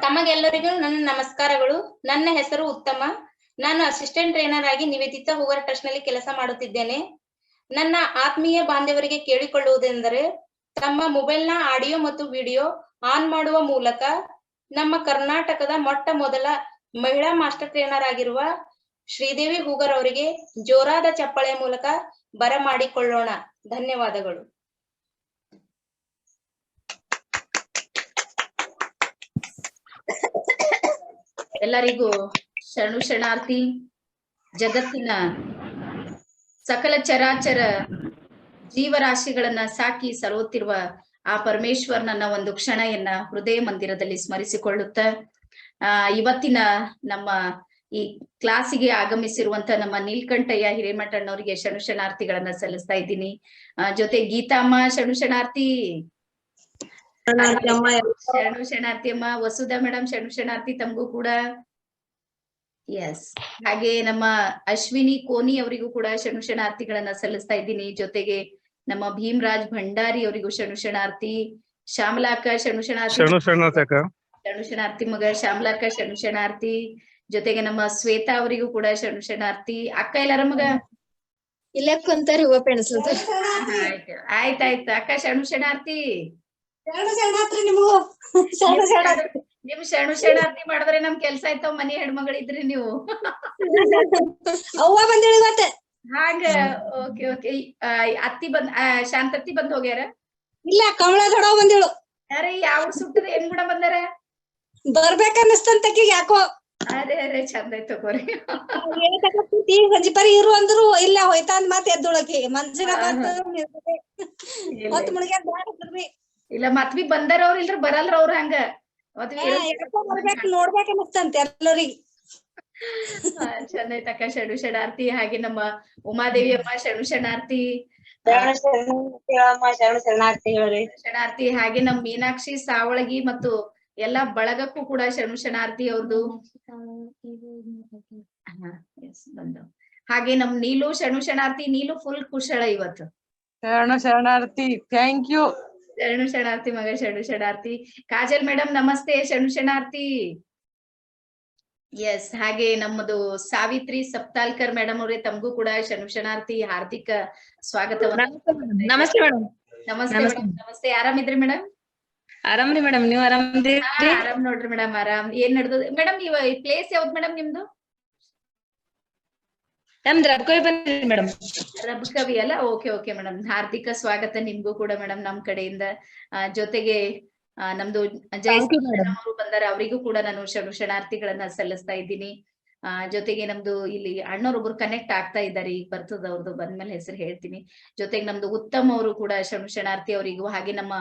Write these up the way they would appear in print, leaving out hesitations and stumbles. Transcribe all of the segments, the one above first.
ತಮಗೆಲ್ಲರಿಗೂ ನನ್ನ ನಮಸ್ಕಾರಗಳು. ನನ್ನ ಹೆಸರು ಉತ್ತಮ. ನಾನು ಅಸಿಸ್ಟೆಂಟ್ ಟ್ರೈನರ್ ಆಗಿ ನಿವೇದಿತಾ ಹೂಗಾರ್ ಟ್ರಸ್ಟ್ ನಲ್ಲಿ ಕೆಲಸ ಮಾಡುತ್ತಿದ್ದೇನೆ. ನನ್ನ ಆತ್ಮೀಯ ಬಾಂಧವರಿಗೆ ಕೇಳಿಕೊಳ್ಳುವುದೆಂದರೆ, ತಮ್ಮ ಮೊಬೈಲ್ನ ಆಡಿಯೋ ಮತ್ತು ವಿಡಿಯೋ ಆನ್ ಮಾಡುವ ಮೂಲಕ ನಮ್ಮ ಕರ್ನಾಟಕದ ಮೊಟ್ಟ ಮೊದಲ ಮಹಿಳಾ ಮಾಸ್ಟರ್ ಟ್ರೈನರ್ ಆಗಿರುವ ಶ್ರೀದೇವಿ ಹೂಗಾರ್ ಅವರಿಗೆ ಜೋರಾದ ಚಪ್ಪಾಳೆ ಮೂಲಕ ಬರಮಾಡಿಕೊಳ್ಳೋಣ. ಧನ್ಯವಾದಗಳು. ಎಲ್ಲರಿಗೂ ಶರಣು ಶರಣಾರ್ಥಿ. ಜಗತ್ತಿನ ಸಕಲ ಚರಾಚರ ಜೀವರಾಶಿಗಳನ್ನ ಸಾಕಿ ಸಲುತ್ತಿರುವ ಆ ಪರಮೇಶ್ವರನ ಒಂದು ಕ್ಷಣಯನ್ನ ಹೃದಯ ಮಂದಿರದಲ್ಲಿ ಸ್ಮರಿಸಿಕೊಳ್ಳುತ್ತ ಇವತ್ತಿನ ನಮ್ಮ ಈ ಕ್ಲಾಸಿಗೆ ಆಗಮಿಸಿರುವಂತ ನಮ್ಮ ನೀಲ್ಕಂಠಯ್ಯ ಹಿರೇಮಠಣ್ಣವರಿಗೆ ಶರಣು ಶರಣಾರ್ಥಿಗಳನ್ನ ಸಲ್ಲಿಸ್ತಾ ಇದ್ದೀನಿ. ಜೊತೆ ಗೀತಾಮ್ಮ ಶರಣು ಶರಣಾರ್ಥಿ. ಶರಣು ಶರಣಾರ್ಥಿ ಅಮ್ಮ. ವಸುಧಾ ಮೇಡಮ್ ಶರಣು ಶರಣಾರ್ಥಿ ತಮಗೂ ಕೂಡ. ಎಸ್, ಹಾಗೆ ನಮ್ಮ ಅಶ್ವಿನಿ ಕೋನಿ ಅವರಿಗೂ ಕೂಡ ಶರಣು ಶರಣಾರ್ಥಿಗಳನ್ನ ಸಲ್ಲಿಸ್ತಾ ಇದ್ದೀನಿ. ಜೊತೆಗೆ ನಮ್ಮ ಭೀಮರಾಜ್ ಭಂಡಾರಿ ಅವರಿಗೂ ಶರಣು ಶರಣಾರ್ಥಿ. ಶ್ಯಾಮಲಾಕ ಶರಣು ಶರಣಾರ್ಥಿ. ಶರಣು ಶರಣಾರ್ಥಿ ಮಗ ಶ್ಯಾಮಲಾಕ ಶರಣು ಶರಣಾರ್ಥಿ. ಜೊತೆಗೆ ನಮ್ಮ ಶ್ವೇತಾ ಅವರಿಗೂ ಕೂಡ ಶರಣು ಶರಣಾರ್ಥಿ. ಅಕ್ಕ ಎಲ್ಲಾರ ಮಗ ಇಲ್ಲೇ ಕುಂತಾರಿ ಹೂವ ಪೆಣಸ್ಲದ. ಆಯ್ತಾಯ್ತು ಅಕ್ಕ ಶರಣು ಶರಣಾರ್ಥಿ. ನಿಮ್ ಶರಣು ಶರಣಾರ್ಥಿ ಮಾಡಿದ್ರೆ ನಮ್ ಕೆಲ್ಸ ಆಯ್ತಾವ್. ಮನಿ ಹೆಣ್ಮಗಳಿದ್ರಿ ನೀವು. ಅವ್ವ ಬಂದೇಳಿ ಇವತ್ತ. ಹಾಗ ಓಕೆ ಓಕೆ. ಅತ್ತಿ ಬಂದ್ ಶಾಂತತ್ತಿ ಬಂದ್ ಹೋಗ್ಯಾರ? ಇಲ್ಲ, ಕಮಲ ದೊಡ್ಡವ್ ಬಂದೇಳು. ಅರೆ ಯಾವ ಸುಟ್ಟದ ಏನ್ ಕೂಡ ಬಂದಾರ? ಬರ್ಬೇಕನ್ನಿಸ್ತಂತಕಿ ಯಾಕೋ. ಅರೆ ಅರೆ ಚಂದ ಆಯ್ತು ತಗೋರಿ. ಸಂಜಿ ಪರಿ ಇರು ಅಂದ್ರು ಇಲ್ಲ ಹೋಯ್ತಾ ಅಂದ್ ಮಾತ್ ಎದ್ದೊಳಕಿ ಮನ್ಸಿನ ಹೊತ್ತು ಮುಳುಗ್ಯಾದ್ರಿ. ಇಲ್ಲ ಮತ್ವಿ ಬಂದಾರ ಅವ್ರ ಇಲ್ರ ಬರಲ್ರ ಅವ್ರ ಹಂಗ ಬರ್ಬೇಕು ನೋಡ್ಬೇಕನ್ನಿಸ್ತಂತ ಎಲ್ಲರಿಗಿ. ಚಂದ ಐತಕ್ಕ ಶರಣು ಶರಣಾರ್ಥಿ. ಹಾಗೆ ನಮ್ಮ ಉಮಾದೇವಿ ಅಮ್ಮ ಶರಣು ಶರಣಾರ್ಥಿ. ಶರಣಾರ್ಥಿ. ಹಾಗೆ ನಮ್ ಮೀನಾಕ್ಷಿ ಸಾವಳಗಿ ಮತ್ತು ಎಲ್ಲಾ ಬಳಗಕ್ಕೂ ಕೂಡ ಶರಣು ಶರಣಾರ್ಥಿ ಅವ್ರದ್ದು. ಬಂದು ಹಾಗೆ ನಮ್ ನೀಲು ಶರಣು ಶರಣಾರ್ಥಿ. ನೀಲು ಫುಲ್ ಕುಶಳ ಇವತ್ತು. ಶರಣು ಶರಣಾರ್ಥಿ. Thank you. ಶರಣು ಶರಣಾರ್ಥಿ ಮಗ ಶರಣು ಶರಣಾರ್ಥಿ. ಕಾಜಲ್ ಮೇಡಮ್ ನಮಸ್ತೆ ಶರಣು ಶರಣಾರ್ಥಿ. ಎಸ್, ಹಾಗೆ ನಮ್ಮದು ಸಾವಿತ್ರಿ ಸಪ್ತಾಲ್ಕರ್ ಮೇಡಮ್ ಅವರೇ ತಮಗೂ ಕೂಡ ಶರಣು ಶರಣಾರ್ಥಿ ಹಾರ್ದಿಕ ಸ್ವಾಗತವನ್ನ. ನಮಸ್ತೆ ಮೇಡಮ್. ನಮಸ್ತೆ ಮೇಡಮ್. ನಮಸ್ತೆ. ಆರಾಮಿದ್ರಿ ಮೇಡಮ್? ಆರಾಮ್ರಿ ಮೇಡಮ್, ನೀವ್ ಆರಾಮ್ರಿ? ಆರಾಮ್ ನೋಡ್ರಿ ಮೇಡಮ್. ಆರಾಮ್. ಏನ್ ನಡ್ದದ ಮೇಡಮ್? ಈ ಪ್ಲೇಸ್ ಯಾವ್ದು ಮೇಡಮ್ ನಿಮ್ದು? ನಮ್ದು ರಬ್ಕವಿ ಬಂದ್ರಿ ಮೇಡಮ್. ರಬ್ಕವಿ ಅಲ್ಲ? Okay okay madam. ಹಾರ್ದಿಕ ಸ್ವಾಗತ ನಿಮ್ಗೂ ಕೂಡ ಮೇಡಮ್ ನಮ್ ಕಡೆಯಿಂದ. ಜೊತೆಗೆ ನಮ್ದು ಮೇಡಮ್ ಅವರು ಬಂದಾರ, ಅವರಿಗೂ ಕೂಡ ನಾನು ಶರಣು ಶರಣಾರ್ಥಿಗಳನ್ನ ಸಲ್ಲಿಸ್ತಾ ಇದ್ದೀನಿ. ಜೊತೆಗೆ ನಮ್ದು ಇಲ್ಲಿ ಅಣ್ಣವ್ರೊಬ್ರು ಕನೆಕ್ಟ್ ಆಗ್ತಾ ಇದ್ದಾರೆ, ಈಗ ಬರ್ತದ ಅವ್ರದ್ದು, ಬಂದ್ಮೇಲೆ ಹೆಸರು ಹೇಳ್ತೀನಿ. ಜೊತೆಗೆ ನಮ್ದು ಉತ್ತಮ್ ಅವರು ಕೂಡ ಶರಣು ಶರಣಾರ್ಥಿ ಅವರಿಗೂ. ಹಾಗೆ ನಮ್ಮ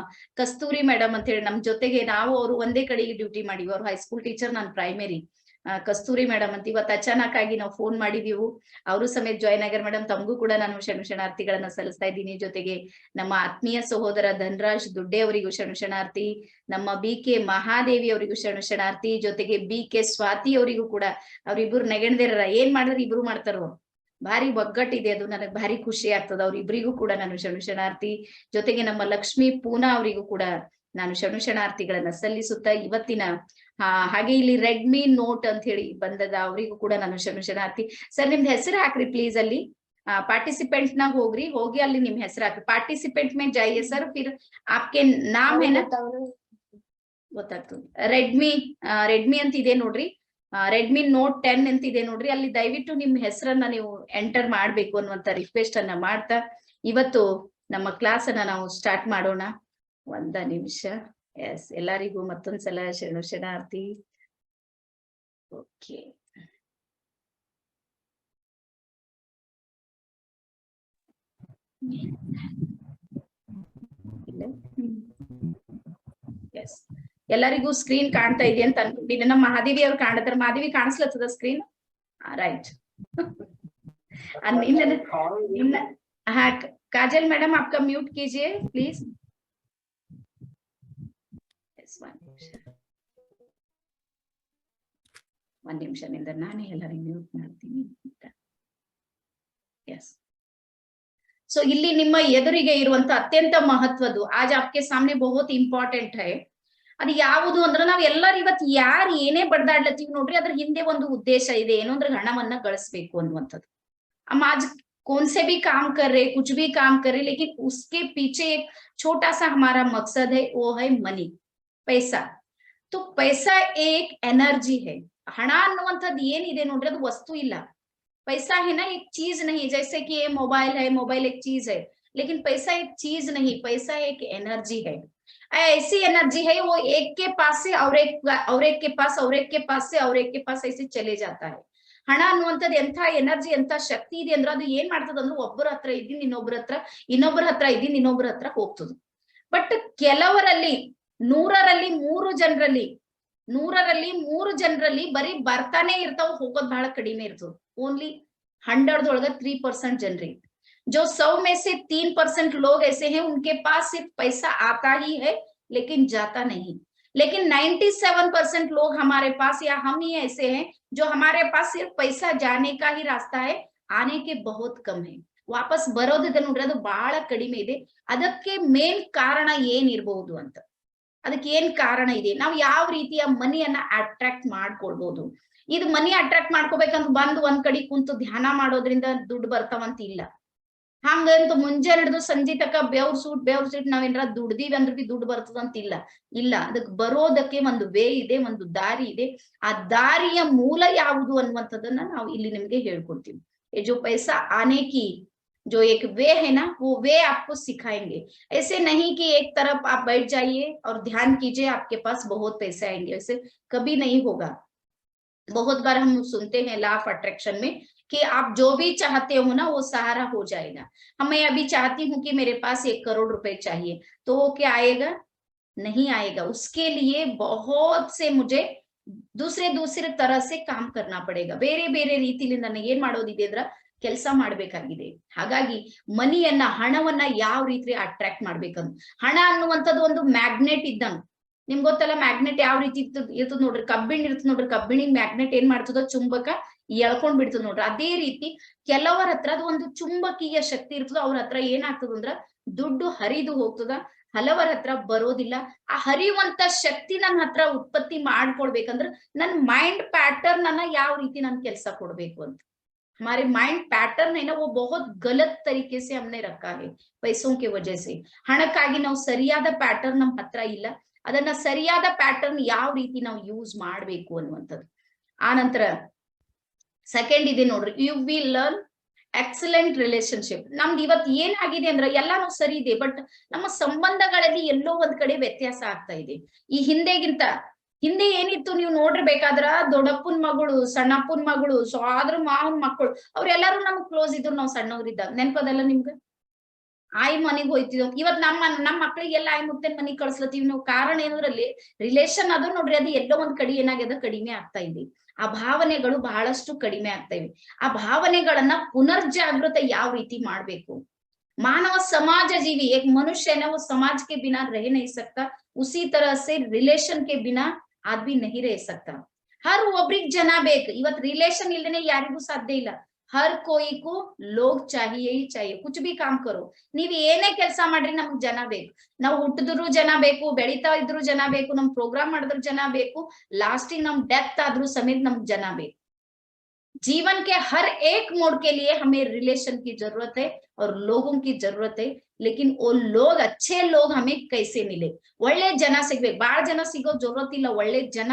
ಕಸ್ತೂರಿ ಮೇಡಮ್ ಅಂತ ಹೇಳಿ ನಮ್ ಜೊತೆಗೆ ನಾವು ಅವರು ಒಂದೇ ಕಡೆಗೆ ಡ್ಯೂಟಿ ಮಾಡಿವಿ. ಅವ್ರು ಹೈಸ್ಕೂಲ್ ಟೀಚರ್, ನಾನು ಪ್ರೈಮರಿ. ಕಸ್ತೂರಿ ಮೇಡಮ್ ಅಂತ ಇವತ್ತು ಅಚಾನಕ್ ಆಗಿ ನಾವು ಫೋನ್ ಮಾಡಿದೀವು, ಅವರು ಸಮೇತ ಜಾಯ್ನ್ ಆಗ್ಯಾರ ಮೇಡಮ್. ತಮಗೂ ಕೂಡ ನಾನು ಶರಣು ಶರಣಾರ್ಥಿಗಳನ್ನ ಸಲ್ಲಿಸ್ತಾ ಇದ್ದೀನಿ. ಜೊತೆಗೆ ನಮ್ಮ ಆತ್ಮೀಯ ಸಹೋದರ ಧನರಾಜ್ ದುಡ್ಡೆ ಅವರಿಗೂ ಶರಣು ಶರಣಾರ್ಥಿ. ನಮ್ಮ BK ಮಹಾದೇವಿ ಅವರಿಗೂ ಶರಣು ಶರಣಾರ್ಥಿ. ಜೊತೆಗೆ BK ಸ್ವಾತಿ ಅವರಿಗೂ ಕೂಡ. ಅವ್ರಿಬ್ರು ನೆಗಣ್ದಿರ ಏನ್ ಮಾಡಿದ್ರೆ ಇಬ್ರು ಮಾಡ್ತಾರೋ, ಭಾರಿ ಒಗ್ಗಟ್ಟಿದೆ, ಅದು ನನಗ್ ಭಾರಿ ಖುಷಿ ಆಗ್ತದ. ಅವ್ರಿಬ್ರಿಗೂ ಕೂಡ ನಾನು ಶರಣು ಶರಣಾರ್ಥಿ. ಜೊತೆಗೆ ನಮ್ಮ ಲಕ್ಷ್ಮಿ ಪೂನಾ ಅವರಿಗೂ ಕೂಡ ನಾನು ಶರಣು ಶರಣಾರ್ಥಿಗಳನ್ನ ಸಲ್ಲಿಸುತ್ತಾ ಇವತ್ತಿನ ಹಾಗೆ ಇಲ್ಲಿ ರೆಡ್ಮಿ ನೋಟ್ ಅಂತ ಹೇಳಿ ಬಂದದ, ಅವರಿಗೂ ಕೂಡ ನಾನು ಶರಣು ಶರಣಾರ್ಥಿ. ಸರ್ ನಿಮ್ದು ಹೆಸರು ಹಾಕ್ರಿ ಪ್ಲೀಸ್. ಅಲ್ಲಿ ಪಾರ್ಟಿಸಿಪೆಂಟ್ ನಾಗ ಹೋಗಿ ಅಲ್ಲಿ ನಿಮ್ ಹೆಸರು ಹಾಕ್ರಿ. ಪಾರ್ಟಿಸಿಪೆಂಟ್ ಮೇ ಜಾಯಿಯೇ ಸರ್, ಫಿರ್ ಆಪ್ಕೆ ನಾಮ್ ಏನ ಗೊತ್ತಾಗ್ತದೆ. ರೆಡ್ಮಿ ಅಂತ ಇದೆ ನೋಡ್ರಿ, ರೆಡ್ಮಿ ನೋಟ್ 10 ಅಂತ ಇದೆ ನೋಡ್ರಿ. ಅಲ್ಲಿ ದಯವಿಟ್ಟು ನಿಮ್ ಹೆಸರನ್ನ ನೀವು ಎಂಟರ್ ಮಾಡ್ಬೇಕು ಅನ್ನುವಂತ ರಿಕ್ವೆಸ್ಟ್ ಅನ್ನ ಮಾಡ್ತಾ ಇವತ್ತು ನಮ್ಮ ಕ್ಲಾಸ್ ಅನ್ನ ನಾವು ಸ್ಟಾರ್ಟ್ ಮಾಡೋಣ. ಒಂದ ನಿಮಿಷ. ಎಸ್, ಎಲ್ಲರಿಗೂ ಮತ್ತೊಂದ್ಸಲ ಶರಣು ಶರಣಾರ್ಥಿ. ಓಕೆ, ಎಸ್, ಎಲ್ಲರಿಗೂ ಸ್ಕ್ರೀನ್ ಕಾಣ್ತಾ ಇದೆ ಅಂತ ಅನ್ಕೊಂಡಿದ್ದೀನಿ. ನಮ್ಮ ಮಹಾದೇವಿ ಅವ್ರು ಕಾಣತಾರ. ಮಹಾದೇವಿ ಕಾಣಿಸ್ಲತ್ತದ ಸ್ಕ್ರೀನ್? ರೈಟ್. ಹಾ, काजल मैडम आपका म्यूट कीजिए प्लीज. ಒಂದ್ ನಿಮಿಷದಿಂದ ನಾನೇ ಎಲ್ಲರಿಗೂ ಮ್ಯೂಟ್ ಮಾಡ್ತೀನಿ. ಎಸ್, ಸೊ ಇಲ್ಲಿ ನಿಮ್ಮ ಎದುರಿಗೆ ಇರುವಂತ ಅತ್ಯಂತ ಮಹತ್ವದ್ದು, आज आपके सामने बहुत इंपॉर्टेंट है. ಅದು ಯಾವುದು ಅಂದ್ರೆ ನಾವ್ ಎಲ್ಲರೂ ಇವತ್ತು ಯಾರು ಏನೇ ಬಡ್ದಾಡ್ಲತ್ತೀವಿ ನೋಡ್ರಿ ಅದ್ರ ಹಿಂದೆ ಒಂದು ಉದ್ದೇಶ ಇದೆ, ಏನು ಅಂದ್ರೆ ಹಣವನ್ನ ಗಳಿಸ್ಬೇಕು ಅನ್ನುವಂಥದ್ದು. हम आज कौन से भी काम कर रहे, कुछ भी काम कर रहे, लेकिन उसके पीछे एक छोटा सा हमारा मकसद है, वो है मनी, पैसा. तो पैसा एक एनर्जी है. ಹಣ ಅನ್ನುವಂಥದ್ದು ಏನಿದೆ ನೋಡ್ರಿ ಅದು ವಸ್ತು ಇಲ್ಲ. पैसा है ना एक चीज नहीं, जैसे कि ये मोबाइल है, मोबाइल एक चीज है, लेकिन पैसा एक चीज नहीं, पैसा एक एनर्जी है. ऐसी एनर्जी है वो एक के पास से और एक के पास और एक के पास से और एक के पास ऐसे चले जाता है. ಹಣ ಅನ್ನುವಂಥದ್ದು ಎಂಥ ಎನರ್ಜಿ, ಎಂಥ ಶಕ್ತಿ ಇದೆ ಅಂದ್ರೆ ಅದು ಏನ್ ಮಾಡ್ತದ ಅಂದ್ರೆ ಒಬ್ಬರ ಹತ್ರ ಇದ್ದೀನಿ ಇನ್ನೊಬ್ಬರ ಹತ್ರ, ಇನ್ನೊಬ್ಬರ ಹತ್ರ ಇದ್ದೀನಿ ಇನ್ನೊಬ್ಬರ ಹತ್ರ ಹೋಗ್ತದೆ. ಬಟ್ ಕೆಲವರಲ್ಲಿ 100ರಲ್ಲಿ 3 ಜನರಲ್ಲಿ ಬರೀ ಬರ್ತಾನೆ ಇರ್ತಾವ, ಹೋಗೋದ್ ಬಹಳ ಕಡಿಮೆ ಇರ್ತದೆ. ಓನ್ಲಿ 100 3% ಜನರಿಗೆ. जो 100 में से 3% लोग ऐसे हैं उनके पास सिर्फ पैसा आता ही है लेकिन जाता नहीं. लेकिन 97% लोग हमारे पास या हम ही ऐसे हैं जो हमारे पास सिर्फ पैसा जाने का ही रास्ता है, आने के बहुत कम है. ವಾಪಸ್ ಬರೋದಿದೆ ನೋಡ್ರಿ ಅದು ಬಹಳ ಕಡಿಮೆ ಇದೆ. ಅದಕ್ಕೆ ಮೇನ್ ಕಾರಣ ಏನಿರಬಹುದು ಅಂತ, ಅದಕ್ಕೆ ಏನ್ ಕಾರಣ ಇದೆ, ನಾವು ಯಾವ ರೀತಿಯ ಮನಿಯನ್ನ ಅಟ್ರಾಕ್ಟ್ ಮಾಡ್ಕೊಳ್ಬಹುದು. ಇದು ಮನಿ ಅಟ್ರಾಕ್ಟ್ ಮಾಡ್ಕೋಬೇಕಂತ ಬಂದು ಒಂದ್ ಕಡೆ ಕುಂತು ಧ್ಯಾನ ಮಾಡೋದ್ರಿಂದ ದುಡ್ಡು ಬರ್ತಾವಂತ ಇಲ್ಲ. ಹಂಗಂತ ಮುಂಜಾನೆ ಹಿಡಿದು ಸಂಜೆ ತಕ ಬೆವ್ರ ಸೂಟ್ ನಾವೇನಾರ ದುಡ್ದೀವಿ ಅಂದ್ರೆ ಬಿ ದುಡ್ಡು ಬರ್ತದಂತ ಇಲ್ಲ. ಅದಕ್ಕೆ ಬರೋದಕ್ಕೆ ಒಂದು ವೇ ಇದೆ, ಒಂದು ದಾರಿ ಇದೆ. ಆ ದಾರಿಯ ಮೂಲ ಯಾವುದು ಅನ್ನುವಂಥದ್ದನ್ನ ನಾವು ಇಲ್ಲಿ ನಿಮ್ಗೆ ಹೇಳ್ಕೊಡ್ತೀವಿ. जो पैसा आने की जो एक वे है ना, वो वे आपको सिखाएंगे. ऐसे नहीं कि एक तरफ आप बैठ जाइए और ध्यान कीजिए आपके पास बहुत पैसे आएंगे, ऐसे कभी नहीं होगा. बहुत बार हम सुनते हैं लॉ ऑफ अट्रैक्शन में कि आप जो भी चाहते हो ना वो सहारा हो जाएगा. मैं अभी चाहती हूँ कि मेरे पास 1 करोड़ रुपए चाहिए, तो वो क्या आएगा? नहीं आएगा. उसके लिए बहुत से मुझे दूसरे तरह से काम करना पड़ेगा. ಬೇರೆ ರೀತಿಯಿಂದ ನಾನು ಏನ್ ಮಾಡೋದಿದೆ ಅಂದ್ರ ಕೆಲಸ ಮಾಡ್ಬೇಕಾಗಿದೆ. ಹಾಗಾಗಿ ಮನಿಯನ್ನ, ಹಣವನ್ನ ಯಾವ ರೀತಿ ಅಟ್ರಾಕ್ಟ್ ಮಾಡ್ಬೇಕಂತ, ಹಣ ಅನ್ನುವಂಥದ್ದು ಒಂದು ಮ್ಯಾಗ್ನೆಟ್ ಇದ್ದಂಗ. ನಿಮ್ಗೆ ಗೊತ್ತಲ್ಲ ಮ್ಯಾಗ್ನೆಟ್ ಯಾವ ರೀತಿ ಇರ್ತದ ನೋಡ್ರಿ, ಕಬ್ಬಿಣ ಇರ್ತದ ನೋಡ್ರಿ, ಕಬ್ಬಿಣಿಗೆ ಮ್ಯಾಗ್ನೆಟ್ ಏನ್ ಮಾಡ್ತದ, ಚುಂಬಕ ಎಳ್ಕೊಂಡ್ ಬಿಡ್ತದ ನೋಡ್ರಿ. ಅದೇ ರೀತಿ ಕೆಲವರ ಹತ್ರ ಅದು ಒಂದು ಚುಂಬಕೀಯ ಶಕ್ತಿ ಇರ್ತದ, ಅವ್ರ ಹತ್ರ ಏನಾಗ್ತದ ಅಂದ್ರ ದುಡ್ಡು ಹರಿದು ಹೋಗ್ತದ, ಹಲವರ ಹತ್ರ ಬರೋದಿಲ್ಲ. ಆ ಹರಿಯುವಂತ ಶಕ್ತಿ ನನ್ನ ಹತ್ರ ಉತ್ಪತ್ತಿ ಮಾಡ್ಕೊಳ್ಬೇಕಂದ್ರ ನನ್ ಮೈಂಡ್ ಪ್ಯಾಟರ್ನ್ ಅನ್ನ ಯಾವ ರೀತಿ ನಾನು ಕೆಲಸ ಕೊಡ್ಬೇಕು ಅಂತ. हमारे माइंड पैटर्न है ना वो बहुत गलत तरीके से हमने रखा है पैसों के वजह से. ಹಣಕ್ಕಾಗಿ ನಾವು ಸರಿಯಾದ ಪ್ಯಾಟರ್ನ್ ನಮ್ಮ ಹತ್ರ ಇಲ್ಲ. ಅದನ್ನ ಸರಿಯಾದ ಪ್ಯಾಟರ್ನ್ ಯಾವ ರೀತಿ ನಾವು ಯೂಸ್ ಮಾಡ್ಬೇಕು ಅನ್ನುವಂಥದ್ದು. ಆ ನಂತರ ಸೆಕೆಂಡ್ ಇದೆ ನೋಡ್ರಿ, you will learn excellent relationship. ನಮ್ದು ಇವತ್ತು ಏನಾಗಿದೆ ಅಂದ್ರೆ ಎಲ್ಲಾನು ಸರಿ ಇದೆ, ಬಟ್ ನಮ್ಮ ಸಂಬಂಧಗಳಲ್ಲಿ ಎಲ್ಲೋ ಒಂದ್ ಕಡೆ ವ್ಯತ್ಯಾಸ ಆಗ್ತಾ ಇದೆ. ಈ ಹಿಂದೆ ಏನಿತ್ತು ನೀವು ನೋಡಿರ್ಬೇಕಾದ್ರ, ದೊಡ್ಡಪ್ಪನ ಮಗಳು, ಸಣ್ಣಪ್ಪನ ಮಗಳು, ಸೋದರ ಮಾವನ ಮಕ್ಕಳು, ಅವ್ರೆಲ್ಲಾರು ನಮ್ಗ್ ಕ್ಲೋಸ್ ಇದ್ರು ನಾವು ಸಣ್ಣವ್ರಿದ್ದಾಗ. ನೆನಪದಲ್ಲ ನಿಮ್ಗ? ಆಯಿ ಮನೆಗ್ ಹೋಯ್ತಿದ್ವು. ಇವತ್ ನಮ್ಮ ಮಕ್ಳಿಗೆಲ್ಲ ಆಯಿ ಮುತ್ತನ್ ಮನೆಗ್ ಕಳ್ಸ್ಲತ್ತೀವಿ ನಾವು. ಕಾರಣ ಏನಂದ್ರಲ್ಲಿ ರಿಲೇಶನ್ ಅದು ನೋಡ್ರಿ, ಅದು ಎಲ್ಲೋ ಒಂದ್ ಕಡೆ ಏನಾಗ್ಯದ, ಕಡಿಮೆ ಆಗ್ತಾ ಇದೆ. ಆ ಭಾವನೆಗಳು ಬಹಳಷ್ಟು ಕಡಿಮೆ ಆಗ್ತಾ ಇವೆ. ಆ ಭಾವನೆಗಳನ್ನ ಪುನರ್ಜಾಗೃತ ಯಾವ ರೀತಿ ಮಾಡ್ಬೇಕು. मानव समाज जीवी, एक मनुष्य है ना वो समाज के बिना रह नहीं सकता, उसी तरह से रिलेशन के बिना आदमी नहीं रह सकता. हर ಒಬ್ರಿಗೆ ಜನ ಬೇಕು. ಇವತ್ ರಿಲೇಶನ್ ಇಲ್ಲದೇನೆ ಯಾರಿಗೂ ಸಾಧ್ಯ ಇಲ್ಲ. हर कोई को लोग चाहिए ही चाहिए. कुछ भी काम करो, ನೀವ್ ಏನೇ ಕೆಲಸ ಮಾಡ್ರಿ ನಮ್ಗ್ ಜನ ಬೇಕು. ನಾವು ಹುಟ್ಟಿದ್ರು ಜನ ಬೇಕು, ಬೆಳಿತಾ ಇದ್ರು ಜನ ಬೇಕು, ನಮ್ ಪ್ರೋಗ್ರಾಮ್ ಮಾಡಿದ್ರು ಜನ ಬೇಕು, ಲಾಸ್ಟಿಗೆ ನಮ್ ಡೆತ್ ಆದ್ರೂ ಸಮೇತ ನಮ್ಗ್ ಜನ ಬೇಕು. जीवन के हर एक मोड़ के लिए हमें रिलेशन की जरूरत है और लोगों की जरूरत है. लेकिन वो लोग, अच्छे लोग हमें कैसे मिले? ಒಳ್ಳೆ ಜನ ಸಿಗ್ಬೇಕು. ಬಾಳ ಜನ ಸಿಗೋ ಜरूरत ಇಲ್ಲ. ಒಳ್ಳೆ ಜನ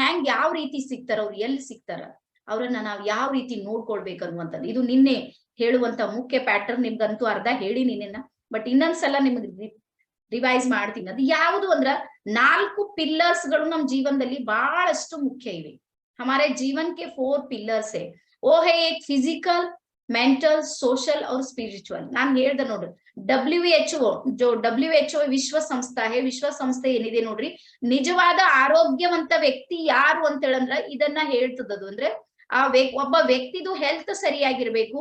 ಹ್ಯಾಂಗ್ ಯಾವ ರೀತಿ ಸಿಗ್ತಾರ, ಅವ್ರು ಎಲ್ಲಿ ಸಿಗ್ತಾರ, ಅವ್ರನ್ನ ನಾವ್ ಯಾವ ರೀತಿ ನೋಡ್ಕೊಳ್ಬೇಕು ಅನ್ನುವಂಥದ್ದು. ಇದು ನಿನ್ನೆ ಹೇಳುವಂತ ಮುಖ್ಯ ಪ್ಯಾಟರ್ನ್. ನಿಮ್ಗಂತೂ ಅರ್ಧ ಹೇಳಿ ನಿನ್ನ, ಬಟ್ ಇನ್ನೊಂದ್ಸಲ ನಿಮ್ಗೆ ರಿವೈಸ್ ಮಾಡ್ತೀನಿ. ಅದು ಯಾವುದು ಅಂದ್ರ 4 ಪಿಲ್ಲರ್ಸ್ ಗಳು ನಮ್ ಜೀವನದಲ್ಲಿ ಬಹಳಷ್ಟು ಮುಖ್ಯ ಇವೆ. हमारे जीवन के 4 पिलर्स है. वो है एक फिजिकल, मेंटल, सोशल और स्पिरिचुअल. नान ಹೇಳ್ದೆ ನೋಡ್ರಿ, WHO जो WHO ವಿಶ್ವ ಸಂಸ್ಥೆ है, ವಿಶ್ವ ಸಂಸ್ಥೆ ಏನಿದೆ ನೋಡ್ರಿ, ನಿಜವಾದ ಆರೋಗ್ಯವಂತ ವ್ಯಕ್ತಿ ಯಾರು ಅಂತ ಹೇಳಂದ್ರ ಇದನ್ನ ಹೇಳ್ತದದು. ಅಂದ್ರೆ ಆ ಒಬ್ಬ ವ್ಯಕ್ತಿದು ಹೆಲ್ತ್ ಸರಿಯಾಗಿರ್ಬೇಕು,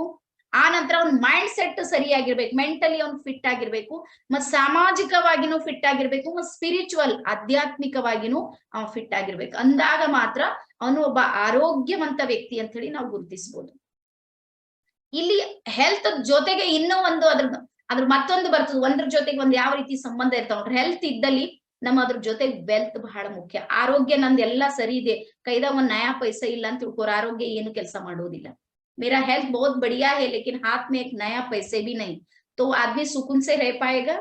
ಆ ನಂತರ ಅವ್ನ ಮೈಂಡ್ ಸೆಟ್ ಸರಿಯಾಗಿರ್ಬೇಕು, ಮೆಂಟಲಿ ಅವ್ನು ಫಿಟ್ ಆಗಿರ್ಬೇಕು, ಮತ್ ಸಾಮಾಜಿಕವಾಗಿನೂ ಫಿಟ್ ಆಗಿರ್ಬೇಕು, ಮತ್ ಸ್ಪಿರಿಚುವಲ್ ಆಧ್ಯಾತ್ಮಿಕವಾಗಿನೂ ಅವ್ನು ಫಿಟ್ ಆಗಿರ್ಬೇಕು. ಅಂದಾಗ ಮಾತ್ರ ಅವನು ಒಬ್ಬ ಆರೋಗ್ಯವಂತ ವ್ಯಕ್ತಿ ಅಂತ ಹೇಳಿ ನಾವು ಗುರುತಿಸಬಹುದು. ಇಲ್ಲಿ ಹೆಲ್ತ್ ಜೊತೆಗೆ ಇನ್ನೂ ಒಂದು ಅದ್ರ ಮತ್ತೊಂದು ಬರ್ತದೆ. ಒಂದ್ರ ಜೊತೆಗೆ ಒಂದ್ ಯಾವ ರೀತಿ ಸಂಬಂಧ ಇರ್ತಾವ ನೋಡ್ರಿ. ಹೆಲ್ತ್ ಇದ್ದಲ್ಲಿ ನಮ್ಮ ಅದ್ರ ಜೊತೆ ವೆಲ್ತ್ ಬಹಳ ಮುಖ್ಯ. ಆರೋಗ್ಯ ನಂದು ಎಲ್ಲಾ ಸರಿ ಇದೆ, ಕೈದಾಗ ಒಂದ್ ನಯಾ ಪೈಸಾ ಇಲ್ಲ ಅಂತ ತಿಳ್ಕೊರ, ಆರೋಗ್ಯ ಏನು ಕೆಲಸ ಮಾಡೋದಿಲ್ಲ. मेरा हेल्थ बहुत बढ़िया है लेकिन हाथ में एक नया पैसे भी नहीं, तो आदमी सुकून से रह पाएगा?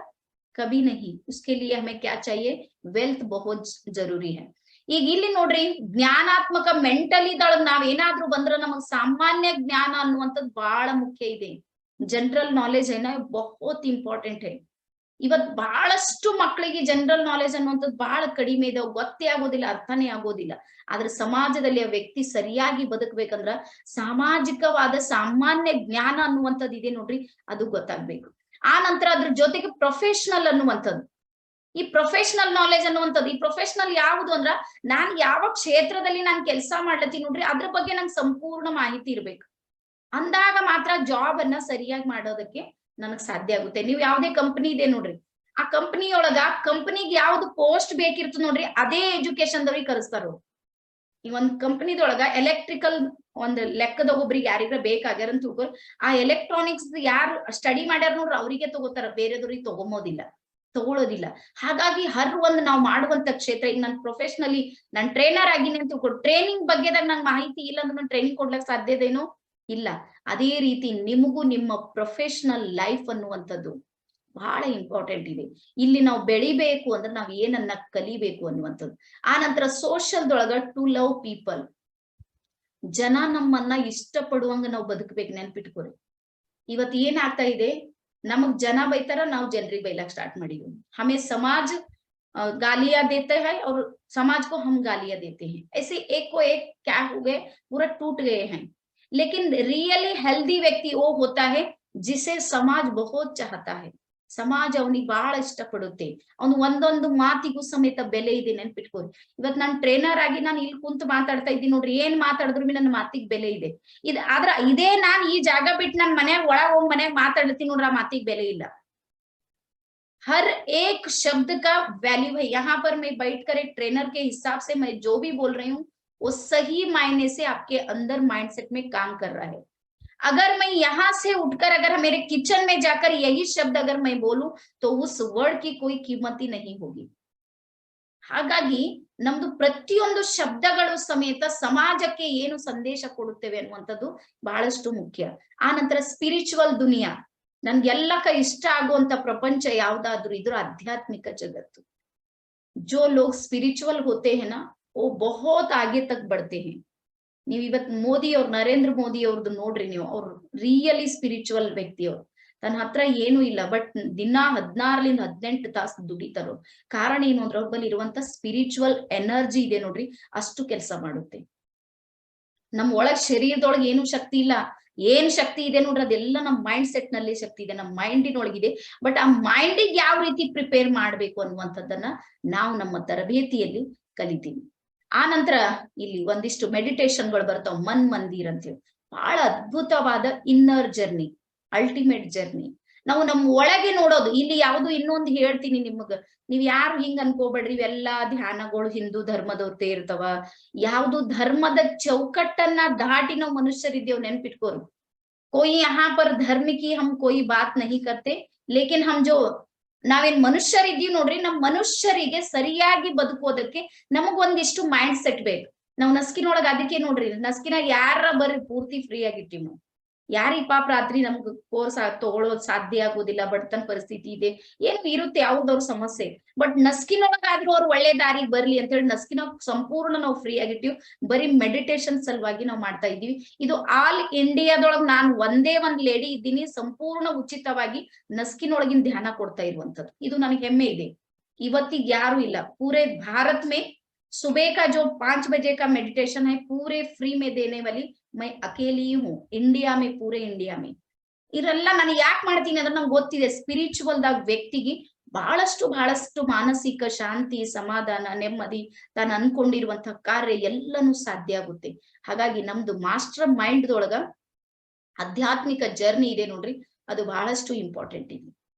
कभी नहीं. उसके लिए हमें क्या चाहिए? वेल्थ बहुत जरूरी है. ಈಗ ಇಲ್ಲಿ ನೋಡ್ರಿ, ಜ್ಞಾನಾತ್ಮಕ ಮೆಂಟಲಿ ದೊಳಗ್ ನಾವ್ ಏನಾದ್ರೂ ಬಂದ್ರ ನಮಗ್ ಸಾಮಾನ್ಯ ಜ್ಞಾನ ಅನ್ನುವಂಥದ್ದು ಬಹಳ ಮುಖ್ಯ ಇದೆ. ಜನರಲ್ ನಾಲೆಜ್ ಏನ ಬಹುತ್ ಇಂಪಾರ್ಟೆಂಟ್ है. ಇವತ್ ಬಹಳಷ್ಟು ಮಕ್ಕಳಿಗೆ ಜನರಲ್ ನಾಲೆಜ್ ಅನ್ನುವಂಥದ್ದು ಬಹಳ ಕಡಿಮೆ ಇದೆ, ಗೊತ್ತೇ ಆಗೋದಿಲ್ಲ, ಅರ್ಥನೇ ಆಗೋದಿಲ್ಲ. ಆದ್ರೆ ಸಮಾಜದಲ್ಲಿ ಆ ವ್ಯಕ್ತಿ ಸರಿಯಾಗಿ ಬದುಕಬೇಕಂದ್ರ ಸಾಮಾಜಿಕವಾದ ಸಾಮಾನ್ಯ ಜ್ಞಾನ ಅನ್ನುವಂಥದ್ದು ಇದೆ ನೋಡ್ರಿ, ಅದು ಗೊತ್ತಾಗ್ಬೇಕು. ಆ ನಂತರ ಅದ್ರ ಜೊತೆಗೆ ಪ್ರೊಫೆಷನಲ್ ಅನ್ನುವಂಥದ್ದು, ಈ ಪ್ರೊಫೆಷನಲ್ ನಾಲೆಜ್ ಅನ್ನುವಂಥದ್ದು, ಈ ಪ್ರೊಫೆಷನಲ್ ಯಾವುದು ಅಂದ್ರ ನಾನ್ ಯಾವ ಕ್ಷೇತ್ರದಲ್ಲಿ ನಾನ್ ಕೆಲಸ ಮಾಡ್ಲತ್ತೀನಿ ನೋಡ್ರಿ ಅದ್ರ ಬಗ್ಗೆ ನಂಗೆ ಸಂಪೂರ್ಣ ಮಾಹಿತಿ ಇರ್ಬೇಕು. ಅಂದಾಗ ಮಾತ್ರ ಜಾಬ್ ಅನ್ನ ಸರಿಯಾಗಿ ಮಾಡೋದಕ್ಕೆ ನನಗ್ ಸಾಧ್ಯ ಆಗುತ್ತೆ. ನೀವು ಯಾವ್ದೇ ಕಂಪನಿ ಇದೆ ನೋಡ್ರಿ, ಆ ಕಂಪನಿಯೊಳಗ ಕಂಪನಿಗೆ ಯಾವ್ದು ಪೋಸ್ಟ್ ಬೇಕಿರ್ತದ ನೋಡ್ರಿ ಅದೇ ಎಜುಕೇಶನ್ ದವ್ರಿಗೆ ಕರೆಸ್ತಾರ. ಈ ಒಂದ್ ಕಂಪನಿದೊಳಗ ಎಲೆಕ್ಟ್ರಿಕಲ್ ಒಂದ್ ಲೆಕ್ಕದ ಒಬ್ರಿಗೆ ಯಾರಿಗ ಬೇಕಾಗ್ಯಾರ ಅಂತ ತಿಳ್ಕೊ, ಆ ಎಲೆಕ್ಟ್ರಾನಿಕ್ಸ್ ಯಾರು ಸ್ಟಡಿ ಮಾಡ್ಯಾರ ನೋಡ್ರಿ ಅವ್ರಿಗೆ ತಗೋತಾರ, ಬೇರೆದವ್ರಿಗೆ ತಗೊಳ್ಳೋದಿಲ್ಲ. ಹಾಗಾಗಿ ಒಂದು ನಾವು ಮಾಡುವಂತ ಕ್ಷೇತ್ರ, ಈಗ ನಾನು ಪ್ರೊಫೆಷನಲಿ ನಾನ್ ಟ್ರೈನರ್ ಆಗಿನಿ ಅಂತ ತಿಳ್ಕೊ, ಟ್ರೈನಿಂಗ್ ಬಗ್ಗೆದಾಗ ನಂಗೆ ಮಾಹಿತಿ ಇಲ್ಲ ಅಂದ್ರೆ ನಾನು ಟ್ರೈನಿಂಗ್ ಕೊಡ್ಲಕ್ ಸಾಧ್ಯದೇನೋ ಇಲ್ಲ. ಅದೇ ರೀತಿ ನಿಮಗೂ ನಿಮ್ಮ ಪ್ರೊಫೆಷನಲ್ ಲೈಫ್ ಅನ್ನುವಂಥದ್ದು ಬಹಳ ಇಂಪಾರ್ಟೆಂಟ್ ಇದೆ. ಇಲ್ಲಿ ನಾವು ಬೆಳಿಬೇಕು ಅಂದ್ರೆ ನಾವ್ ಏನನ್ನ ಕಲಿಬೇಕು ಅನ್ನುವಂಥದ್ದು. ಆ ನಂತರ ಸೋಷಲ್ ದೊಳಗ ಟು ಲವ್ ಪೀಪಲ್, ಜನ ನಮ್ಮನ್ನ ಇಷ್ಟಪಡುವಂಗ ನಾವು ಬದುಕಬೇಕು. ನೆನ್ಪಿಟ್ಕೋರಿ, ಇವತ್ ಏನಾಗ್ತಾ ಇದೆ, ನಮಗ್ ಜನ ಬೈತಾರ, ನಾವು ಜನರಿಗೆ ಬೈಲಕ್ ಸ್ಟಾರ್ಟ್ ಮಾಡಿದ್ವಿ. हमें समाज गालियां देते हैं और समाज को हम गालियां देते हैं. ऐसे एक को एक क्या हो गए, पूरा टूट गए हैं. लेकिन रियली हेल्दी व्यक्ति वो होता है जिसे समाज बहुत चाहता है. ಸಮಾಜ ಅವನಿಗೆ ಬಹಳ ಇಷ್ಟಪಡುತ್ತೆ, ಅವನು ಒಂದೊಂದು ಮಾತಿಗೂ ಸಮೇತ ಬೆಲೆ ಇದೆ. ನೆನ್ಪಿಟ್ಕೋರಿ, ಇವತ್ ನಾನ್ ಟ್ರೈನರ್ ಆಗಿ ನಾನು ಇಲ್ಲಿ ಕುಂತು ಮಾತಾಡ್ತಾ ಇದ್ದೀನಿ ನೋಡ್ರಿ, ಏನ್ ಮಾತಾಡಿದ್ರು ನನ್ನ ಮಾತಿಗೆ ಬೆಲೆ ಇದೆ. ಆದ್ರ ಇದೇ ನಾನ್ ಈ ಜಾಗ ಬಿಟ್ಟು ನನ್ ಮನ್ಯಾಗ ಒಳಗ್ ಹೋಗ್ ಮನ್ಯಾಗ ಮಾತಾಡ್ತೀನಿ ನೋಡ್ರಿ, ಆ ಮಾತಿಗೆ ಬೆಲೆ ಇಲ್ಲ. हर एक शब्द का वैल्यू है. यहाँ पर मैं बैठकर एक ट्रेनर के हिसाब से मैं जो भी बोल रही हूँ वो सही मायने से आपके अंदर माइंडसेट में काम कर रहा है. अगर मैं यहाँ से उठकर अगर मेरे किचन में जाकर यही शब्द अगर मैं बोलूं तो उस वर्ड की कोई कीमत ही नहीं होगी. ಹಾಗಾಗಿ ನಮ್ದು ಪ್ರತಿಯೊಂದು ಶಬ್ದಗಳು ಸಮೇತ ಸಮಾಜಕ್ಕೆ ಏನು ಸಂದೇಶ ಕೊಡುತ್ತೇವೆ ಅನ್ನುವಂಥದ್ದು ಬಹಳಷ್ಟು ಮುಖ್ಯ. ಆ ನಂತರ ಸ್ಪಿರಿಚುವಲ್ ದುನಿಯಾ, ನನ್ಗೆಲ್ಲಕ ಇಷ್ಟ ಆಗುವಂತ ಪ್ರಪಂಚ ಯಾವ್ದಾದ್ರು ಇದ್ರ ಆಧ್ಯಾತ್ಮಿಕ ಜಗತ್ತು. जो लोग स्पिरिचुअल होते हैं ना वो बहुत आगे तक बढ़ते हैं. ನೀವ್ ಇವತ್ ಮೋದಿ ಅವ್ರು, ನರೇಂದ್ರ ಮೋದಿ ಅವ್ರದ್ದು ನೋಡ್ರಿ ನೀವು, ಅವ್ರು ರಿಯಲಿ ಸ್ಪಿರಿಚುವಲ್ ವ್ಯಕ್ತಿ. ಅವ್ರು ತನ್ನ ಹತ್ರ ಏನು ಇಲ್ಲ, ಬಟ್ ದಿನ 16-18 ತಾಸು ದುಡಿತಾರ. ಕಾರಣ ಏನು ಅಂದ್ರೆ ಅವ್ರ ಬಳಿ ಇರುವಂತ ಸ್ಪಿರಿಚುವಲ್ ಎನರ್ಜಿ ಇದೆ ನೋಡ್ರಿ, ಅಷ್ಟು ಕೆಲಸ ಮಾಡುತ್ತೆ. ನಮ್ ಒಳಗ್ ಶರೀರದೊಳಗೆ ಏನು ಶಕ್ತಿ ಇಲ್ಲ, ಏನ್ ಶಕ್ತಿ ಇದೆ ನೋಡ್ರಿ ಅದೆಲ್ಲ ನಮ್ ಮೈಂಡ್ ಸೆಟ್ ನಲ್ಲಿ ಶಕ್ತಿ ಇದೆ, ನಮ್ ಮೈಂಡಿನೊಳಗಿದೆ. ಬಟ್ ಆ ಮೈಂಡಿಗೆ ಯಾವ ರೀತಿ ಪ್ರಿಪೇರ್ ಮಾಡ್ಬೇಕು ಅನ್ನುವಂಥದ್ದನ್ನ ನಾವು ನಮ್ಮ ತರಬೇತಿಯಲ್ಲಿ ಕಲಿತೀವಿ. ಆ ನಂತರ ಇಲ್ಲಿ ಒಂದಿಷ್ಟು ಮೆಡಿಟೇಷನ್ಗಳು ಬರ್ತಾವ, ಮನ್ ಮಂದಿರ್ ಅಂತೇಳಿ, ಬಹಳ ಅದ್ಭುತವಾದ ಇನ್ನರ್ ಜರ್ನಿ, ಅಲ್ಟಿಮೇಟ್ ಜರ್ನಿ. ನಾವು ನಮ್ಮ ಒಳಗೆ ನೋಡೋದು. ಇಲ್ಲಿ ಯಾವ್ದು ಇನ್ನೊಂದು ಹೇಳ್ತೀನಿ ನಿಮಗ, ನೀವ್ ಯಾರು ಹಿಂಗ್ ಅನ್ಕೋಬೇಡ್ರಿ, ಇವೆಲ್ಲಾ ಧ್ಯಾನಗಳು ಹಿಂದೂ ಧರ್ಮದವ್ರದೇ ಇರ್ತಾವ. ಯಾವ್ದು ಧರ್ಮದ ಚೌಕಟ್ಟನ್ನ ದಾಟಿ ನಾವು ಮನುಷ್ಯರಿದ್ದೇವ್, ನೆನ್ಪಿಟ್ಕೋರು. कोई यहाँ पर धर्म की हम कोई बात नहीं करते, लेकिन हम जो ನಾವೇನ್ ಮನುಷ್ಯರಿದ್ದೀವಿ ನೋಡ್ರಿ, ನಮ್ ಮನುಷ್ಯರಿಗೆ ಸರಿಯಾಗಿ ಬದುಕೋದಕ್ಕೆ ನಮಗ್ ಒಂದಿಷ್ಟು ಮೈಂಡ್ ಸೆಟ್ ಬೇಕು. ನಾವ್ ನಸ್ಕಿನೊಳಗ ಅದಕ್ಕೆ ನೋಡ್ರಿ, ನಸ್ಕಿನಾಗ ಯಾರ ಬರ್ರಿ ಪೂರ್ತಿ ಫ್ರೀ ಆಗಿರ್ತೀವಿ ನಾವು. ಯಾರಿಗ ಪಾಪ ರಾತ್ರಿ ನಮ್ಗ್ ಕೋರ್ಸ್ ತಗೊಳೋದ್ ಸಾಧ್ಯ ಆಗೋದಿಲ್ಲ, ಬಡತನ ಪರಿಸ್ಥಿತಿ ಇದೆ, ಏನು ಇರುತ್ತೆ ಯಾವ್ದವ್ರ ಸಮಸ್ಯೆ. ಬಟ್ ನಸ್ಕಿನೊಳಗಾದ್ರೂ ಅವ್ರು ಒಳ್ಳೆ ದಾರಿಗೆ ಬರ್ಲಿ ಅಂತ ಹೇಳಿ ನಸ್ಕಿನಾಗ ಸಂಪೂರ್ಣ ನಾವು ಫ್ರೀ ಆಗಿರ್ತೀವಿ. ಬರೀ ಮೆಡಿಟೇಷನ್ ಸಲುವಾಗಿ ನಾವು ಮಾಡ್ತಾ ಇದೀವಿ. ಇದು ಆಲ್ ಇಂಡಿಯಾದೊಳಗ್ ನಾನು ಒಂದೇ ಒಂದ್ ಲೇಡಿ ಇದ್ದೀನಿ, ಸಂಪೂರ್ಣ ಉಚಿತವಾಗಿ ನಸ್ಕಿನೊಳಗಿನ ಧ್ಯಾನ ಕೊಡ್ತಾ ಇರುವಂತದ್ದು. ಇದು ನನಗೆ ಹೆಮ್ಮೆ ಇದೆ. ಇವತ್ತಿಗೆ ಯಾರು ಇಲ್ಲ, ಪೂರೆ ಭಾರತ್ ಮೇ सुबह का जो 5 बजे का मेडिटेशन है पूरे फ्री में देने वाली मैं अकेली हूँ इंडिया में, पूरे इंडिया में. ಇದೆಲ್ಲ ನಾನು ಯಾಕೆ ಮಾಡ್ತೀನಿ ಅಂದ್ರೆ ನಂಗೆ ಗೊತ್ತಿದೆ, ಸ್ಪಿರಿಚುವಲ್ ದಾಗ ವ್ಯಕ್ತಿಗೆ ಬಹಳಷ್ಟು ಮಾನಸಿಕ ಶಾಂತಿ, ಸಮಾಧಾನ, ನೆಮ್ಮದಿ, ತಾನು ಅನ್ಕೊಂಡಿರುವಂತಹ ಕಾರ್ಯ ಎಲ್ಲಾನು ಸಾಧ್ಯ ಆಗುತ್ತೆ. ಹಾಗಾಗಿ ನಮ್ದು ಮಾಸ್ಟರ್ ಮೈಂಡ್ ದೊಳಗ ಆಧ್ಯಾತ್ಮಿಕ ಜರ್ನಿ ಇದೆ ನೋಡ್ರಿ, ಅದು ಬಹಳಷ್ಟು ಇಂಪಾರ್ಟೆಂಟ್ ಇದೆ.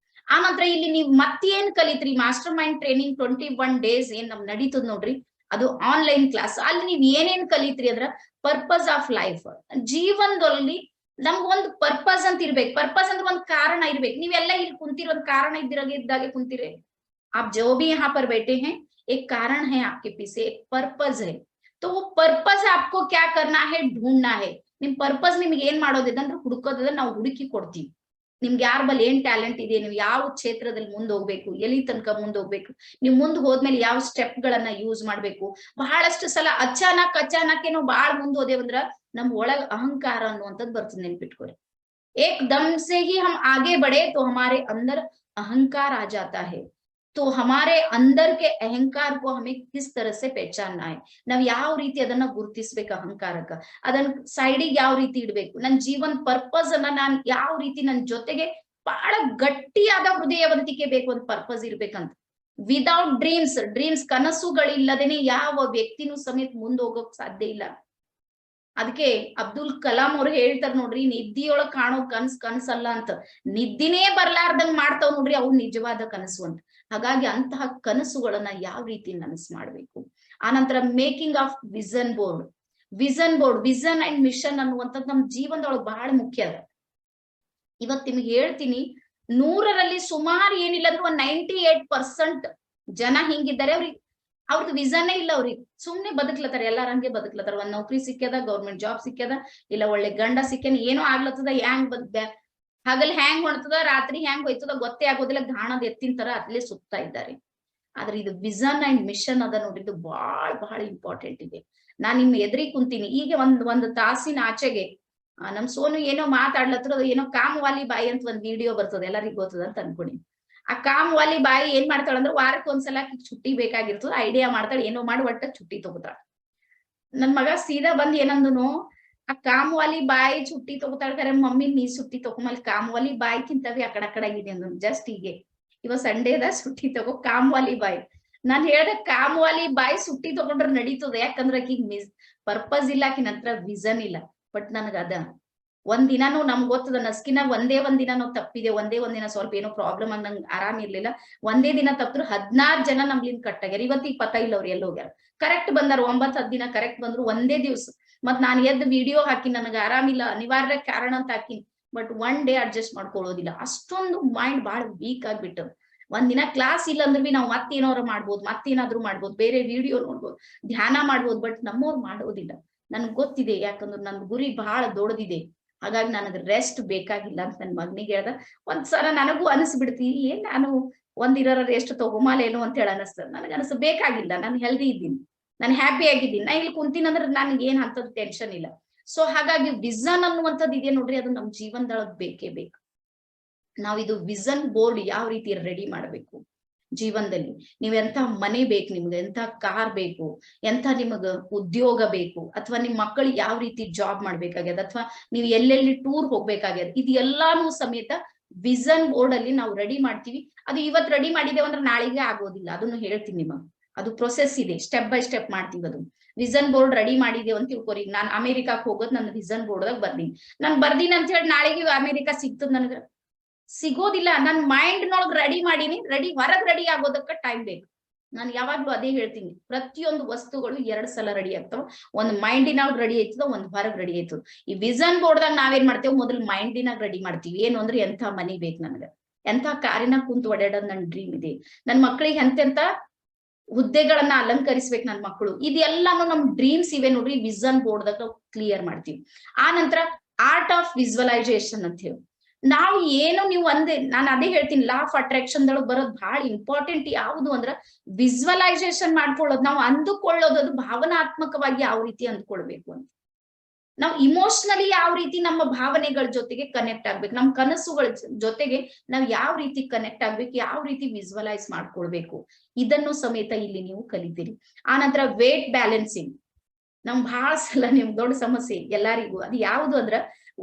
ಆ ನಂತರ ಇಲ್ಲಿ ನೀವು ಮತ್ತೇನ್ ಕಲಿತ್ರಿ, ಮಾಸ್ಟರ್ ಮೈಂಡ್ ಟ್ರೈನಿಂಗ್ 21 ಡೇಸ್ ಏನ್ ನಮ್ ನಡೀತದ ನೋಡ್ರಿ, ಅದು ಆನ್ಲೈನ್ ಕ್ಲಾಸ್. ಅಲ್ಲಿ ನೀವ್ ಏನೇನ್ ಕಲಿತ್ರಿ ಅಂದ್ರ ಪರ್ಪಸ್ ಆಫ್ ಲೈಫ್, ಜೀವನದಲ್ಲಿ ನಮ್ಗೊಂದು ಪರ್ಪಸ್ ಅಂತ ಇರ್ಬೇಕು. ಪರ್ಪಸ್ ಅಂದ್ರೆ ಒಂದ್ ಕಾರಣ ಇರ್ಬೇಕು. ನೀವೆಲ್ಲ ಇಲ್ಲಿ ಕುಂತಿರೋ ಒಂದ್ ಕಾರಣ ಇದ್ದಾಗೆ ಕುಂತಿರಿ, आप जो भी यहाँ पर बैठे हैं, एक कारण है आपके पीछे, एक पर्पज है. तो वो पर्पज आपको क्या करना है, ढूंढना है. ನಿಮ್ ಪರ್ಪಸ್ ನಿಮ್ಗೆ ಏನ್ ಮಾಡೋದಿದೆ ಅಂದ್ರೆ ಹುಡುಕೋದಿದ್ರೆ ನಾವು ಹುಡುಕಿ ಕೊಡ್ತೀವಿ. ನಿಮ್ಗೆ ಯಾರ ಬಲ್ಲಿ ಏನ್ ಟ್ಯಾಲೆಂಟ್ ಇದೆ, ನೀವು ಯಾವ ಕ್ಷೇತ್ರದಲ್ಲಿ ಮುಂದೆ ಹೋಗ್ಬೇಕು, ಎಲ್ಲಿ ತನಕ ಮುಂದೆ ಹೋಗ್ಬೇಕು, ನೀವು ಮುಂದೆ ಹೋದ್ಮೇಲೆ ಯಾವ ಸ್ಟೆಪ್ ಗಳನ್ನ ಯೂಸ್ ಮಾಡ್ಬೇಕು. ಬಹಳಷ್ಟು ಸಲ ಅಚಾನಕ್ ಏನೋ ಬಹಳ ಮುಂದೆ ಹೋದೇವಂದ್ರ ನಮ್ ಒಳಗ್ ಅಹಂಕಾರ ಅನ್ನುವಂಥದ್ದು ಬರ್ತದೆ, ನೆನ್ಪಿಟ್ಕೊರಿ. एकदम से ही हम आगे बढ़े तो हमारे अंदर अहंकार आ जाता है. तो हमारे अंदर के अहंकार को हमें किस तरह से पहचानना है, ನಾವ್ ಯಾವ ರೀತಿ ಅದನ್ನ ಗುರುತಿಸ್ಬೇಕು, ಅಹಂಕಾರಕ್ಕ ಅದನ್ನ ಸೈಡಿಗೆ ಯಾವ ರೀತಿ ಇಡ್ಬೇಕು, ನನ್ ಜೀವನ್ ಪರ್ಪಸ್ ಅನ್ನ ನಾನ್ ಯಾವ ರೀತಿ ನನ್ ಜೊತೆಗೆ ಬಹಳ ಗಟ್ಟಿಯಾದ ಹೃದಯವಂತಿಕೆ ಬೇಕು, ಒಂದು ಪರ್ಪಸ್ ಇರ್ಬೇಕಂತ. ವಿದೌಟ್ ಡ್ರೀಮ್ಸ್ ಕನಸುಗಳಿಲ್ಲದೇನೆ ಯಾವ ವ್ಯಕ್ತಿನೂ ಸಮೇತ ಮುಂದೆ ಹೋಗೋಕ್ ಸಾಧ್ಯ ಇಲ್ಲ. ಅದಕ್ಕೆ ಅಬ್ದುಲ್ ಕಲಾಂ ಅವ್ರು ಹೇಳ್ತಾರ ನೋಡ್ರಿ, ನಿದ್ದಿಯೊಳಗ್ ಕಾಣೋ ಕನಸಲ್ಲ ಅಂತ, ನಿದ್ದಿನೇ ಬರ್ಲಾರ್ದಂಗ್ ಮಾಡ್ತಾವ್ ನೋಡ್ರಿ ಅವು ನಿಜವಾದ ಕನಸು ಅಂತ. ಹಾಗಾಗಿ ಅಂತಹ ಕನಸುಗಳನ್ನ ಯಾವ ರೀತಿ ನನಸು ಮಾಡ್ಬೇಕು. ಆನಂತರ making of vision board. Vision and mission ಅನ್ನುವಂಥದ್ದು ನಮ್ ಜೀವನದೊಳಗೆ ಬಹಳ ಮುಖ್ಯ ಅದ. ಇವತ್ ನಿಮ್ಗೆ ಹೇಳ್ತೀನಿ, 100ರಲ್ಲಿ ಸುಮಾರು ಏನಿಲ್ಲ ಅಂದ್ರೆ 98% ಜನ ಹಿಂಗಿದ್ದಾರೆ. ಅವ್ರದ್ದು ವಿಷನ್ನೇ ಇಲ್ಲ. ಅವ್ರಿಗೆ ಸುಮ್ನೆ ಬದುಕ್ಲತ್ತಾರ, ಎಲ್ಲಾರ ಹಂಗೆ ಬದುಕ್ಲತ್ತಾರ. ಒಂದ್ ನೌಕರಿ ಸಿಕ್ಕ್ಯದ, ಗೌರ್ಮೆಂಟ್ ಜಾಬ್ ಸಿಕ್ಕ್ಯದ, ಇಲ್ಲ ಒಳ್ಳೆ ಗಂಡ ಸಿಕ್ಕೇನ, ಏನೋ ಆಗ್ಲತ್ತದ, ಹಗಲ್ ಹ್ಯಾಂಗ್ ಹೊಣ್ತದ, ರಾತ್ರಿ ಹ್ಯಾಂಗ್ ಹೋಯ್ತದ ಗೊತ್ತೇ ಆಗೋದಿಲ್ಲ, ಗಾಣದ ಎತ್ತಿನ ತರ ಅಲ್ಲೇ ಸುತ್ತಾ ಇದ್ದಾರೆ. ಆದ್ರೆ ಇದು ವಿಷನ್ ಅಂಡ್ ಮಿಷನ್ ಅದ ನೋಡ್ರಿ, ಇದು ಬಹಳ ಇಂಪಾರ್ಟೆಂಟ್ ಇದೆ. ನಾನ್ ನಿಮ್ ಎದುರಿಗೆ ಕುಂತೀನಿ, ಈಗ ಒಂದ್ ತಾಸಿನ ಆಚೆಗೆ ನಮ್ ಸೋನು ಏನೋ ಮಾತಾಡ್ಲತ್ರ, ಏನೋ ಕಾಮವಾಲಿ ಬಾಯಿ ಅಂತ ಒಂದ್ ವಿಡಿಯೋ ಬರ್ತದೆ, ಎಲ್ಲರಿಗೂ ಗೊತ್ತದ ಅಂತ ಅನ್ಕೊಂಡಿ. ಆ ಕಾಮವಾಲಿ ಬಾಯಿ ಏನ್ ಮಾಡ್ತಾಳ ಅಂದ್ರೆ, ವಾರಕ್ಕೆ ಒಂದ್ಸಲ ಚುಟ್ಟಿ ಬೇಕಾಗಿರ್ತದ, ಐಡಿಯಾ ಮಾಡ್ತಾಳೆ, ಏನೋ ಮಾಡಿ ಒಟ್ಟ ಚುಟ್ಟಿ ತಗೋತಾಳ. ನನ್ ಮಗ ಸೀದಾ ಬಂದ್ ಏನಂದನು, ಆ ಕಾಮವಾಲಿ ಬಾಯಿ ಚುಟ್ಟಿ ತಗೋತಾಳ, ಕರೆ ಮಮ್ಮಿ ನೀ ಸುಟ್ಟಿ ತಗೊಂಬಲ್ಲಿ ಕಾಮವಾಲಿ ಬಾಯಿಕ್ಕಿಂತವೇ ಅಕಡಾಗಿದೆ ಅಂದ್ ಜಸ್ಟ್ ಹೀಗೆ. ಇವ ಸಂಡೇದ ಸುಟ್ಟಿ ತಗೋ ಕಾಮವಾಲಿ ಬಾಯಿ. ನಾನ್ ಹೇಳ್ದೆ ಕಾಮವಾಲಿ ಬಾಯಿ ಸುಟ್ಟಿ ತಗೊಂಡ್ರೆ ನಡೀತದೆ, ಯಾಕಂದ್ರೆ ಆಕಿಗ್ ಪರ್ಪಸ್ ಇಲ್ಲ, ಆಕಿನ ಹತ್ರ ವಿಷನ್ ಇಲ್ಲ. ಬಟ್ ನನಗ ಅದ ಒಂದಿನಾನು ನಮ್ಗ್ ಗೊತ್ತದ, ನಸ್ಕಿನ ಒಂದೇ ಒಂದಿನ ನಾವು ತಪ್ಪಿದೆ, ಒಂದೇ ಒಂದಿನ ಸ್ವಲ್ಪ ಏನೋ ಪ್ರಾಬ್ಲಮ್ ಆಗಿ ನಂಗೆ ಆರಾಮ್ ಇರ್ಲಿಲ್ಲ, ಒಂದೇ ದಿನ ತಪ್ಪಿದ್ರು 16 ಜನ ನಮ್ಲಿಂದ ಕಟ್ಟಾಗ್ಯಾರ. ಇವತ್ತಿಗೆ ಪತ್ತ ಇಲ್ಲ ಅವ್ರು ಎಲ್ಲಿ ಹೋಗ್ಯಾರ. ಕರೆಕ್ಟ್ ಬಂದಾರ, 9-10 ದಿನ ಕರೆಕ್ಟ್ ಬಂದ್ರು, ಒಂದೇ ದಿವ್ಸ. ಮತ್ ನಾನ್ ಎದ್ದು ವಿಡಿಯೋ ಹಾಕಿ ನನಗೆ ಆರಾಮಿಲ್ಲ, ಅನಿವಾರ್ಯ ಕಾರಣ ಅಂತ ಹಾಕಿನಿ, ಬಟ್ ಒನ್ ಡೇ ಅಡ್ಜಸ್ಟ್ ಮಾಡ್ಕೊಳ್ಳೋದಿಲ್ಲ. ಅಷ್ಟೊಂದು ಮೈಂಡ್ ಬಹಳ ವೀಕ್ ಆಗ್ಬಿಟ್ಟದ. ಒಂದಿನ ಕ್ಲಾಸ್ ಇಲ್ಲ ಅಂದ್ರೆ ಬಿ ನಾವು ಮತ್ತೇನಾದ್ರು ಮಾಡ್ಬೋದು, ಮತ್ತೇನಾದ್ರು ಮಾಡ್ಬೋದು, ಬೇರೆ ವಿಡಿಯೋ ನೋಡ್ಬೋದು, ಧ್ಯಾನ ಮಾಡ್ಬೋದು, ಬಟ್ ನಮ್ಮವ್ರು ಮಾಡೋದಿಲ್ಲ. ನನ್ಗ್ ಗೊತ್ತಿದೆ, ಯಾಕಂದ್ರೆ ನನ್ ಗುರಿ ಬಹಳ ದೊಡ್ಡದಿದೆ. ಹಾಗಾಗಿ ನನಗ್ ರೆಸ್ಟ್ ಬೇಕಾಗಿಲ್ಲ ಅಂತ ನನ್ ಮಗನಿಗೆ ಹೇಳ್ದ. ಒಂದ್ಸಲ ನನಗೂ ಅನಿಸ್ಬಿಡ್ತಿ, ಏನ್ ನಾನು ಒಂದಿರೋರ ರೆಸ್ಟ್ ತಗೊಂಬಾಲೇನು ಅಂತ ಹೇಳಿ ಅನಿಸ್ತದ. ನನಗ್ ಬೇಕಾಗಿಲ್ಲ, ನಾನು ಹೆಲ್ದಿ ಇದ್ದೀನಿ, ನಾನು ಹ್ಯಾಪಿ ಆಗಿದ್ದೀನಿ, ನಾ ಇಲ್ಲಿ ಕುಂತೀನಿ ಅಂದ್ರೆ ನನ್ಗೆ ಏನ್ ಅಂತದ್ ಟೆನ್ಷನ್ ಇಲ್ಲ. ಸೊ ಹಾಗಾಗಿ ವಿಷನ್ ಅನ್ನುವಂಥದ್ದು ಇದೆ ನೋಡ್ರಿ, ಅದು ನಮ್ ಜೀವನದೊಳಗ್ ಬೇಕೇ ಬೇಕು. ನಾವಿದು ವಿಷನ್ ಬೋರ್ಡ್ ಯಾವ ರೀತಿ ರೆಡಿ ಮಾಡ್ಬೇಕು ಜೀವನದಲ್ಲಿ. ನೀವ್ ಎಂತ ಮನೆ ಬೇಕು, ನಿಮ್ಗೆ ಎಂತ ಕಾರ್ ಬೇಕು, ಎಂತ ನಿಮಗ ಉದ್ಯೋಗ ಬೇಕು, ಅಥವಾ ನಿಮ್ ಮಕ್ಕಳಿಗೆ ಯಾವ ರೀತಿ ಜಾಬ್ ಮಾಡ್ಬೇಕಾಗ್ಯದ, ಅಥವಾ ನೀವು ಎಲ್ಲೆಲ್ಲಿ ಟೂರ್ ಹೋಗ್ಬೇಕಾಗ್ಯದ, ಇದು ಎಲ್ಲಾನು ಸಮೇತ ವಿಷನ್ ಬೋರ್ಡ್ ಅಲ್ಲಿ ನಾವು ರೆಡಿ ಮಾಡ್ತೀವಿ. ಅದು ಇವತ್ ರೆಡಿ ಮಾಡಿದೇವ್ ಅಂದ್ರೆ ನಾಳೆಗೆ ಆಗೋದಿಲ್ಲ, ಅದನ್ನು ಹೇಳ್ತೀನಿ ನಿಮಗ್. ಅದು ಪ್ರೊಸೆಸ್ ಇದೆ, ಸ್ಟೆಪ್ ಬೈ ಸ್ಟೆಪ್ ಮಾಡ್ತೀವಿ. ಅದು ವಿಷನ್ ಬೋರ್ಡ್ ರೆಡಿ ಮಾಡಿದೇವ್ ಅಂತ ತಿಳ್ಕೊರಿ. ನಾನ್ ಅಮೆರಿಕಾಕ್ ಹೋಗೋದ್ ನನ್ನ ವಿಷನ್ ಬೋರ್ಡ್ದಾಗ ಬರ್ದೀನಿ. ನಾನ್ ಬರ್ದೀನಿ ಅಂತ ಹೇಳಿ ನಾಳೆಗೆ ಅಮೆರಿಕಾ ಸಿಗ್ತದ ನನ್ಗ? ಸಿಗೋದಿಲ್ಲ. ನನ್ ಮೈಂಡ್ ನೊಳಗ್ ರೆಡಿ ಮಾಡೀನಿ, ಹೊರಗ್ ರೆಡಿ ಆಗೋದಕ್ಕ ಟೈಮ್ ಬೇಕು. ನಾನು ಯಾವಾಗ್ಲೂ ಅದೇ ಹೇಳ್ತೀನಿ, ಪ್ರತಿಯೊಂದು ವಸ್ತುಗಳು 2 ಸಲ ರೆಡಿ ಆಗ್ತಾವ. ಒಂದ್ ಮೈಂಡಿನಾಗ ರೆಡಿ ಆಯ್ತದ, ಒಂದ್ ಹೊರಗ್ ರೆಡಿ ಆಯ್ತದ. ಈ ವಿಷನ್ ಬೋರ್ಡ್ದಾಗ ನಾವೇನ್ ಮಾಡ್ತೇವೆ, ಮೊದಲು ಮೈಂಡಿನಾಗ ರೆಡಿ ಮಾಡ್ತೀವಿ. ಏನು ಅಂದ್ರೆ ಎಂಥ ಮನಿ ಬೇಕು ನನ್ಗ, ಎಂಥ ಕಾರಿನಾಗ ಕುಂತು ಓಡಾಡೋದ್ ನನ್ ಡ್ರೀಮ್ ಇದೆ, ನನ್ ಮಕ್ಳಿಗೆ ಎಂತೆಂತ ಹುದ್ದೆಗಳನ್ನ ಅಲಂಕರಿಸ್ಬೇಕು ನನ್ ಮಕ್ಕಳು, ಇದೆಲ್ಲಾನು ನಮ್ ಡ್ರೀಮ್ಸ್ ಇವೆ ನೋಡ್ರಿ, ವಿಷನ್ ಬೋರ್ಡ್ದಾಗ ಕ್ಲಿಯರ್ ಮಾಡ್ತೀವಿ. ಆ ನಂತರ ಆರ್ಟ್ ಆಫ್ ವಿಜುವಲೈಸೇಷನ್ ಅಂತ ಹೇಳಿ ನಾವು ಏನು, ನೀವು ಒಂದೇ, ನಾನು ಅದೇ ಹೇಳ್ತೀನಿ, ಲಾ ಆಫ್ ಅಟ್ರಾಕ್ಷನ್ ದೊಳಗ್ ಬರೋದು ಬಹಳ ಇಂಪಾರ್ಟೆಂಟ್ ಯಾವುದು ಅಂದ್ರ ವಿಜುವಲೈಸೇಷನ್ ಮಾಡ್ಕೊಳ್ಳೋದು. ನಾವು ಅಂದುಕೊಳ್ಳೋದು, ಅದು ಭಾವನಾತ್ಮಕವಾಗಿ ಯಾವ ರೀತಿ ಅಂದ್ಕೊಳ್ಬೇಕು ಅಂತ. ನಾವು ಇಮೋಷನಲಿ ಯಾವ ರೀತಿ ನಮ್ಮ ಭಾವನೆಗಳ ಜೊತೆಗೆ ಕನೆಕ್ಟ್ ಆಗ್ಬೇಕು, ನಮ್ಮ ಕನಸುಗಳ ಜೊತೆಗೆ ನಾವು ಯಾವ ರೀತಿ ಕನೆಕ್ಟ್ ಆಗ್ಬೇಕು, ಯಾವ ರೀತಿ ವಿಜುವಲೈಸ್ ಮಾಡ್ಕೊಳ್ಬೇಕು, ಇದನ್ನು ಸಮೇತ ಇಲ್ಲಿ ನೀವು ಕಲಿತೀರಿ. ಆ ನಂತರ ವೇಟ್ ಬ್ಯಾಲೆನ್ಸಿಂಗ್. ನಮ್ ಬಹಳ ಸಲ ನಿಮ್ ದೊಡ್ಡ ಸಮಸ್ಯೆ ಎಲ್ಲಾರಿಗೂ ಅದು ಯಾವುದು ಅಂದ್ರ,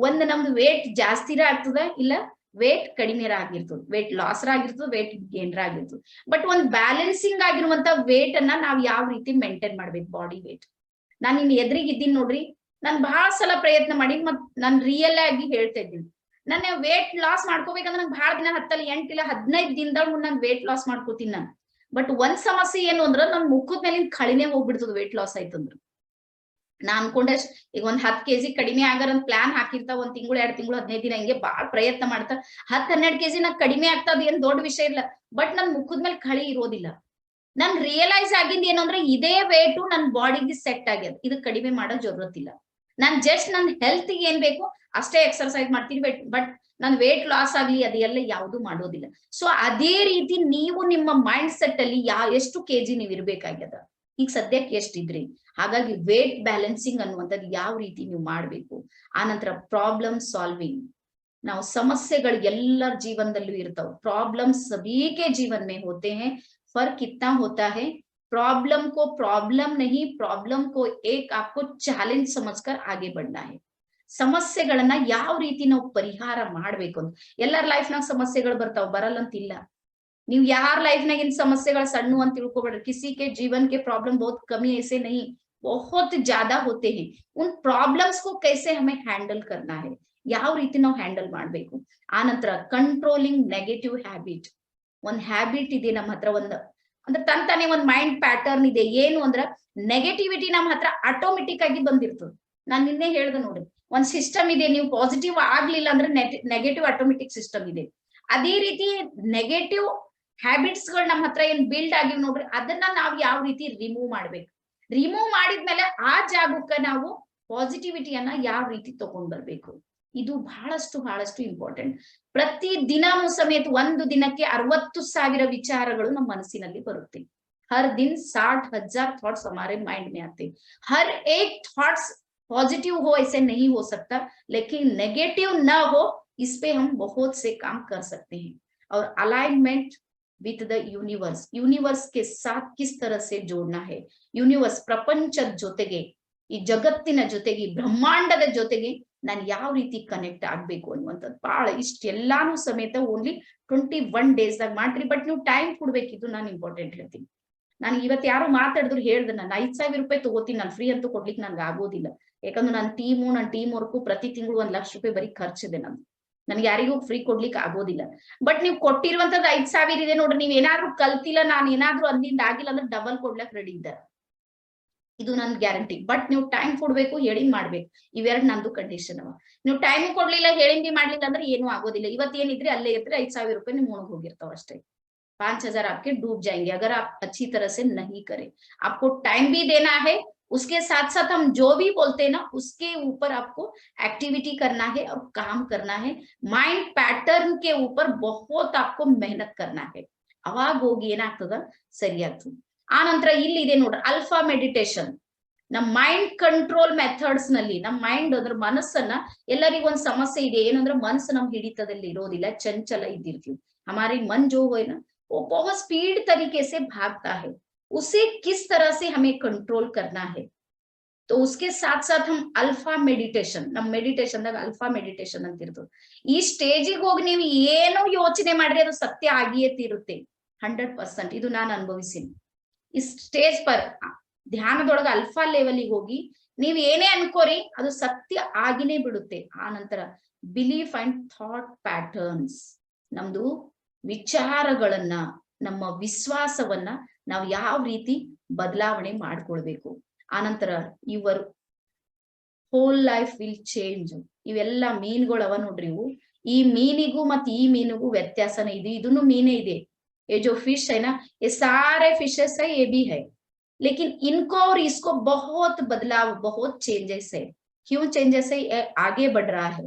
ಒಂದ್ ನಮ್ದು ವೇಟ್ ಜಾಸ್ತಿರ ಆಗ್ತದ, ಇಲ್ಲ ವೇಟ್ ಕಡಿಮೆ ಆಗಿರ್ತದ, ವೇಟ್ ಲಾಸ್ ಆಗಿರ್ತದ, ವೇಟ್ ಗೇನ್ರ ಆಗಿರ್ತದ. ಬಟ್ ಒಂದ್ ಬ್ಯಾಲೆನ್ಸಿಂಗ್ ಆಗಿರುವಂತ ವೇಟ್ ಅನ್ನ ನಾವ್ ಯಾವ ರೀತಿ ಮೇಂಟೈನ್ ಮಾಡ್ಬೇಕು, ಬಾಡಿ ವೇಟ್. ನಾನ್ ಇನ್ ಎದುರಿಗೆ ಇದ್ದೀನಿ ನೋಡ್ರಿ, ನಾನ್ ಬಹಳ ಸಲ ಪ್ರಯತ್ನ ಮಾಡಿ, ಮತ್ ನಾನ್ ರಿಯಲ್ ಆಗಿ ಹೇಳ್ತಾ ಇದ್ದೀನಿ, ನನ್ನ ವೇಟ್ ಲಾಸ್ ಮಾಡ್ಕೋಬೇಕಂದ್ರೆ ನಂಗೆ ಬಹಳ ದಿನ 10 8 ಇಲ್ಲ 15 ದಿನದಾಗ ನಾನು ವೇಟ್ ಲಾಸ್ ಮಾಡ್ಕೋತೀನಿ ನಾನು. ಬಟ್ ಒಂದ್ ಸಮಸ್ಯೆ ಏನು ಅಂದ್ರ ನನ್ ಮುಖದ ಮೇಲಿನ ಖಳಿನೇ ಹೋಗ್ಬಿಡ್ತದ ವೇಟ್ ಲಾಸ್ ಆಯ್ತಂದ್ರ. ನಾ ಅನ್ಕೊಂಡೆ ಈಗ ಒಂದ್ 10 kg ಕಡಿಮೆ ಆಗಾರ ಅಂತ ಪ್ಲಾನ್ ಹಾಕಿರ್ತಾವ, 1 ತಿಂಗಳು 2 ತಿಂಗಳು 15 ದಿನ ಹಿಂಗೆ ಬಾಳ ಪ್ರಯತ್ನ ಮಾಡ್ತಾ 10-12 kg ನಾ ಕಡಿಮೆ ಆಗ್ತದ, ಏನ್ ದೊಡ್ಡ ವಿಷಯ ಇಲ್ಲ. ಬಟ್ ನನ್ ಮುಖದ ಮೇಲೆ ಕಳಿ ಇರೋದಿಲ್ಲ. ನನ್ ರಿಯಲೈಸ್ ಆಗಿಂದ ಏನು ಅಂದ್ರೆ ಇದೇ ವೇಟು ನನ್ ಬಾಡಿಗೆ ಸೆಟ್ ಆಗ್ಯದ, ಇದು ಕಡಿಮೆ ಮಾಡೋ ಜरूरत ನಾನ್ ಜಸ್ಟ್ ನನ್ ಹೆಲ್ತ್ ಏನ್ ಬೇಕು ಅಷ್ಟೇ ಎಕ್ಸರ್ಸೈಸ್ ಮಾಡ್ತೀನಿ. ಬಟ್ ನನ್ ವೇಟ್ ಲಾಸ್ ಆಗ್ಲಿ ಅದೆಲ್ಲ ಯಾವ್ದು ಮಾಡೋದಿಲ್ಲ. ಸೊ ಅದೇ ರೀತಿ ನೀವು ನಿಮ್ಮ ಮೈಂಡ್ ಸೆಟ್ ಅಲ್ಲಿ ಎಷ್ಟು ಕೆಜಿ ನೀವ್ ಇರ್ಬೇಕಾಗ್ಯದ, ಈಗ ಸದ್ಯಕ್ಕೆ ಎಷ್ಟಿದ್ರಿ. ಹಾಗಾಗಿ ವೇಟ್ ಬ್ಯಾಲೆನ್ಸಿಂಗ್ ಅನ್ನುವಂಥದ್ದು ಯಾವ ರೀತಿ ನೀವು ಮಾಡ್ಬೇಕು. ಆನಂತರ ಪ್ರಾಬ್ಲಮ್ ಸಾಲ್ವಿಂಗ್. ನಾವು ಸಮಸ್ಯೆಗಳು ಎಲ್ಲರ ಜೀವನದಲ್ಲೂ ಇರ್ತಾವ. ಪ್ರಾಬ್ಲಮ್ ಸಭೀಕೆ ಜೀವನ में होते हैं, फर्क इतना होता है प्रॉब्लम को प्रॉब्लम नहीं, प्रॉब्लम को एक आपको चैलेंज समझकर आगे बढ़ना है. ಸಮಸ್ಯೆಗಳನ್ನ ಯಾವ ರೀತಿ ನಾವು ಪರಿಹಾರ ಮಾಡ್ಬೇಕು ಅಂತ. ಎಲ್ಲರ ಲೈಫ್ನಾಗ ಸಮಸ್ಯೆಗಳು ಬರ್ತಾವ, ಬರಲ್ಲ ಅಂತಿಲ್ಲ. ನೀವು ಯಾರ ಲೈಫ್ನಾಗಿನ ಸಮಸ್ಯೆಗಳು ಸಣ್ಣ ಅಂತ ತಿಳ್ಕೊಬೇಡ್ರಿ. किसी के जीवन के प्रॉब्लम बहुत कमी ऐसे नहीं, बहुत ज्यादा होते हैं. उन प्रॉब्लम्स को कैसे हमें हैंडल करना है, ಯಾವ ರೀತಿ ನಾವು ಹ್ಯಾಂಡಲ್ ಮಾಡ್ಬೇಕು. ಆನಂತರ ಕಂಟ್ರೋಲಿಂಗ್ ನೆಗೆಟಿವ್ ಹ್ಯಾಬಿಟ್. ಒಂದ್ ಹ್ಯಾಬಿಟ್ ಇದೆ ನಮ್ಮ ಹತ್ರ, ಅಂದ್ರೆ ತಂತಾನೆ ಒಂದ್ ಮೈಂಡ್ ಪ್ಯಾಟರ್ನ್ ಇದೆ. ಏನು ಅಂದ್ರ ನೆಗೆಟಿವಿಟಿ ನಮ್ಮ ಹತ್ರ ಆಟೋಮೆಟಿಕ್ ಆಗಿ ಬಂದಿರ್ತದೆ. ನಾನ್ ನಿನ್ನೆ ಹೇಳ್ದೆ ನೋಡ್ರಿ, ಒಂದ್ ಸಿಸ್ಟಮ್ ಇದೆ, ನೀವು ಪಾಸಿಟಿವ್ ಆಗ್ಲಿಲ್ಲ ಅಂದ್ರೆ ನೆಗೆಟಿವ್ ಆಟೋಮೆಟಿಕ್ ಸಿಸ್ಟಮ್ ಇದೆ. ಅದೇ ರೀತಿ ನೆಗೆಟಿವ್ ಹ್ಯಾಬಿಟ್ಸ್ ಗಳು ನಮ್ಮ ಹತ್ರ ಏನ್ ಬಿಲ್ಡ್ ಆಗಿವ್ ನೋಡ್ರಿ, ಅದನ್ನ ನಾವ್ ಯಾವ ರೀತಿ ರಿಮೂವ್ ಮಾಡ್ಬೇಕು. ರಿಮೂವ್ ಮಾಡಿದ್ಮೇಲೆ ಆ ಜಾಗಕ್ಕೆ ನಾವು ಪಾಸಿಟಿವಿಟಿಯನ್ನ ಯಾವ ರೀತಿ ತಗೊಂಡ್ ಬರ್ಬೇಕು, ಇದು ಬಹಳಷ್ಟು ಇಂಪಾರ್ಟೆಂಟ್. ಪ್ರತಿ ದಿನನೂ ಸಮೇತ ಒಂದು ದಿನಕ್ಕೆ 60,000 ವಿಚಾರಗಳು ನಮ್ಮ ಮನಸ್ಸಿನಲ್ಲಿ ಬರುತ್ತೆ. हर दिन 60,000 थॉट्स हमारे माइंड में आते हैं. हर एक थॉट्स पॉजिटिव हो ऐसे नहीं हो सकता, लेकिन नेगेटिव ना हो इस पे हम बहुत से काम कर सकते हैं. और alignment with the universe, universe के साथ किस तरह से जोड़ना है. यूनिवर्स ಪ್ರಪಂಚದ ಜೊತೆಗೆ, ಈ ಜಗತ್ತಿನ ಜೊತೆಗೆ, ಈ ಬ್ರಹ್ಮಾಂಡದ ಜೊತೆಗೆ ನಾನು ಯಾವ ರೀತಿ ಕನೆಕ್ಟ್ ಆಗ್ಬೇಕು ಅನ್ನುವಂಥದ್ದು ಬಹಳ. ಇಷ್ಟೆಲ್ಲಾನು ಸಮೇತ ಓನ್ಲಿ 21 days ದಾಗ ಮಾಡ್ರಿ. ಬಟ್ ನೀವು ಟೈಮ್ ಕೊಡ್ಬೇಕಿದ್ದು ನಾನು ಇಂಪಾರ್ಟೆಂಟ್ ಹೇಳ್ತೀನಿ. ನಾನು ಇವತ್ತು ಯಾರು ಮಾತಾಡಿದ್ರು ಹೇಳ್ದೆ, ನಾನು 5,000 ರೂಪಾಯಿ ತಗೋತೀನಿ, ನಾನು ಫ್ರೀ ಅಂತೂ ಕೊಡ್ಲಿಕ್ಕೆ ನನ್ಗೆ ಆಗೋದಿಲ್ಲ. ಯಾಕಂದ್ರೆ ನನ್ನ ಟೀಮ್ ವರ್ಕು ಪ್ರತಿ ತಿಂಗಳು 1 ಲಕ್ಷ ರೂಪಾಯಿ ಬರೀ ಖರ್ಚಿದೆ ನಮ್ದು. ನನ್ಗೆ ಯಾರಿಗೂ ಫ್ರೀ ಕೊಡ್ಲಿಕ್ಕೆ ಆಗೋದಿಲ್ಲ. ಬಟ್ ನೀವು ಕೊಟ್ಟಿರುವಂತದ್ದು 5,000 ಇದೆ ನೋಡ್ರಿ, ನೀವ್ ಏನಾದ್ರು ಕಲ್ತಿಲ್ಲ, ನಾನು ಏನಾದ್ರು ಅಂದಿಂದ ಆಗಿಲ್ಲ ಅಂದ್ರೆ ಡಬಲ್ ಕೊಡ್ಲಕ್ ರೆಡಿ ಇದ್ದಾರೆ, ಇದು ನನ್ ಗ್ಯಾರಂಟಿ. ಬಟ್ ನೀವು ಟೈಮ್ ಕೊಡ್ಬೇಕು, ಹೇಳಿಂಗ್ ಮಾಡ್ಬೇಕು. ಇವೆರಡು ನಂದು ಕಂಡೀಷನ್ ಅವ. ನೀವು ಟೈಮ್ ಕೊಡ್ಲಿಲ್ಲ, ಹೇಳಿಂಗ್ ಮಾಡ್ಲಿಲ್ಲ ಅಂದ್ರೆ ಏನೂ ಆಗೋದಿಲ್ಲ. ಇವತ್ತೇನಿದ್ರೆ ಅಲ್ಲೇ ಇರ್ತಾರೆ, 5,000 ರೂಪಾಯಿ ನೀವು ಮುಣಗ್ ಹೋಗಿರ್ತಾವ ಅಷ್ಟೇ. 5,000 आपके डूब जाएंगे अगर आप अच्छी तरह से नहीं करें. आपको टाइम भी देना है, उसके साथ साथ हम जो भी बोलते हैं ना उसके ऊपर आपको एक्टिविटी करना है और काम करना है. माइंड पैटर्न के ऊपर बहुत आपको मेहनत करना है. ಅವಾಗ ಹೋಗಿ ಏನಾಗ್ತದ ಸರಿ ಆಗ್ತದೆ. ಆ ನಂತರ ಇಲ್ಲಿ ಇದೆ ನೋಡ್ರಿ ಅಲ್ಫಾ ಮೆಡಿಟೇಷನ್. ನಮ್ ಮೈಂಡ್ ಕಂಟ್ರೋಲ್ ಮೆಥಡ್ಸ್ ನಲ್ಲಿ ನಮ್ ಮೈಂಡ್ ಅಂದ್ರೆ ಮನಸ್ಸನ್ನ, ಎಲ್ಲರಿಗೂ ಒಂದ್ ಸಮಸ್ಯೆ ಇದೆ ಏನಂದ್ರೆ ಮನಸ್ಸು ನಮ್ ಹಿಡಿತದಲ್ಲಿ ಇರೋದಿಲ್ಲ, ಚಂಚಲ ಇದ್ದಿರ್ತೀವಿ. हमारी मन जो है ना वो बहुत स्पीड तरीके से भागता है. उसे किस तरह से हमें कंट्रोल करना है. तो उसके साथ साथ हम अल्फा मेडिटेशन, नम मेडिटेशन ದಾಗ अल्फा मेडिटेशन ಅಂತ ಇರ್ತದೆ. ಈ ಸ್ಟೇಜಿಗೆ ಹೋಗಿ ನೀವು ಏನು ಯೋಚನೆ ಮಾಡ್ರಿ ಅದು ಸತ್ಯ ಆಗಿಯೇ ತೀರುತ್ತೆ 100%. ಇದು ನಾನು ಅನುಭವಿಸಿನಿ. ಈ ಸ್ಟೇಜ್ ಪರ್ ಧ್ಯಾನದೊಳಗೆ ಅಲ್ಫಾ ಲೆವೆಲ್ಗೆ ಹೋಗಿ ನೀವ್ ಏನೇ ಅನ್ಕೋರಿ ಅದು ಸತ್ಯ ಆಗಿನೇ ಬಿಡುತ್ತೆ. ಆ ನಂತರ ಬಿಲೀಫ್ ಅಂಡ್ ಥಾಟ್ ಪ್ಯಾಟರ್ನ್ಸ್, ನಮ್ದು ವಿಚಾರಗಳನ್ನ, ನಮ್ಮ ವಿಶ್ವಾಸವನ್ನ ನಾವು ಯಾವ ರೀತಿ ಬದಲಾವಣೆ ಮಾಡ್ಕೊಳ್ಬೇಕು. ಆನಂತರ your whole life will change. ಇವೆಲ್ಲ ಮೀನುಗಳು ಅವ ನೋಡ್ರಿ, ಇವು ಈ ಮೀನಿಗೂ ಮತ್ತೆ ಈ ಮೀನಿಗೂ ವ್ಯತ್ಯಾಸನೇ ಇದೆ. ಇದನ್ನು ಮೀನೇ ಇದೆ, ये जो फिश है ना ये सारे फिशेस है, ये भी है, लेकिन इनको और इसको बहुत बदलाव, बहुत चेंजेस है. क्यों चेंजेस है? आगे बढ़ रहा है.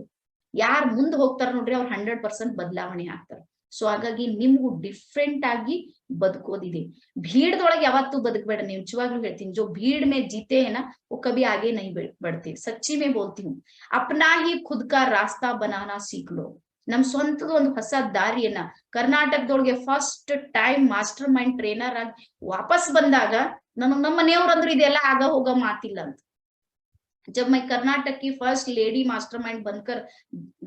ಯಾರು ಮುಂದೆ ಹೋಗ್ತಾರ ನೋಡ್ರಿ ಅವ್ರು 100% ಬದಲಾವಣೆ ಆಗ್ತಾರೆ. ಸೊ ಹಾಗಾಗಿ ನಿಮ್ಗೂ ಡಿಫ್ರೆಂಟ್ ಆಗಿ ಬದುಕೋದಿದೆ. ಭೀಡದೊಳಗೆ ಯಾವತ್ತೂ ಬದುಕಬೇಡ. ನೀವು ನಿಜವಾಗ್ಲೂ ಹೇಳ್ತೀನಿ, जो भीड़ में जीते हैं ना वो कभी आगे नहीं बढ़ते. सच्ची में बोलती हूँ. अपना ही खुद का रास्ता बनाना सीख लो. ನಮ್ ಸ್ವಂತದ ಒಂದು ಹೊಸ ದಾರಿಯನ್ನ, ಕರ್ನಾಟಕದೊಳಗೆ first time master mind trainer ಆಗಿ ವಾಪಸ್ ಬಂದಾಗ ನಮ್ಮ ಮನೆಯವ್ರು ಅಂದ್ರು ಇದೆಲ್ಲ ಆಗ ಹೋಗೋ ಮಾತಿಲ್ಲ ಅಂತ. जब मैं कर्नाटक की फर्स्ट लेडी मास्टरमाइंड बनकर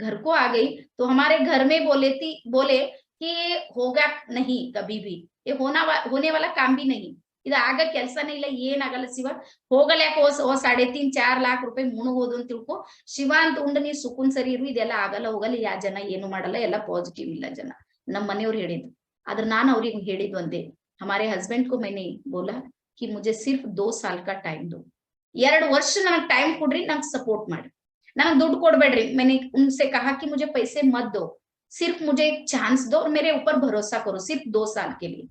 घर को आ गई तो हमारे घर में बोले कि ये होगा नहीं कभी भी, ये होने वाला काम भी नहीं, ಇದು ಆಗ ಕೆಲಸನೇ ಇಲ್ಲ, ಏನಾಗಲ್ಲ ಶಿವ, ಹೋಗಲ್ಲ ಯಾಕೆ 3.5-4 लाख ರೂಪಾಯಿ ಮುಣಗೋದು ಅಂತ ತಿಳ್ಕೊ. ಶಿವ ಅಂತ ಉಂಡು ನೀ ಸುಕುನ್ ಸರಿ ಇರು, ಇದೆಲ್ಲ ಆಗಲ್ಲ ಹೋಗಲ್ಲ, ಯಾ ಜನ ಏನು ಮಾಡಲ್ಲ, ಎಲ್ಲ ಪಾಸಿಟಿವ್ ಇಲ್ಲ ಜನ. ನಮ್ಮ ಮನೆಯವ್ರು ಹೇಳಿದ್ರು. ಆದ್ರೆ ನಾನು ಅವ್ರಿಗೆ ಹೇಳಿದ್ ಒಂದೇ, हमारे हस्बैंड को मैंने बोला कि मुझे सिर्फ 2 साल का टाइम दो, 2 ವರ್ಷ ನನಗ್ ಟೈಮ್ ಕೊಡ್ರಿ, ನಂಗೆ ಸಪೋರ್ಟ್ ಮಾಡಿ, ನನಗ್ ದುಡ್ಡು ಕೊಡ್ಬೇಡ್ರಿ। मैंने उनसे कहा कि मुझे पैसे मत दो, सिर्फ मुझे एक चांस दो और मेरे ऊपर भरोसा करो, सिर्फ 2 साल के लिए।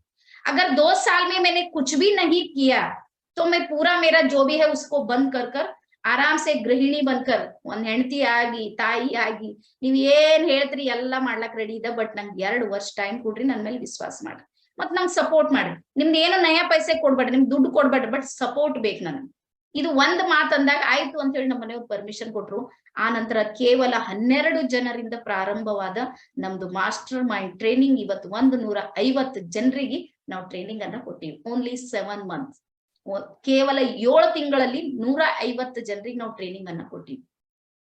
अगर 2 साल में मैंने कुछ भी नहीं किया तो मैं पूरा मेरा जो भी है उसको बंद कर कर आराम से गृहिणी बनकर ಒಂದ್ ಹೆಂಡತಿ ಆಗಿ ತಾಯಿ ಆಗಿ ನೀವ್ ಏನ್ ಹೇಳ್ತ್ರಿ ಎಲ್ಲಾ ಮಾಡ್ಲಕ್ ರೆಡಿ ಇದೆ, ಬಟ್ ನಂಗೆ 2 ವರ್ಷ ಟೈಮ್ ಕೊಡ್ರಿ, ನನ್ ಮೇಲೆ ವಿಶ್ವಾಸ ಮಾಡ್ರಿ, ಮತ್ ನಂಗೆ ಸಪೋರ್ಟ್ ಮಾಡ್ರಿ। ನಿಮ್ದು ಏನು ನಯಾ ಪೈಸೆ ಕೊಡ್ಬೇಡ್ರಿ, ನಿಮ್ಗೆ ದುಡ್ಡು ಕೊಡ್ಬೇಡ್ರಿ, ಬಟ್ ಸಪೋರ್ಟ್ ಬೇಕು ನನಗೆ। ಇದು ಒಂದ್ ಮಾತಂದಾಗ ಆಯ್ತು ಅಂತ ಹೇಳಿ ನಮ್ಮ ಮನೆಯವ್ರು ಪರ್ಮಿಷನ್ ಕೊಟ್ರು। ಆ ನಂತರ ಕೇವಲ 12 ಜನರಿಂದ ಪ್ರಾರಂಭವಾದ ನಮ್ದು ಮಾಸ್ಟರ್ ಮೈಂಡ್ ಟ್ರೈನಿಂಗ್ ಇವತ್ತು 150 ಜನರಿಗೆ ನಾವು ಟ್ರೈನಿಂಗ್ ಅನ್ನ ಕೊಟ್ಟಿವಿ। ಓನ್ಲಿ 7 ಮಂತ್ಸ್, ಕೇವಲ 7 ತಿಂಗಳಲ್ಲಿ 150 ಜನರಿಗೆ ನಾವು ಟ್ರೈನಿಂಗ್ ಅನ್ನ ಕೊಟ್ಟಿವಿ।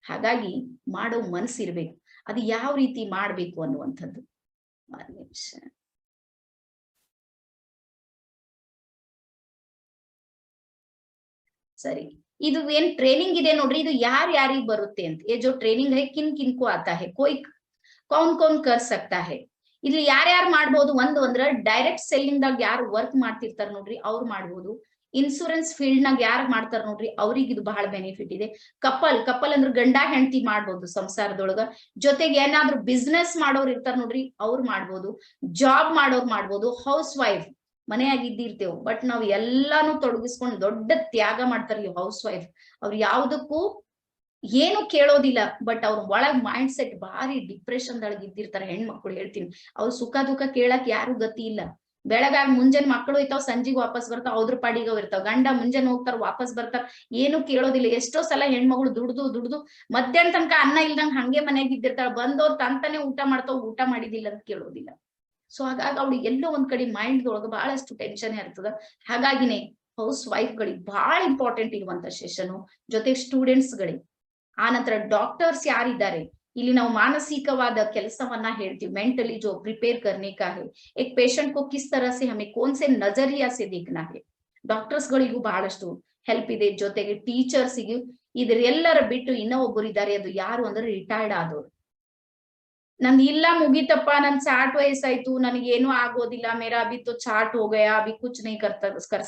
ಹಾಗಾಗಿ ಮಾಡೋ ಮನಸ್ಸಿರ್ಬೇಕು, ಅದು ಯಾವ ರೀತಿ ಮಾಡ್ಬೇಕು ಅನ್ನುವಂಥದ್ದು। ಒಂದ್ ನಿಮಿಷ, ಸರಿ, ಇದು ಏನ್ ಟ್ರೈನಿಂಗ್ ಇದೆ ನೋಡ್ರಿ, ಇದು ಯಾರಿಗೆ ಬರುತ್ತೆ ಅಂತ। ये जो ट्रेनिंग है किन किन को आता है, कोई कौन कौन कर सकता है। ಇಲ್ಲಿ ಯಾರ್ಯಾರು ಮಾಡ್ಬೋದು, ಒಂದು ಅಂದ್ರೆ ಡೈರೆಕ್ಟ್ ಸೆಲ್ಲಿಂಗ್ ದಾಗ ಯಾರು ವರ್ಕ್ ಮಾಡ್ತಿರ್ತಾರ ನೋಡ್ರಿ ಅವ್ರು ಮಾಡ್ಬೋದು। ಇನ್ಸೂರೆನ್ಸ್ ಫೀಲ್ಡ್ ನಾಗ ಯಾರು ಮಾಡ್ತಾರ ನೋಡ್ರಿ ಅವ್ರಿಗೆ ಇದು ಬಹಳ ಬೆನಿಫಿಟ್ ಇದೆ। ಕಪಲ್ ಅಂದ್ರೆ ಗಂಡ ಹೆಂಡತಿ ಮಾಡ್ಬೋದು ಸಂಸಾರದೊಳಗ, ಜೊತೆಗೆ ಏನಾದ್ರು ಬಿಸ್ನೆಸ್ ಮಾಡೋರು ಇರ್ತಾರ ನೋಡ್ರಿ ಅವ್ರು ಮಾಡ್ಬೋದು, ಜಾಬ್ ಮಾಡೋರು ಮಾಡ್ಬೋದು, ಹೌಸ್ ವೈಫ್ ಮನೆಯಾಗಿದ್ದಿರ್ತೇವ್ ಬಟ್ ನಾವ್ ಎಲ್ಲಾನು ತೊಡಗಿಸ್ಕೊಂಡು ದೊಡ್ಡ ತ್ಯಾಗ ಮಾಡ್ತಾರ ಹೌಸ್ ವೈಫ್, ಅವ್ರು ಯಾವ್ದಕ್ಕೂ ಏನು ಕೇಳೋದಿಲ್ಲ, ಬಟ್ ಅವ್ರ ಒಳಗ್ ಮೈಂಡ್ ಸೆಟ್ ಭಾರಿ ಡಿಪ್ರೆಷನ್ ದೊಳಗ್ ಇದ್ದಿರ್ತಾರೆ ಹೆಣ್ಮಕ್ಳು। ಹೇಳ್ತೀನಿ, ಅವ್ರು ಸುಖ ದುಃಖ ಕೇಳಕ್ ಯಾರು ಗತಿ ಇಲ್ಲ। ಬೆಳಗಾಗಿ ಮುಂಜಾನೆ ಮಕ್ಕಳು ಇರ್ತಾವ, ಸಂಜಿಗ್ ವಾಪಸ್ ಬರ್ತಾವ, ಅವ್ರ ಪಾಡಿಗೆ ಇರ್ತಾವ, ಗಂಡ ಮುಂಜಾನೆ ಹೋಗ್ತಾರ ವಾಪಸ್ ಬರ್ತಾರ, ಏನು ಕೇಳೋದಿಲ್ಲ। ಎಷ್ಟೋ ಸಲ ಹೆಣ್ಮಗಳು ದುಡ್ದು ಮಧ್ಯಾಹ್ನ ತನಕ ಅನ್ನ ಇಲ್ದಂಗ ಹಂಗೆ ಮನೆಯಾಗ ಇದ್ದಿರ್ತಾಳ, ಬಂದವ್ರು ತಂತಾನೆ ಊಟ ಮಾಡ್ತಾವ, ಊಟ ಮಾಡಿದಿಲ್ಲ ಅಂತ ಕೇಳೋದಿಲ್ಲ। ಸೊ ಹಾಗಾಗಿ ಅವ್ಳಿಗೆ ಎಲ್ಲೋ ಒಂದ್ ಕಡೆ ಮೈಂಡ್ ಒಳಗ ಬಹಳಷ್ಟು ಟೆನ್ಷನ್ ಇರ್ತದ। ಹಾಗಾಗಿನೇ ಹೌಸ್ ವೈಫ್ ಗಳಿಗೆ ಬಹಳ ಇಂಪಾರ್ಟೆಂಟ್ ಇರುವಂತ ಸೆಷನ್, ಜೊತೆಗೆ ಸ್ಟೂಡೆಂಟ್ಸ್ ಗಳಿಗೆ। ಆ ನಂತರ ಡಾಕ್ಟರ್ಸ್ ಯಾರಿದ್ದಾರೆ ಇಲ್ಲಿ ನಾವು ಮಾನಸಿಕವಾದ ಕೆಲಸವನ್ನ ಹೇಳ್ತೀವಿ, ಮೆಂಟಲಿ जो प्रिपेयर करने का है, एक पेशेंट को किस तरह से हमें कौन से नजरिया से देखना है, ಡಾಕ್ಟರ್ಸ್ ಗಳಿಗೂ ಬಹಳಷ್ಟು ಹೆಲ್ಪ್ ಇದೆ। ಜೊತೆಗೆ ಟೀಚರ್ಸ್ ಗೆ ಇದರೆಲ್ಲರ ಬಿಟ್ಟು ಇನ್ನೂ ಒಬ್ಬರು ಇದ್ದಾರೆ, ಅದು ಯಾರು ಅಂದ್ರೆ ರಿಟೈರ್ಡ್ ಆದವರು। ನಂದು ಇಲ್ಲ ಮುಗಿತಪ್ಪ, ನನ್ 60 ವಯಸ್ಸಾಯ್ತು, ನನಗೇನು ಆಗೋದಿಲ್ಲ, मेरा अभी तो 60 हो गया, अभी कुछ नहीं कर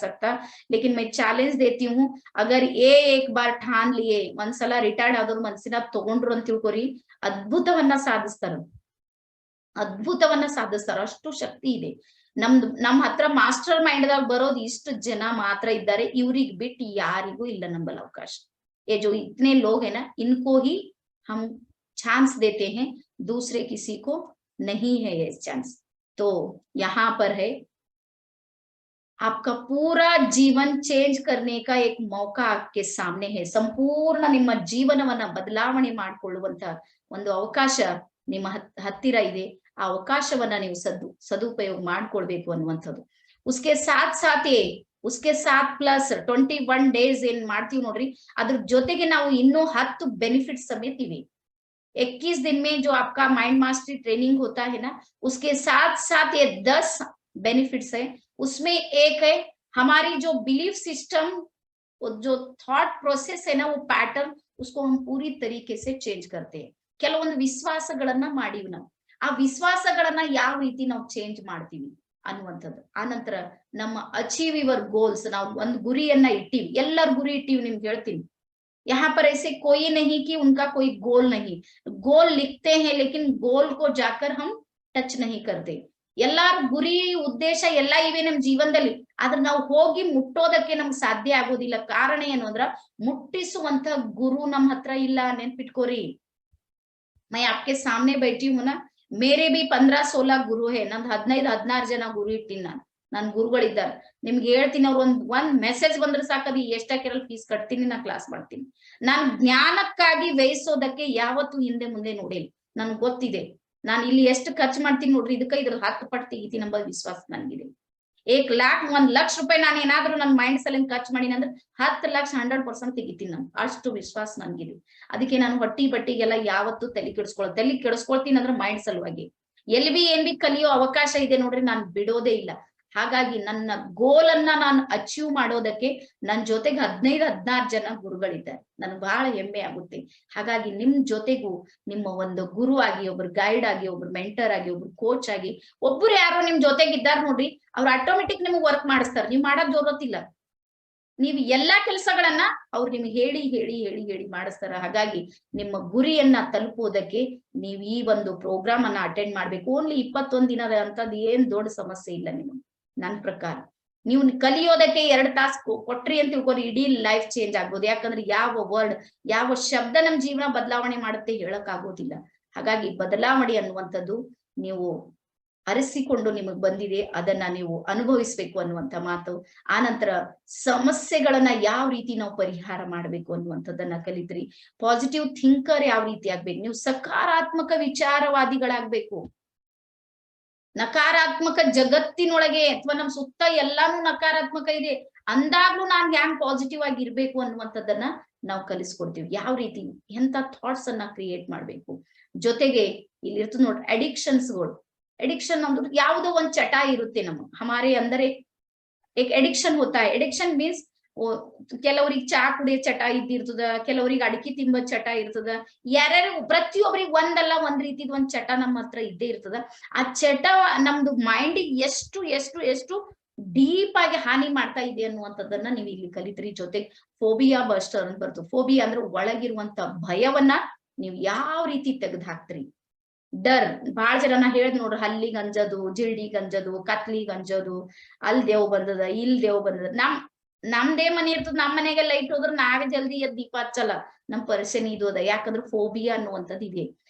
सकता, लेकिन मैं चैलेंज देती हूँ, अगर ये एक बार ठान लिए, ಒಂದ್ಸಲ ರಿಟೈರ್ಡ್ ಆದವ್ರು ಮನಸ್ಸಿನ ತಗೊಂಡ್ರು ಅಂತ ತಿಳ್ಕೊರಿ, ಅದ್ಭುತವನ್ನ ಸಾಧಿಸ್ತಾರ, ಅಷ್ಟು ಶಕ್ತಿ ಇದೆ। ನಮ್ ಹತ್ರ ಮಾಸ್ಟರ್ ಮೈಂಡ್ ದಾಗ ಬರೋದು ಇಷ್ಟು ಜನ ಮಾತ್ರ ಇದ್ದಾರೆ, ಇವ್ರಿಗೆ ಬಿಟ್ಟು ಯಾರಿಗೂ ಇಲ್ಲ ನಂಬಲ್ ಅವಕಾಶ। ये जो इतने लोग है ना, इनको ही हम चांस देते हैं, दूसरे किसी को नहीं है ये चांस। तो यहाँ पर है आपका पूरा जीवन चेंज करने का एक मौका आपके सामने है। ಸಂಪೂರ್ಣ ನಿಮ್ಮ ಜೀವನವನ್ನ ಬದಲಾವಣೆ ಮಾಡಿಕೊಳ್ಳುವಂತ ಒಂದು ಅವಕಾಶ ನಿಮ್ಮ ಹತ್ತಿರ ಇದೆ। ಆ ಅವಕಾಶವನ್ನ ನೀವು ಸದುಪಯೋಗ ಮಾಡ್ಕೊಳ್ಬೇಕು ಅನ್ನುವಂಥದ್ದು। उसके साथ प्लस 21 ಡೇಸ್ ಏನ್ ಮಾಡ್ತೀವಿ ನೋಡ್ರಿ, ಅದ್ರ ಜೊತೆಗೆ ನಾವು ಇನ್ನೂ 10 ಬೆನಿಫಿಟ್ ಸಮೇತ ಇವೆ। 21 दिन में जो आपका माइंड मास्टरी ट्रेनिंग होता है ना, उसके साथ साथ ये 10 बेनिफिट्स है। उसमें एक है हमारी जो बिलीफ सिस्टम, जो थॉट प्रोसेस है ना, वो पैटर्न, उसको हम पूरी तरीके से चेंज करते हैं। ಕೆಲವೊಂದು ವಿಶ್ವಾಸಗಳನ್ನ ಮಾಡಿವಿ ನಾವು, ಆ ವಿಶ್ವಾಸಗಳನ್ನ ಯಾವ ರೀತಿ ನಾವು ಚೇಂಜ್ ಮಾಡ್ತೀವಿ ಅನ್ನುವಂಥದ್ದು। ಆನಂತರ ನಮ್ಮ ಅಚೀವ್ ಯುವರ್ ಗೋಲ್ಸ್, ನಾವು ಒಂದು ಗುರಿಯನ್ನ ಇಟ್ಟಿವಿ, ಎಲ್ಲರ ಗುರಿ ಇಟ್ಟಿವಿ, ನಿಮ್ಗೆ ಹೇಳ್ತೀನಿ। यहाँ पर ऐसे कोई नहीं कि उनका कोई गोल नहीं, गोल लिखते हैं लेकिन गोल को जाकर हम टच नहीं करते। ಎಲ್ಲಾರ ಗುರಿ ಉದ್ದೇಶ ಎಲ್ಲ ಇವೆ ನಮ್ ಜೀವನದಲ್ಲಿ, ಆದ್ರೆ ನಾವು ಹೋಗಿ ಮುಟ್ಟೋದಕ್ಕೆ ನಮ್ಗೆ ಸಾಧ್ಯ ಆಗೋದಿಲ್ಲ। ಕಾರಣ ಏನು ಅಂದ್ರ ಮುಟ್ಟಿಸುವಂತ ಗುರು ನಮ್ ಹತ್ರ ಇಲ್ಲ, ನೆನ್ಪಿಟ್ಕೋರಿ। मैं आपके सामने बैठी हूँ ना, मेरे भी 15-16 ಗುರು है, ನಂದು 15-16 ಜನ ಗುರು ಇಟ್ಟಿನಿ ನನ್ ಗುರುಗಳಿದ್ದಾರೆ। ನಿಮ್ಗೆ ಹೇಳ್ತೀನಿ, ಅವ್ರು ಒಂದ್ ಮೆಸೇಜ್ ಬಂದ್ರೆ ಸಾಕದು ಎಷ್ಟಾಕಿರಲ್ ಫೀಸ್ ಕಟ್ತೀನಿ, ನಾ ಕ್ಲಾಸ್ ಮಾಡ್ತೀನಿ। ನಾನ್ ಜ್ಞಾನಕ್ಕಾಗಿ ವ್ಯಯಿಸೋದಕ್ಕೆ ಯಾವತ್ತೂ ಹಿಂದೆ ಮುಂದೆ ನೋಡಿಲ್ಲ, ನನ್ಗೆ ಗೊತ್ತಿದೆ ನಾನು ಇಲ್ಲಿ ಎಷ್ಟು ಖರ್ಚು ಮಾಡ್ತೀನಿ ನೋಡ್ರಿ, ಇದಕ್ಕ ಇದ್ರ 10 ಪಟ್ಟು ತೆಗಿತೀನಿ ಎಂಬ ವಿಶ್ವಾಸ ನನ್ಗಿದೆ। 1 ಲಕ್ಷ ರೂಪಾಯಿ ನಾನು ಏನಾದ್ರು ನನ್ನ ಮೈಂಡ್ ಸಲಿಂದ ಖರ್ಚು ಮಾಡಿನ ಅಂದ್ರೆ 10 ಲಕ್ಷ 100% ತೆಗಿತೀನಿ ನಾನು, ಅಷ್ಟು ವಿಶ್ವಾಸ ನನ್ಗಿದೆ। ಅದಕ್ಕೆ ನಾನು ಹೊಟ್ಟಿ ಬಟ್ಟಿಗೆಲ್ಲ ಯಾವತ್ತೂ ತಲೆ ಕೆಡಿಸ್ಕೊಳ್ತೀನಿ ಅಂದ್ರೆ ಮೈಂಡ್ ಸಲುವಾಗಿ। ಏನ್ ಬಿ ಕಲಿಯೋ ಅವಕಾಶ ಇದೆ ನೋಡ್ರಿ, ನಾನು ಬಿಡೋದೇ ಇಲ್ಲ। ಹಾಗಾಗಿ ನನ್ನ ಗೋಲ್ ಅನ್ನ ನಾನು ಅಚೀವ್ ಮಾಡೋದಕ್ಕೆ ನನ್ನ ಜೊತೆಗೆ 15-16 ಜನ ಗುರುಗಳಿದ್ದಾರೆ, ನನ್ಗೆ ಬಹಳ ಹೆಮ್ಮೆ ಆಗುತ್ತೆ। ಹಾಗಾಗಿ ನಿಮ್ ಜೊತೆಗೂ ನಿಮ್ಮ ಒಂದು ಗುರು ಆಗಿ, ಒಬ್ರು ಗೈಡ್ ಆಗಿ, ಒಬ್ರು ಮೆಂಟರ್ ಆಗಿ, ಒಬ್ರು ಕೋಚ್ ಆಗಿ, ಒಬ್ರು ಯಾರೋ ನಿಮ್ ಜೊತೆಗಿದ್ದಾರೆ ನೋಡ್ರಿ, ಅವ್ರು ಆಟೋಮೆಟಿಕ್ ನಿಮ್ಗೆ ವರ್ಕ್ ಮಾಡಿಸ್ತಾರೆ, ನೀವ್ ಮಾಡೋದ್ ಜೋರತ್ತಿಲ್ಲ। ನೀವು ಎಲ್ಲಾ ಕೆಲಸಗಳನ್ನ ಅವ್ರು ನಿಮ್ಗೆ ಹೇಳಿ ಹೇಳಿ ಹೇಳಿ ಹೇಳಿ ಮಾಡಿಸ್ತಾರ. ಹಾಗಾಗಿ ನಿಮ್ಮ ಗುರಿಯನ್ನ ತಲುಪುವುದಕ್ಕೆ ನೀವು ಈ ಒಂದು ಪ್ರೋಗ್ರಾಮ್ ಅನ್ನ ಅಟೆಂಡ್ ಮಾಡ್ಬೇಕು. ಓನ್ಲಿ 21 ದಿನದ ಅಂತದ್ ಏನ್ ದೊಡ್ಡ ಸಮಸ್ಯೆ ಇಲ್ಲ ನಿಮಗೆ. ನನ್ ಪ್ರಕಾರ ನೀವು ಕಲಿಯೋದಕ್ಕೆ 2 ತಾಸು ಕೊಟ್ರಿ ಅಂತ ತಿಳ್ಕೊರಿ, ಇಡೀ ಲೈಫ್ ಚೇಂಜ್ ಆಗ್ಬೋದು. ಯಾಕಂದ್ರೆ ಯಾವ ವರ್ಡ್, ಯಾವ ಶಬ್ದ ನಮ್ ಜೀವನ ಬದಲಾವಣೆ ಮಾಡುತ್ತೆ ಹೇಳಕ್ ಆಗೋದಿಲ್ಲ. ಹಾಗಾಗಿ ಬದಲಾವಣೆ ಅನ್ನುವಂಥದ್ದು ನೀವು ಅರಸಿಕೊಂಡು ನಿಮಗ್ ಬಂದಿದೆ, ಅದನ್ನ ನೀವು ಅನುಭವಿಸ್ಬೇಕು ಅನ್ನುವಂಥ ಮಾತು. ಆನಂತರ ಸಮಸ್ಯೆಗಳನ್ನ ಯಾವ ರೀತಿ ನಾವು ಪರಿಹಾರ ಮಾಡ್ಬೇಕು ಅನ್ನುವಂಥದ್ದನ್ನ ಕಲಿತ್ರಿ. ಪಾಸಿಟಿವ್ ಥಿಂಕರ್ ಯಾವ ರೀತಿ ಆಗ್ಬೇಕು, ನೀವು ಸಕಾರಾತ್ಮಕ ವಿಚಾರವಾದಿಗಳಾಗ್ಬೇಕು. ನಕಾರಾತ್ಮಕ ಜಗತ್ತಿನೊಳಗೆ ಅಥವಾ ನಮ್ ಸುತ್ತ ಎಲ್ಲಾನು ನಕಾರಾತ್ಮಕ ಇದೆ ಅಂದಾಗ್ಲೂ ನಾನ್ ಹ್ಯಾಂಗ್ ಪಾಸಿಟಿವ್ ಆಗಿ ಇರ್ಬೇಕು ಅನ್ನುವಂಥದ್ದನ್ನ ನಾವು ಕಲಿಸ್ಕೊಡ್ತೀವಿ. ಯಾವ ರೀತಿ ಎಂತ ಥಾಟ್ಸ್ ಅನ್ನ ಕ್ರಿಯೇಟ್ ಮಾಡ್ಬೇಕು. ಜೊತೆಗೆ ಇಲ್ಲಿ ಇರ್ತದೆ ನೋಡ್ರಿ ಅಡಿಕ್ಷನ್ಸ್ಗಳು. एडिक्शन नम्बर यावदो ಒಂದು ಚಟ ಇರುತ್ತೆ ನಮ್ಮ हमारे अंदर एक एडिक्शन होता है. एडिक्शन मीन्स ಕೆಲವರಿಗೆ ಚಾ ಕುಡಿಯೋ ಚಟ ಇದ್ದಿರ್ತದ, ಕೆಲವರಿಗೆ ಅಡಿಕೆ ತಿಂಬೋ ಚಟ ಇರ್ತದ, ಯಾರ್ಯಾರು ಪ್ರತಿಯೊಬ್ಬರಿಗೆ ಒಂದಲ್ಲ ಒಂದ್ ರೀತಿದ ಒಂದ್ ಚಟ ನಮ್ಮ ಹತ್ರ ಇದ್ದೇ ಇರ್ತದ. ಆ ಚಟ ನಮ್ದು ಮೈಂಡ್ ಎಷ್ಟು ಎಷ್ಟು ಎಷ್ಟು ಡೀಪ್ ಆಗಿ ಹಾನಿ ಮಾಡ್ತಾ ಇದೆ ಅನ್ನುವಂಥದ್ದನ್ನ ನೀವು ಇಲ್ಲಿ ಕಲಿತ್ರಿ. ಜೊತೆಗೆ ಫೋಬಿಯಾ ಬಸ್ಟರ್ ಅಂತ ಬರ್ತದೆ. ಫೋಬಿಯಾ ಅಂದ್ರೆ ಒಳಗಿರುವಂತ ಭಯವನ್ನ ನೀವು ಯಾವ ರೀತಿ ತೆಗೆದು ಹಾಕ್ತ್ರಿ. ಡರ್ ಬಾಳ ಜನ ಹೇಳ್ದ್ ನೋಡ್ರಿ, ಹಲ್ಲಿಗ್ ಅಂಜದು, ಜಿಲ್ಡಿಗ್ ಅಂಜದು, ಕತ್ಲಿಗ್ ಅಂಜದು, ಅಲ್ ದೇವ್ ಬಂದದ, ಇಲ್ ದೇವ್ ಬಂದದ. ನಮ್ದೇ ಮನೆ ಇರ್ತದ, ನಮ್ ಮನೆಗೆ ಲೈಟ್ ಹೋದ್ರ ನಾವೇ ಜಲ್ದಿ ಎದ್ ದೀಪ ಹಚ್ಚಲ್ಲ. ನಮ್ ಪರಿಸ್ಥಿತಿ ಇದು ಅದ. ಯಾಕಂದ್ರೆ ಫೋಬಿಯಾ ಅನ್ನುವಂಥದ್ದು ಇದೆ.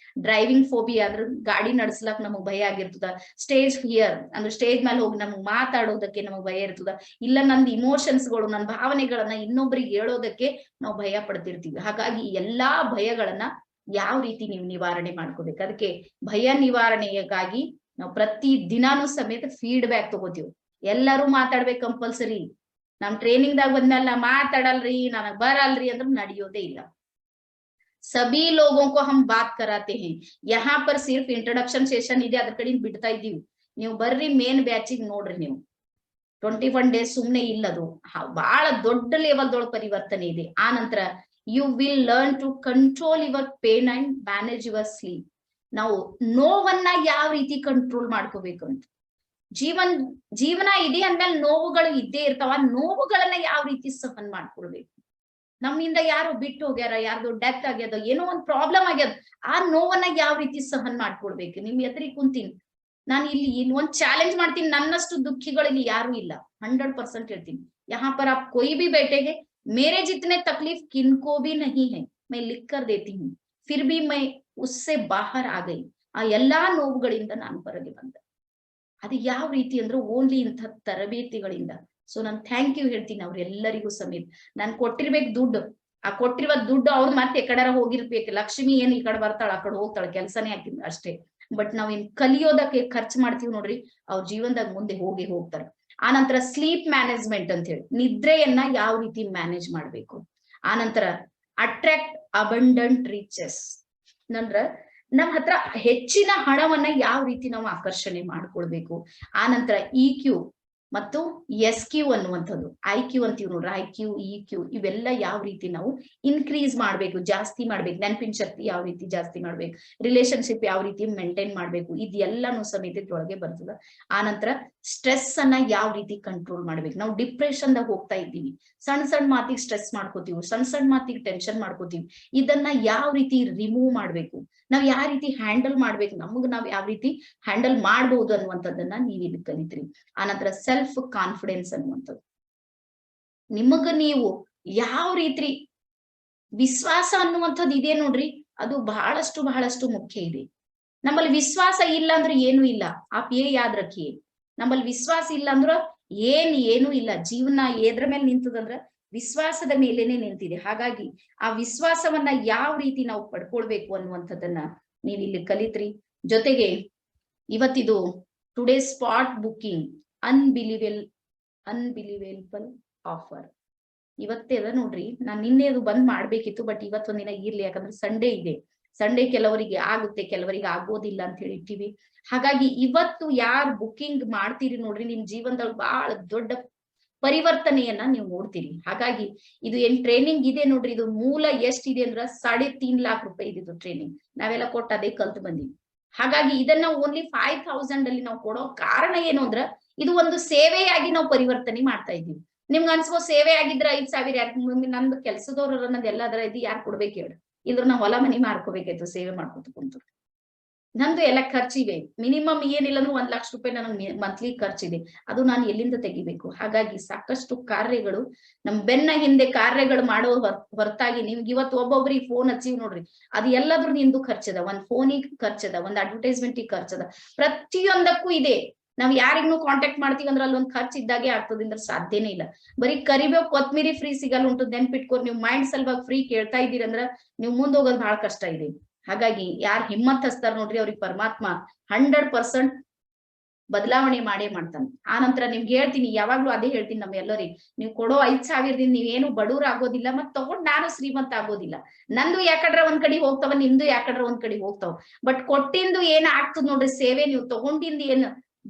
ಡ್ರೈವಿಂಗ್ ಫೋಬಿಯಾ ಅಂದ್ರೆ ಗಾಡಿ ನಡ್ಸ್ಲಕ್ ನಮಗ್ ಭಯ ಆಗಿರ್ತದ. ಸ್ಟೇಜ್ ಫಿಯರ್ ಅಂದ್ರೆ ಸ್ಟೇಜ್ ಮೇಲೆ ಹೋಗಿ ನಮಗ್ ಮಾತಾಡೋದಕ್ಕೆ ನಮಗ್ ಭಯ ಇರ್ತದ. ಇಲ್ಲ ನಂದು ಇಮೋಷನ್ಸ್ಗಳು, ನನ್ನ ಭಾವನೆಗಳನ್ನ ಇನ್ನೊಬ್ರಿಗೆ ಹೇಳೋದಕ್ಕೆ ನಾವು ಭಯ ಪಡ್ತಿರ್ತೀವಿ. ಹಾಗಾಗಿ ಎಲ್ಲಾ ಭಯಗಳನ್ನ ಯಾವ ರೀತಿ ನೀವು ನಿವಾರಣೆ ಮಾಡ್ಕೋಬೇಕು. ಅದಕ್ಕೆ ಭಯ ನಿವಾರಣೆಗಾಗಿ ನಾವು ಪ್ರತಿ ದಿನಾನು ಸಮೇತ ಫೀಡ್ಬ್ಯಾಕ್ ತಗೋತೀವಿ. ಎಲ್ಲರೂ ಮಾತಾಡ್ಬೇಕು ಕಂಪಲ್ಸರಿ. ನಮ್ ಟ್ರೈನಿಂಗ್ ದಾಗ ಬಂದ್ಮೇಲೆ ನಾ ಮಾತಾಡಲ್ರಿ, ನನಗ್ ಬರಲ್ರಿ ಅಂದ್ರೆ ನಡೆಯೋದೇ ಇಲ್ಲ. ಸಭಿ ಲೋಗೋ ಕೋ ಹಮ್ ಬಾತ್ ಕರಾತೆ ಹೇ. ಯಹಾ ಪರ್ ಸಿರ್ಫ್ ಇಂಟ್ರೊಡಕ್ಷನ್ ಸೆಷನ್ ಇದೆ, ಅದ್ರ ಕಡೆ ಬಿಡ್ತಾ ಇದ್ದೀವಿ. ನೀವು ಬರ್ರಿ ಮೇನ್ ಬ್ಯಾಚಿಗೆ ನೋಡ್ರಿ. ನೀವು 21 ಡೇಸ್ ಸುಮ್ನೆ ಇಲ್ಲದು, ಬಹಳ ದೊಡ್ಡ ಲೆವೆಲ್ದೊಳಗೆ ಪರಿವರ್ತನೆ ಇದೆ. ಆ ನಂತರ you will learn to control your pain and manage your sleep. ನಾವು ನೋವನ್ನ ಯಾವ ರೀತಿ ಕಂಟ್ರೋಲ್ ಮಾಡ್ಕೋಬೇಕು ಅಂತ. ಜೀವನ ಇದೆ ಅಂದ್ಮೇಲೆ ನೋವುಗಳು ಇದ್ದೇ ಇರ್ತಾವ. ನೋವುಗಳನ್ನ ಯಾವ ರೀತಿ ಸಹನ್ ಮಾಡ್ಕೊಳ್ಬೇಕು. ನಮ್ಮಿಂದ ಯಾರು ಬಿಟ್ಟು ಹೋಗ್ಯಾರ, ಯಾರ್ದು ಡೆತ್ ಆಗ್ಯದ, ಏನೋ ಒಂದ್ ಪ್ರಾಬ್ಲಮ್ ಆಗ್ಯದ, ಆ ನೋವನ್ನ ಯಾವ ರೀತಿ ಸಹನ್ ಮಾಡ್ಕೊಳ್ಬೇಕು. ನಿಮ್ ಎದುರಿಗೆ ಕುಂತೀನಿ ನಾನು, ಇಲ್ಲಿ ಒಂದ್ ಚಾಲೆಂಜ್ ಮಾಡ್ತೀನಿ, ನನ್ನಷ್ಟು ದುಃಖಿಗಳಲ್ಲಿ ಯಾರು ಇಲ್ಲ. 100% ಹೇಳ್ತೀನಿ. ಯಹಾ ಪರ್ ಆಪ್ ಕೋಯಿ ಭಿ बैठेगे, मेरे जितने तकलीफ किनको भी नहीं है, मैं लिख कर देती हूँ, फिर भी मैं उससे बाहर आ गई. ಆ ಎಲ್ಲಾ ನೋವುಗಳಿಂದ ನಾನು ಹೊರಗೆ ಬಂದೆ. ಅದು ಯಾವ ರೀತಿ ಅಂದ್ರೆ ಓನ್ಲಿ ಇಂಥ ತರಬೇತಿಗಳಿಂದ. ಸೊ ನಾನು ಥ್ಯಾಂಕ್ ಯು ಹೇಳ್ತೀನಿ ಅವ್ರೆಲ್ಲರಿಗೂ ಸಮೇತ. ನಾನು ಕೊಟ್ಟಿರ್ಬೇಕು ದುಡ್ಡು, ಆ ಕೊಟ್ಟಿರುವ ದುಡ್ಡು ಅವ್ರು ಮತ್ತೆ ಎಕಡಾರ ಹೋಗಿರ್ಬೇಕು. ಲಕ್ಷ್ಮಿ ಏನ್ ಈ ಕಡೆ ಬರ್ತಾಳ, ಆ ಕಡೆ ಹೋಗ್ತಾಳೆ, ಕೆಲಸನೇ ಹಾಕಿದ್ ಅಷ್ಟೇ. ಬಟ್ ನಾವೇನ್ ಕಲಿಯೋದಕ್ಕೆ ಖರ್ಚು ಮಾಡ್ತೀವಿ ನೋಡ್ರಿ, ಅವ್ರ ಜೀವನದಾಗ ಮುಂದೆ ಹೋಗ್ತಾರೆ. ಆನಂತರ ಸ್ಲೀಪ್ ಮ್ಯಾನೇಜ್ಮೆಂಟ್ ಅಂತ ಹೇಳಿ, ನಿದ್ರೆಯನ್ನ ಯಾವ ರೀತಿ ಮ್ಯಾನೇಜ್ ಮಾಡ್ಬೇಕು. ಆನಂತರ ಅಟ್ರಾಕ್ಟ್ ಅಬಂಡೆಂಟ್ ರೀಚಸ್ ಅಂದ್ರ ನಮ್ ಹತ್ರ ಹೆಚ್ಚಿನ ಹಣವನ್ನ ಯಾವ ರೀತಿ ನಾವು ಆಕರ್ಷಣೆ ಮಾಡ್ಕೊಳ್ಬೇಕು. ಆನಂತರ EQ ಮತ್ತು SQ ಅನ್ನುವಂಥದ್ದು, IQ ಅಂತೀವಿ ನೋಡ್ರಿ, IQ EQ ಇವೆಲ್ಲ ಯಾವ ರೀತಿ ನಾವು ಇನ್ಕ್ರೀಸ್ ಮಾಡ್ಬೇಕು, ಜಾಸ್ತಿ ಮಾಡ್ಬೇಕು. ನೆನಪಿನ ಶಕ್ತಿ ಯಾವ ರೀತಿ ಜಾಸ್ತಿ ಮಾಡ್ಬೇಕು, ರಿಲೇಶನ್ಶಿಪ್ ಯಾವ ರೀತಿ ಮೇಂಟೈನ್ ಮಾಡ್ಬೇಕು, ಇದೆಲ್ಲಾನು ಸಮೇತ ಇದ್ರೊಳಗೆ ಬರ್ತದ. ಆನಂತರ ಸ್ಟ್ರೆಸ್ ಅನ್ನ ಯಾವ ರೀತಿ ಕಂಟ್ರೋಲ್ ಮಾಡ್ಬೇಕು. ನಾವು ಡಿಪ್ರೆಷನ್ ದಾಗ ಹೋಗ್ತಾ ಇದ್ದೀವಿ, ಸಣ್ಣ ಸಣ್ಣ ಮಾತಿಗೆ ಸ್ಟ್ರೆಸ್ ಮಾಡ್ಕೋತೀವಿ, ಸಣ್ಣ ಮಾತಿಗೆ ಟೆನ್ಷನ್ ಮಾಡ್ಕೋತೀವಿ. ಇದನ್ನ ಯಾವ ರೀತಿ ರಿಮೂವ್ ಮಾಡ್ಬೇಕು, ನಾವ್ ಯಾವ ರೀತಿ ಹ್ಯಾಂಡಲ್ ಮಾಡ್ಬೇಕು, ನಮಗ್ ನಾವ್ ಯಾವ ರೀತಿ ಹ್ಯಾಂಡಲ್ ಮಾಡ್ಬೋದು ಅನ್ನುವಂಥದ್ದನ್ನ ನೀವ್ ಇಲ್ಲಿ ಕಲಿತ್ರಿ. ಆನಂತರ ಸೆಲ್ಫ್ ಕಾನ್ಫಿಡೆನ್ಸ್ ಅನ್ನುವಂಥದ್ದು, ನಿಮಗ ನೀವು ಯಾವ ರೀತಿ ವಿಶ್ವಾಸ ಅನ್ನುವಂಥದ್ದು ಇದೆ ನೋಡ್ರಿ, ಅದು ಬಹಳಷ್ಟು ಮುಖ್ಯ ಇದೆ. ನಮ್ಮಲ್ಲಿ ವಿಶ್ವಾಸ ಇಲ್ಲ ಅಂದ್ರೆ ಏನು ಇಲ್ಲ. ಆಪ್ ಯಾದ್ ರಖಿಯೇ, ನಮ್ಮಲ್ಲಿ ವಿಶ್ವಾಸ ಇಲ್ಲ ಅಂದ್ರ ಏನು ಇಲ್ಲ. ಜೀವನ ಎದ್ರ ಮೇಲೆ ನಿಂತದಂದ್ರ ವಿಶ್ವಾಸದ ಮೇಲೇನೆ ನಿಂತಿದೆ. ಹಾಗಾಗಿ ಆ ವಿಶ್ವಾಸವನ್ನ ಯಾವ ರೀತಿ ನಾವು ಪಡ್ಕೊಳ್ಬೇಕು ಅನ್ನುವಂಥದ್ದನ್ನ ನೀವ್ ಇಲ್ಲಿ ಕಲಿತ್ರಿ. ಜೊತೆಗೆ ಇವತ್ತಿದು today spot booking unbelievable offer ಇವತ್ತೇ ಅದ ನೋಡ್ರಿ. ನಾನ್ ನಿನ್ನೆ ಅದು ಬಂದ್ ಮಾಡ್ಬೇಕಿತ್ತು, ಬಟ್ ಇವತ್ತೊಂದಿನ ಇರ್ಲಿ, ಯಾಕಂದ್ರೆ ಸಂಡೇ ಇದೆ. ಸಂಡೇ ಕೆಲವರಿಗೆ ಆಗುತ್ತೆ, ಕೆಲವರಿಗೆ ಆಗೋದಿಲ್ಲ ಅಂತ ಹೇಳಿ ಇಟ್ಟಿವಿ. ಹಾಗಾಗಿ ಇವತ್ತು ಯಾರು ಬುಕ್ಕಿಂಗ್ ಮಾಡ್ತೀರಿ ನೋಡ್ರಿ, ನಿಮ್ ಜೀವನದಲ್ಲಿ ಬಹಳ ದೊಡ್ಡ ಪರಿವರ್ತನೆಯನ್ನ ನೀವು ನೋಡ್ತೀರಿ. ಹಾಗಾಗಿ ಇದು ಏನ್ ಟ್ರೈನಿಂಗ್ ಇದೆ ನೋಡ್ರಿ, ಇದು ಮೂಲ ಎಷ್ಟಿದೆ ಅಂದ್ರ 3.5 लाख ರೂಪಾಯಿ ಇದಿದ್ದು ಟ್ರೈನಿಂಗ್. ನಾವೆಲ್ಲ ಕೊಟ್ಟು ಅದೇ ಕಲ್ತು ಬಂದಿವಿ. ಹಾಗಾಗಿ ಇದನ್ನ ಓನ್ಲಿ 5000 ಅಲ್ಲಿ ನಾವು ಕೊಡೋ ಕಾರಣ ಏನು ಅಂದ್ರ, ಇದು ಒಂದು ಸೇವೆಯಾಗಿ ನಾವು ಪರಿವರ್ತನೆ ಮಾಡ್ತಾ ಇದೀವಿ. ನಿಮ್ಗೆ ಅನ್ಸ್ಕೋ ಸೇವೆ ಆಗಿದ್ರ 5,000 ಯಾರು ನಂದು ಕೆಲ್ಸದವ್ರ ಅನ್ನೋದೆಲ್ಲ ಅದ್ರ ಇದು ಯಾರು ಕೊಡ್ಬೇಕು ಹೇಳಿ, ಇದ್ರ ನಾ ಹೊಲ ಮನಿ ಮಾರ್ಕೋಬೇಕಾಯ್ತು ಸೇವೆ ಮಾಡ್ಕೊತ ಕುಂತು. ನಂದು ಎಲ್ಲ ಖರ್ಚಿವೆ, ಮಿನಿಮಮ್ ಏನಿಲ್ಲ ಅಂದ್ರೆ 1 ಲಕ್ಷ ರೂಪಾಯಿ ನನಗೆ ಮಂತ್ಲಿ ಖರ್ಚಿದೆ, ಅದು ನಾನು ಎಲ್ಲಿಂದ ತೆಗಿಬೇಕು? ಹಾಗಾಗಿ ಸಾಕಷ್ಟು ಕಾರ್ಯಗಳು ನಮ್ ಬೆನ್ನ ಹಿಂದೆ ಕಾರ್ಯಗಳು ಮಾಡೋ ಹೊರತಾಗಿ ನಿಮ್ಗೆ ಇವತ್ತು ಒಬ್ಬೊಬ್ರಿಗೆ ಫೋನ್ ಹಚ್ಚಿವ್ ನೋಡ್ರಿ, ಅದು ಎಲ್ಲಾದ್ರೂ ನಿಂದು ಖರ್ಚದ, ಒಂದ್ ಫೋನಿಗೆ ಖರ್ಚದ, ಒಂದ್ ಅಡ್ವರ್ಟೈಸ್ಮೆಂಟಿಗೆ ಖರ್ಚದ, ಪ್ರತಿಯೊಂದಕ್ಕೂ ಇದೆ. ನಾವ್ ಯಾರಿಗೂ ಕಾಂಟ್ಯಾಕ್ಟ್ ಮಾಡ್ತೀವಿ ಅಂದ್ರೆ ಅಲ್ಲೊಂದ್ ಖರ್ಚು ಇದ್ದಾಗೆ ಆಗ್ತದಂದ್ರೆ ಸಾಧ್ಯನೇ ಇಲ್ಲ. ಬರೀ ಕರಿಬೇವು ಕೊತ್ಮಿರಿ ಫ್ರೀ ಸಿಗಲ್ಲ ಉಂಟು, ನೆನ್ಪಿಟ್ಕೋರ್. ನೀವು ಮೈಂಡ್ ಸಲುವಾಗಿ ಫ್ರೀ ಕೇಳ್ತಾ ಇದ್ದೀರಿ ಅಂದ್ರ ನೀವು ಮುಂದ್ ಹೋಗೋದು ಬಹಳ ಕಷ್ಟ ಇದೆ. ಹಾಗಾಗಿ ಯಾರು ಹಿಮ್ಮತ್ ಹಚ್ತಾರ ನೋಡ್ರಿ, ಅವ್ರಿಗೆ ಪರಮಾತ್ಮ 100% ಬದಲಾವಣೆ ಮಾಡೇ ಮಾಡ್ತಾನೆ. ಆ ನಂತರ ನಿಮ್ಗೆ ಹೇಳ್ತೀನಿ, ಯಾವಾಗ್ಲೂ ಅದೇ ಹೇಳ್ತೀನಿ ನಮ್ಮ ಎಲ್ಲರಿಗೆ, ನೀವು ಕೊಡೋ 5,000ದಿಂದ ನೀವೇನು ಬಡವ್ರ ಆಗೋದಿಲ್ಲ, ಮತ್ ತಗೊಂಡ್ ನಾನು ಶ್ರೀಮಂತ ಆಗೋದಿಲ್ಲ. ನಂದು ಯಾಕಡ್ರ ಒಂದ್ ಕಡೆ ಹೋಗ್ತಾವ, ನಿಮ್ದು ಯಾಕಡ್ರ ಒಂದ್ ಕಡೆ ಹೋಗ್ತಾವ. ಬಟ್ ಕೊಟ್ಟಿಂದು ಏನ್ ಆಗ್ತದ ನೋಡ್ರಿ ಸೇವೆ, ನೀವು ತಗೊಂಡಿಂದ ಏನ್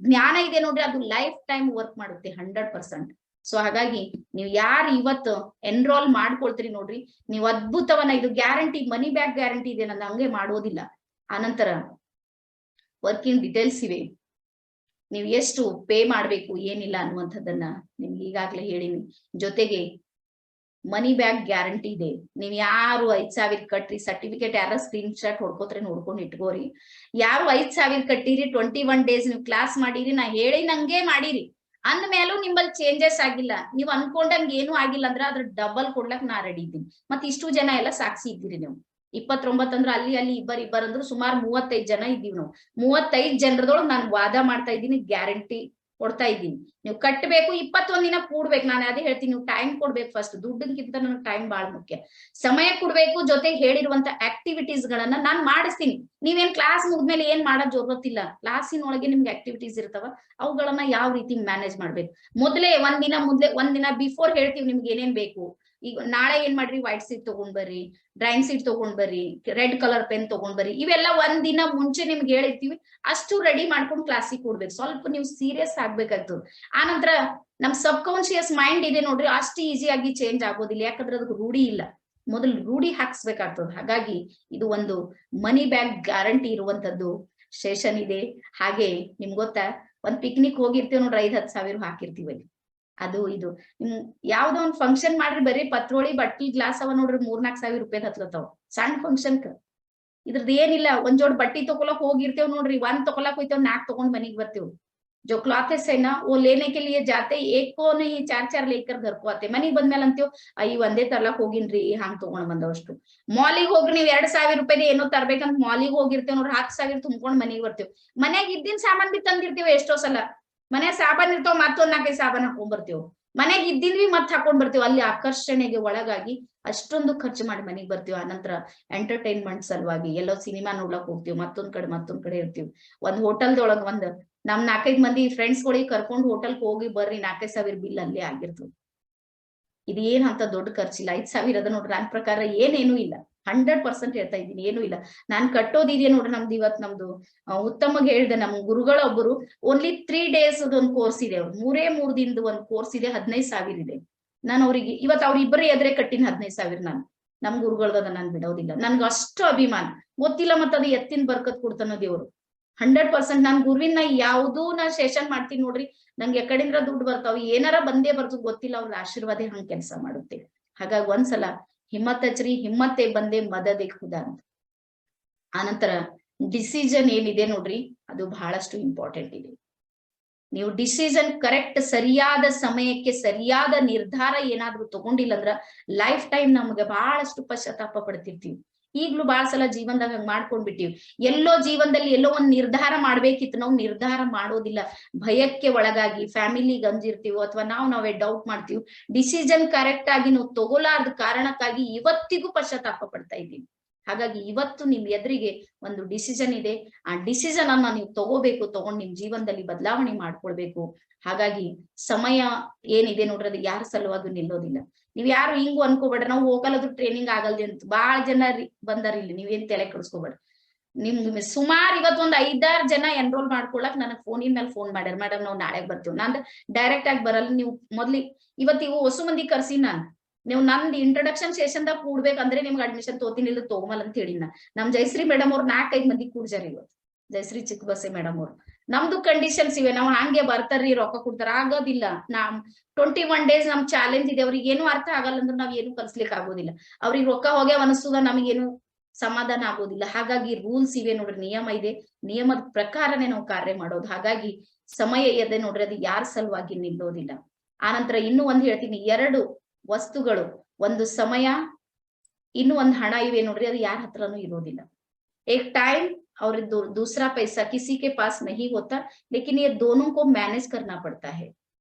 ಜ್ಞಾನ ಇದೆ ನೋಡ್ರಿ, ಅದು ಲೈಫ್ ಟೈಮ್ ವರ್ಕ್ ಮಾಡುತ್ತೆ 100%. ಸೊ ಹಾಗಾಗಿ ನೀವು ಯಾರು ಇವತ್ತು ಎನ್ರೋಲ್ ಮಾಡ್ಕೊಳ್ತೀರಿ ನೋಡ್ರಿ, ನೀವು ಅದ್ಭುತವನ್ನ, ಇದು ಗ್ಯಾರಂಟಿ, ಮನಿ ಬ್ಯಾಕ್ ಗ್ಯಾರಂಟಿ ಇದೆ, ನಾನು ಹಂಗೆ ಮಾಡೋದಿಲ್ಲ. ಆನಂತರ ವರ್ಕಿಂಗ್ ಡೀಟೇಲ್ಸ್ ಇವೆ, ನೀವು ಎಷ್ಟು ಪೇ ಮಾಡ್ಬೇಕು ಏನಿಲ್ಲ ಅನ್ನುವಂಥದ್ದನ್ನ ನಿಮ್ಗೆ ಈಗಾಗ್ಲೇ ಹೇಳಿನಿ. ಜೊತೆಗೆ ಮನಿ ಬ್ಯಾಕ್ ಗ್ಯಾರಂಟಿ ಇದೆ. ನೀವ್ ಯಾರು 5,000 ಕಟ್ರಿ, ಸರ್ಟಿಫಿಕೇಟ್ ಯಾರ ಸ್ಕ್ರೀನ್ ಶಾಟ್ ಹೊಡ್ಕೋತ್ರೆ ನೋಡ್ಕೊಂಡು ಇಟ್ಕೋರಿ. ಯಾರು 5,000 ಕಟ್ಟಿರಿ, 21 ಡೇಸ್ ನೀವು ಕ್ಲಾಸ್ ಮಾಡಿರಿ, ನಾ ಹೇಳಿ ನಂಗೆ ಮಾಡಿರಿ ಅಂದ ಮೇಲೂ ನಿಮ್ಮಲ್ಲಿ ಚೇಂಜಸ್ ಆಗಿಲ್ಲ, ನೀವ್ ಅನ್ಕೊಂಡಂಗೆ ಏನು ಆಗಿಲ್ಲ ಅಂದ್ರೆ ಅದ್ರ ಡಬಲ್ ಕೊಡ್ಲಕ್ ನಾ ರೆಡಿ ಇದ್ದೀನಿ. ಮತ್ತೆ ಇಷ್ಟು ಜನ ಎಲ್ಲ ಸಾಕ್ಷಿ ಇದ್ದೀರಿ ನೀವು. 29 ಅಂದ್ರೆ ಅಲ್ಲಿ ಇಬ್ಬರು ಅಂದ್ರೆ ಸುಮಾರು 35 ಜನ ಇದ್ದೀವಿ ನಾವು. 35 ಜನರದೊಳಗೆ ನಾನು ವಾದ ಮಾಡ್ತಾ ಇದ್ದೀನಿ, ಗ್ಯಾರಂಟಿ ಕೊಡ್ತಾ ಇದ್ದೀನಿ. ನೀವು ಕಟ್ಟಬೇಕು, 21 ದಿನ ಕೂಡ್ಬೇಕು. ನಾನು ಅದೇ ಹೇಳ್ತೀನಿ, ನೀವು ಟೈಮ್ ಕೊಡ್ಬೇಕು. ಫಸ್ಟ್ ದುಡ್ಡಿಗಿಂತ ನನಗೆ ಟೈಮ್ ಬಹಳ ಮುಖ್ಯ. ಸಮಯ ಕೊಡ್ಬೇಕು, ಜೊತೆಗೆ ಹೇಳಿರುವಂತ ಆಕ್ಟಿವಿಟೀಸ್ ಗಳನ್ನ ನಾನ್ ಮಾಡಿಸ್ತೀನಿ. ನೀವೇನ್ ಕ್ಲಾಸ್ ಮುಗ್ದ್ಮೇಲೆ ಏನ್ ಮಾಡೋದ್ ಜೋರತ್ತಿಲ್ಲ, ಕ್ಲಾಸಿನೊಳಗೆ ನಿಮ್ಗೆ ಆಕ್ಟಿವಿಟೀಸ್ ಇರ್ತಾವ, ಅವುಗಳನ್ನ ಯಾವ ರೀತಿ ಮ್ಯಾನೇಜ್ ಮಾಡ್ಬೇಕು. ಮೊದ್ಲೇ ಒಂದ್ ದಿನ ಬಿಫೋರ್ ಹೇಳ್ತೀವಿ ನಿಮ್ಗೆ ಏನೇನ್ ಬೇಕು. ಈಗ ನಾಳೆ ಏನ್ ಮಾಡ್ರಿ, ವೈಟ್ ಸೀಟ್ ತಗೊಂಡ್ ಬರ್ರಿ, ಡ್ರಾಯಿಂಗ್ ಸೀಟ್ ತಗೊಂಡ್ ಬರ್ರಿ, ರೆಡ್ ಕಲರ್ ಪೆನ್ ತಗೊಂಡ್ ಬರ್ರಿ. ಇವೆಲ್ಲ ಒಂದ್ ದಿನ ಮುಂಚೆ ನಿಮ್ಗೆ ಹೇಳಿರ್ತೀವಿ, ಅಷ್ಟು ರೆಡಿ ಮಾಡ್ಕೊಂಡು ಕ್ಲಾಸಿಗೆ ಕೊಡ್ಬೇಕು. ಸ್ವಲ್ಪ ನೀವು ಸೀರಿಯಸ್ ಆಗ್ಬೇಕಾಗ್ತದೆ. ಆನಂತರ ನಮ್ ಸಬ್ ಕಾನ್ಶಿಯಸ್ ಮೈಂಡ್ ಇದೆ ನೋಡ್ರಿ, ಅಷ್ಟು ಈಸಿಯಾಗಿ ಚೇಂಜ್ ಆಗೋದಿಲ್ಲ, ಯಾಕಂದ್ರೆ ಅದಕ್ಕೆ ರೂಢಿ ಇಲ್ಲ. ಮೊದಲು ರೂಢಿ ಹಾಕ್ಸ್ಬೇಕಾಗ್ತದೆ. ಹಾಗಾಗಿ ಇದು ಒಂದು ಮನಿ ಬ್ಯಾಕ್ ಗ್ಯಾರಂಟಿ ಇರುವಂತದ್ದು ಸೆಷನ್ ಇದೆ. ಹಾಗೆ ನಿಮ್ಗೆ ಗೊತ್ತಾ, ಒಂದ್ ಪಿಕ್ನಿಕ್ ಹೋಗಿರ್ತೀವಿ ನೋಡ್ರಿ, 5-10 ಸಾವಿರ ಹಾಕಿರ್ತೀವಿ ಅಲ್ಲಿ. ಅದು ಇದು ಯಾವ್ದೋ ಒಂದ್ ಫಂಕ್ಷನ್ ಮಾಡ್ರಿ, ಬರೀ ಪತ್ರೋಳಿ ಬಟ್ಟಿ ಗ್ಲಾಸ್ ಅವ ನೋಡ್ರಿ, 3-4 ಸಾವಿರ ರೂಪಾಯಿ ಹತ್ಲತ್ತಾವ ಸಣ್ಣ ಫಂಕ್ಷನ್ಕ್. ಇದ್ರದ್ದು ಏನಿಲ್ಲ, ಒಂದ್ ಜೋಡ್ ಬಟ್ಟಿ ತಗೊಳಕ್ ಹೋಗಿರ್ತೇವ್ ನೋಡ್ರಿ, 1 ತಗೊಳಕ್ ಹೋಯ್ತೇವ್, 4 ತಗೊಂಡ್ ಮನಿಗ್ ಬರ್ತೇವ್. जो क्लॉथेस है ना वो लेने के लिए जाते, एक को नहीं 4-4 लेकर घर को आते. ಮನಿಗ್ ಬಂದ್ಮೇಲೆ ಅಂತೀವ್, ಅಯ್ಯ ಒಂದೇ ತರ್ಲಕ್ ಹೋಗಿನ್ರಿ, ಹಂಗ್ ತಗೊಂಡ್ ಬಂದವಷ್ಟು. ಮಾಲಿಗೆ ಹೋಗ್ರಿ, ನೀವ್ 2,000 ರೂಪಾಯಿ ಏನೋ ತರ್ಬೇಕಂತ ಮಾಲಿಗೆ ಹೋಗಿರ್ತೇವ್ ನೋಡ್ರಿ, 10,000 ತುಂಬ್ಕೊಂಡ್ ಮನಿಗ್ ಬರ್ತೇವ್. ಮನ್ಯಾಗ ಇದ್ದಿನ ಸಾಮಾನ್ ಬಿ ತಂದಿರ್ತೀವಿ ಎಷ್ಟೋ ಸಲ. ಮನ್ಯಾಗ ಸಾಬಾನ್ ಇರ್ತಾವ, ಮತ್ತೊಂದ್ 4-5 ಸಾಬಾನ್ ಹಾಕೊಂಡ್ ಬರ್ತೇವ್. ಮನೆಗ್ ಇದ್ದಿನ್ವಿ ಮತ್ ಹಾಕೊಂಡ್ ಬರ್ತೀವಿ. ಅಲ್ಲಿ ಆಕರ್ಷಣೆಗೆ ಒಳಗಾಗಿ ಅಷ್ಟೊಂದು ಖರ್ಚು ಮಾಡಿ ಮನೆಗ್ ಬರ್ತೀವಿ. ಆನಂತರ ಎಂಟರ್ಟೈನ್ಮೆಂಟ್ ಸಲುವಾಗಿ ಎಲ್ಲೋ ಸಿನಿಮಾ ನೋಡ್ಲಕ್ ಹೋಗ್ತೀವಿ, ಮತ್ತೊಂದ್ ಕಡೆ ಇರ್ತೀವಿ. ಒಂದ್ ಹೋಟೆಲ್ದೊಳಗ್ ನಮ್ 4-5 ಮಂದಿ ಫ್ರೆಂಡ್ಸ್ ಗಳಿಗೆ ಕರ್ಕೊಂಡು ಹೋಟೆಲ್ಗೆ ಹೋಗಿ ಬರ್ರಿ, 4-5 ಸಾವಿರ ಬಿಲ್ ಅಲ್ಲೇ ಆಗಿರ್ತದೆ. ಇದು ಏನ್ ಅಂತ ದೊಡ್ಡ ಖರ್ಚಿಲ್ಲ. 5,000 ಅದ ನೋಡ್ರಿ, ನನ್ನ ಪ್ರಕಾರ ಏನೇನು ಇಲ್ಲ. 100% ಹೇಳ್ತಾ ಇದ್ದೀನಿ, ಏನು ಇಲ್ಲ. ನಾನ್ ಕಟ್ಟೋದಿದೆಯಾ ನೋಡ್ರಿ, ನಮ್ದು ಉತ್ತಮಗೆ ಹೇಳಿದೆ, ನಮ್ ಗುರುಗಳೊಬ್ಬರು ಓನ್ಲಿ 3 ಡೇಸ್ ಒಂದ್ ಕೋರ್ಸ್ ಇದೆ, 3 ದಿನದ ಒಂದ್ ಕೋರ್ಸ್ ಇದೆ, 15,000 ಇದೆ. ನಾನು ಅವ್ರಿಗೆ ಇವತ್ತು ಅವ್ರಿಬ್ಬರೇ ಎದ್ರೆ ಕಟ್ಟಿನ 15,000 ನಾನು ನಮ್ ಗುರುಗಳದ ನಾನ್ ಬಿಡೋದಿಲ್ಲ. ನನ್ಗೆ ಅಷ್ಟು ಅಭಿಮಾನ ಗೊತ್ತಿಲ್ಲ, ಮತ್ತ ಅದು ಎತ್ತಿನ ಬರ್ಕತ್ ಕೊಡ್ತಾನೋ ದೇವ್ರು. 100% ನಾನ್ ಗುರುವಿನ ಯಾವ್ದೂ ನಾ ಸೆಷನ್ ಮಾಡ್ತೀನಿ ನೋಡ್ರಿ, ನಂಗೆ ಎಕಡಿಂದ್ರ ದುಡ್ಡು ಬರ್ತಾವ, ಏನಾರ ಬಂದೇ ಬರ್ತದ ಗೊತ್ತಿಲ್ಲ, ಅವ್ರ ಆಶೀರ್ವಾದ ಹಂಗ್ ಕೆಲಸ ಮಾಡುತ್ತೆ. ಹಾಗಾಗಿ ಒಂದ್ಸಲ ಹಿಮ್ಮತ್ ಹಚ್ರಿ, ಹಿಮ್ಮತ್ತೆ ಬಂದೆ ಮದದೆ ಖುದಾ ಅಂತ. ಆನಂತರ ಡಿಸಿಷನ್ ಏನಿದೆ ನೋಡ್ರಿ, ಅದು ಬಹಳಷ್ಟು ಇಂಪಾರ್ಟೆಂಟ್ ಇದೆ. ನೀವು ಡಿಸಿಷನ್ ಕರೆಕ್ಟ್ ಸರಿಯಾದ ಸಮಯಕ್ಕೆ ಸರಿಯಾದ ನಿರ್ಧಾರ ಏನಾದ್ರೂ ತಗೊಂಡಿಲ್ಲ ಅಂದ್ರ ಲೈಫ್ ಟೈಮ್ ನಮ್ಗೆ ಬಹಳಷ್ಟು ಪಶ್ಚಾತ್ತಾಪ ಪಡ್ತಿರ್ತೀವಿ. ಈಗ್ಲೂ ಬಾಳ ಸಲ ಜೀವನದಾಗ ಹಂಗ್ ಮಾಡ್ಕೊಂಡ್ಬಿಟ್ಟಿವಿ. ಎಲ್ಲೋ ಜೀವನದಲ್ಲಿ ಎಲ್ಲೋ ಒಂದ್ ನಿರ್ಧಾರ ಮಾಡ್ಬೇಕಿತ್ತು, ನಾವು ನಿರ್ಧಾರ ಮಾಡೋದಿಲ್ಲ, ಭಯಕ್ಕೆ ಒಳಗಾಗಿ ಫ್ಯಾಮಿಲಿ ಗಂಜಿರ್ತೀವೋ ಅಥವಾ ನಾವೇ ಡೌಟ್ ಮಾಡ್ತೀವಿ. ಡಿಸಿಷನ್ ಕರೆಕ್ಟ್ ಆಗಿ ನಾವು ತಗೊಲಾರ್ದ ಕಾರಣಕ್ಕಾಗಿ ಇವತ್ತಿಗೂ ಪಶ್ಚಾತ್ತಾಪ ಪಡ್ತಾ ಇದ್ದೀವಿ. ಹಾಗಾಗಿ ಇವತ್ತು ನಿಮ್ ಎದುರಿಗೆ ಒಂದು ಡಿಸಿಷನ್ ಇದೆ, ಆ ಡಿಸಿಷನ್ ಅನ್ನ ನೀವು ತಗೋಬೇಕು, ತಗೊಂಡ್ ನಿಮ್ ಜೀವನದಲ್ಲಿ ಬದಲಾವಣೆ ಮಾಡ್ಕೊಳ್ಬೇಕು. ಹಾಗಾಗಿ ಸಮಯ ಏನಿದೆ ನೋಡ್ರಿ, ಅದು ಯಾರ ಸಲುವಾಗಿ ನಿಲ್ಲೋದಿಲ್ಲ. ನೀವ್ ಯಾರು ಹಿಂಗು ಅನ್ಕೋಬೇಡ್ರಿ, ನಾವು ಹೋಗಲ್ಲದು ಟ್ರೈನಿಂಗ್ ಆಗಲ್ದೆ ಅಂತ ಬಾಳ ಜನ ಬಂದಾರ ಇಲ್ಲಿ, ನೀವೇನ್ ತಲೆ ಕೆಡಿಸ್ಕೋಬೇಡ್ರಿ. ನಿಮ್ಗೆ ಸುಮಾರು ಇವತ್ತೊಂದ್ 5-6 ಜನ ಎನ್ರೋಲ್ ಮಾಡ್ಕೊಳಕ್ ನನಗ್ ಫೋನಿನ ಮೇಲೆ ಫೋನ್ ಮಾಡ್ಯಾರ, ಮೇಡಮ್ ನಾವ್ ನಾಳೆ ಬರ್ತೀವಿ. ನಂದು ಡೈರೆಕ್ಟ್ ಆಗಿ ಬರಲ್ಲ, ನೀವು ಮೊದ್ಲಿ ಇವತ್ತಿಗೂ ಹೊಸ ಮಂದಿ ಕರ್ಸಿ ನಾನು, ನೀವು ನಂದು ಇಂಟ್ರೊಡಕ್ಷನ್ ಸೆಷನ್ ದಾಗ ಕೂಡ್ಬೇಕಂದ್ರೆ ನಿಮ್ಗೆ ಅಡ್ಮಿಷನ್ ತೋತೀನಿ, ಇಲ್ಲ ತಗೋಮಲ್ ಅಂತ ಹೇಳಿ ನಮ್ ಜಯಶ್ರೀ ಮೇಡಮ್ ಅವ್ರು 4-5 ಮಂದಿ ಕೂಡ್ಜಾರ ಇವತ್ತು. ಜಯಶ್ರೀ ಚಿಕ್ಕಬಸೆ ಮೇಡಮ್ ಅವ್ರು ನಮ್ದು ಕಂಡೀಷನ್ಸ್ ಇವೆ. ನಾವ್ ಹಂಗೆ ಬರ್ತಾರ್ರಿ ರೊಕ್ಕ ಕೊಡ್ತಾರ ಆಗೋದಿಲ್ಲ. 21 days ನಮ್ ಚಾಲೆಂಜ್ ಇದೆ. ಅವ್ರಿಗೆ ಏನು ಅರ್ಥ ಆಗಲ್ಲ ಅಂದ್ರೆ ನಾವ್ ಏನು ಕಲ್ಸ್ಲಿಕ್ ಆಗೋದಿಲ್ಲ. ಅವ್ರಿಗೆ ರೊಕ್ಕ ಹೋಗ್ಯ ಅನಿಸ್ತದ, ನಮಗೇನು ಸಮಾಧಾನ ಆಗೋದಿಲ್ಲ. ಹಾಗಾಗಿ ರೂಲ್ಸ್ ಇವೆ ನೋಡ್ರಿ, ನಿಯಮ ಇದೆ, ನಿಯಮದ ಪ್ರಕಾರನೇ ನಾವು ಕಾರ್ಯ ಮಾಡೋದು. ಹಾಗಾಗಿ ಸಮಯ ಇದೆ ನೋಡ್ರಿ, ಅದು ಯಾರ ಸಲುವಾಗಿ ನಿಲ್ಲೋದಿಲ್ಲ. ಆನಂತರ ಇನ್ನೂ ಒಂದ್ ಹೇಳ್ತೀನಿ, 2 ವಸ್ತುಗಳು, ಒಂದು ಸಮಯ, ಇನ್ನು ಒಂದ್ ಹಣ ಇವೆ ನೋಡ್ರಿ, ಅದು ಯಾರ ಹತ್ರನೂ ಇರೋದಿಲ್ಲ. एक टाइम और दूसरा पैसा किसी के पास नहीं होता, लेकिन ये दोनों को मैनेज करना पड़ता है.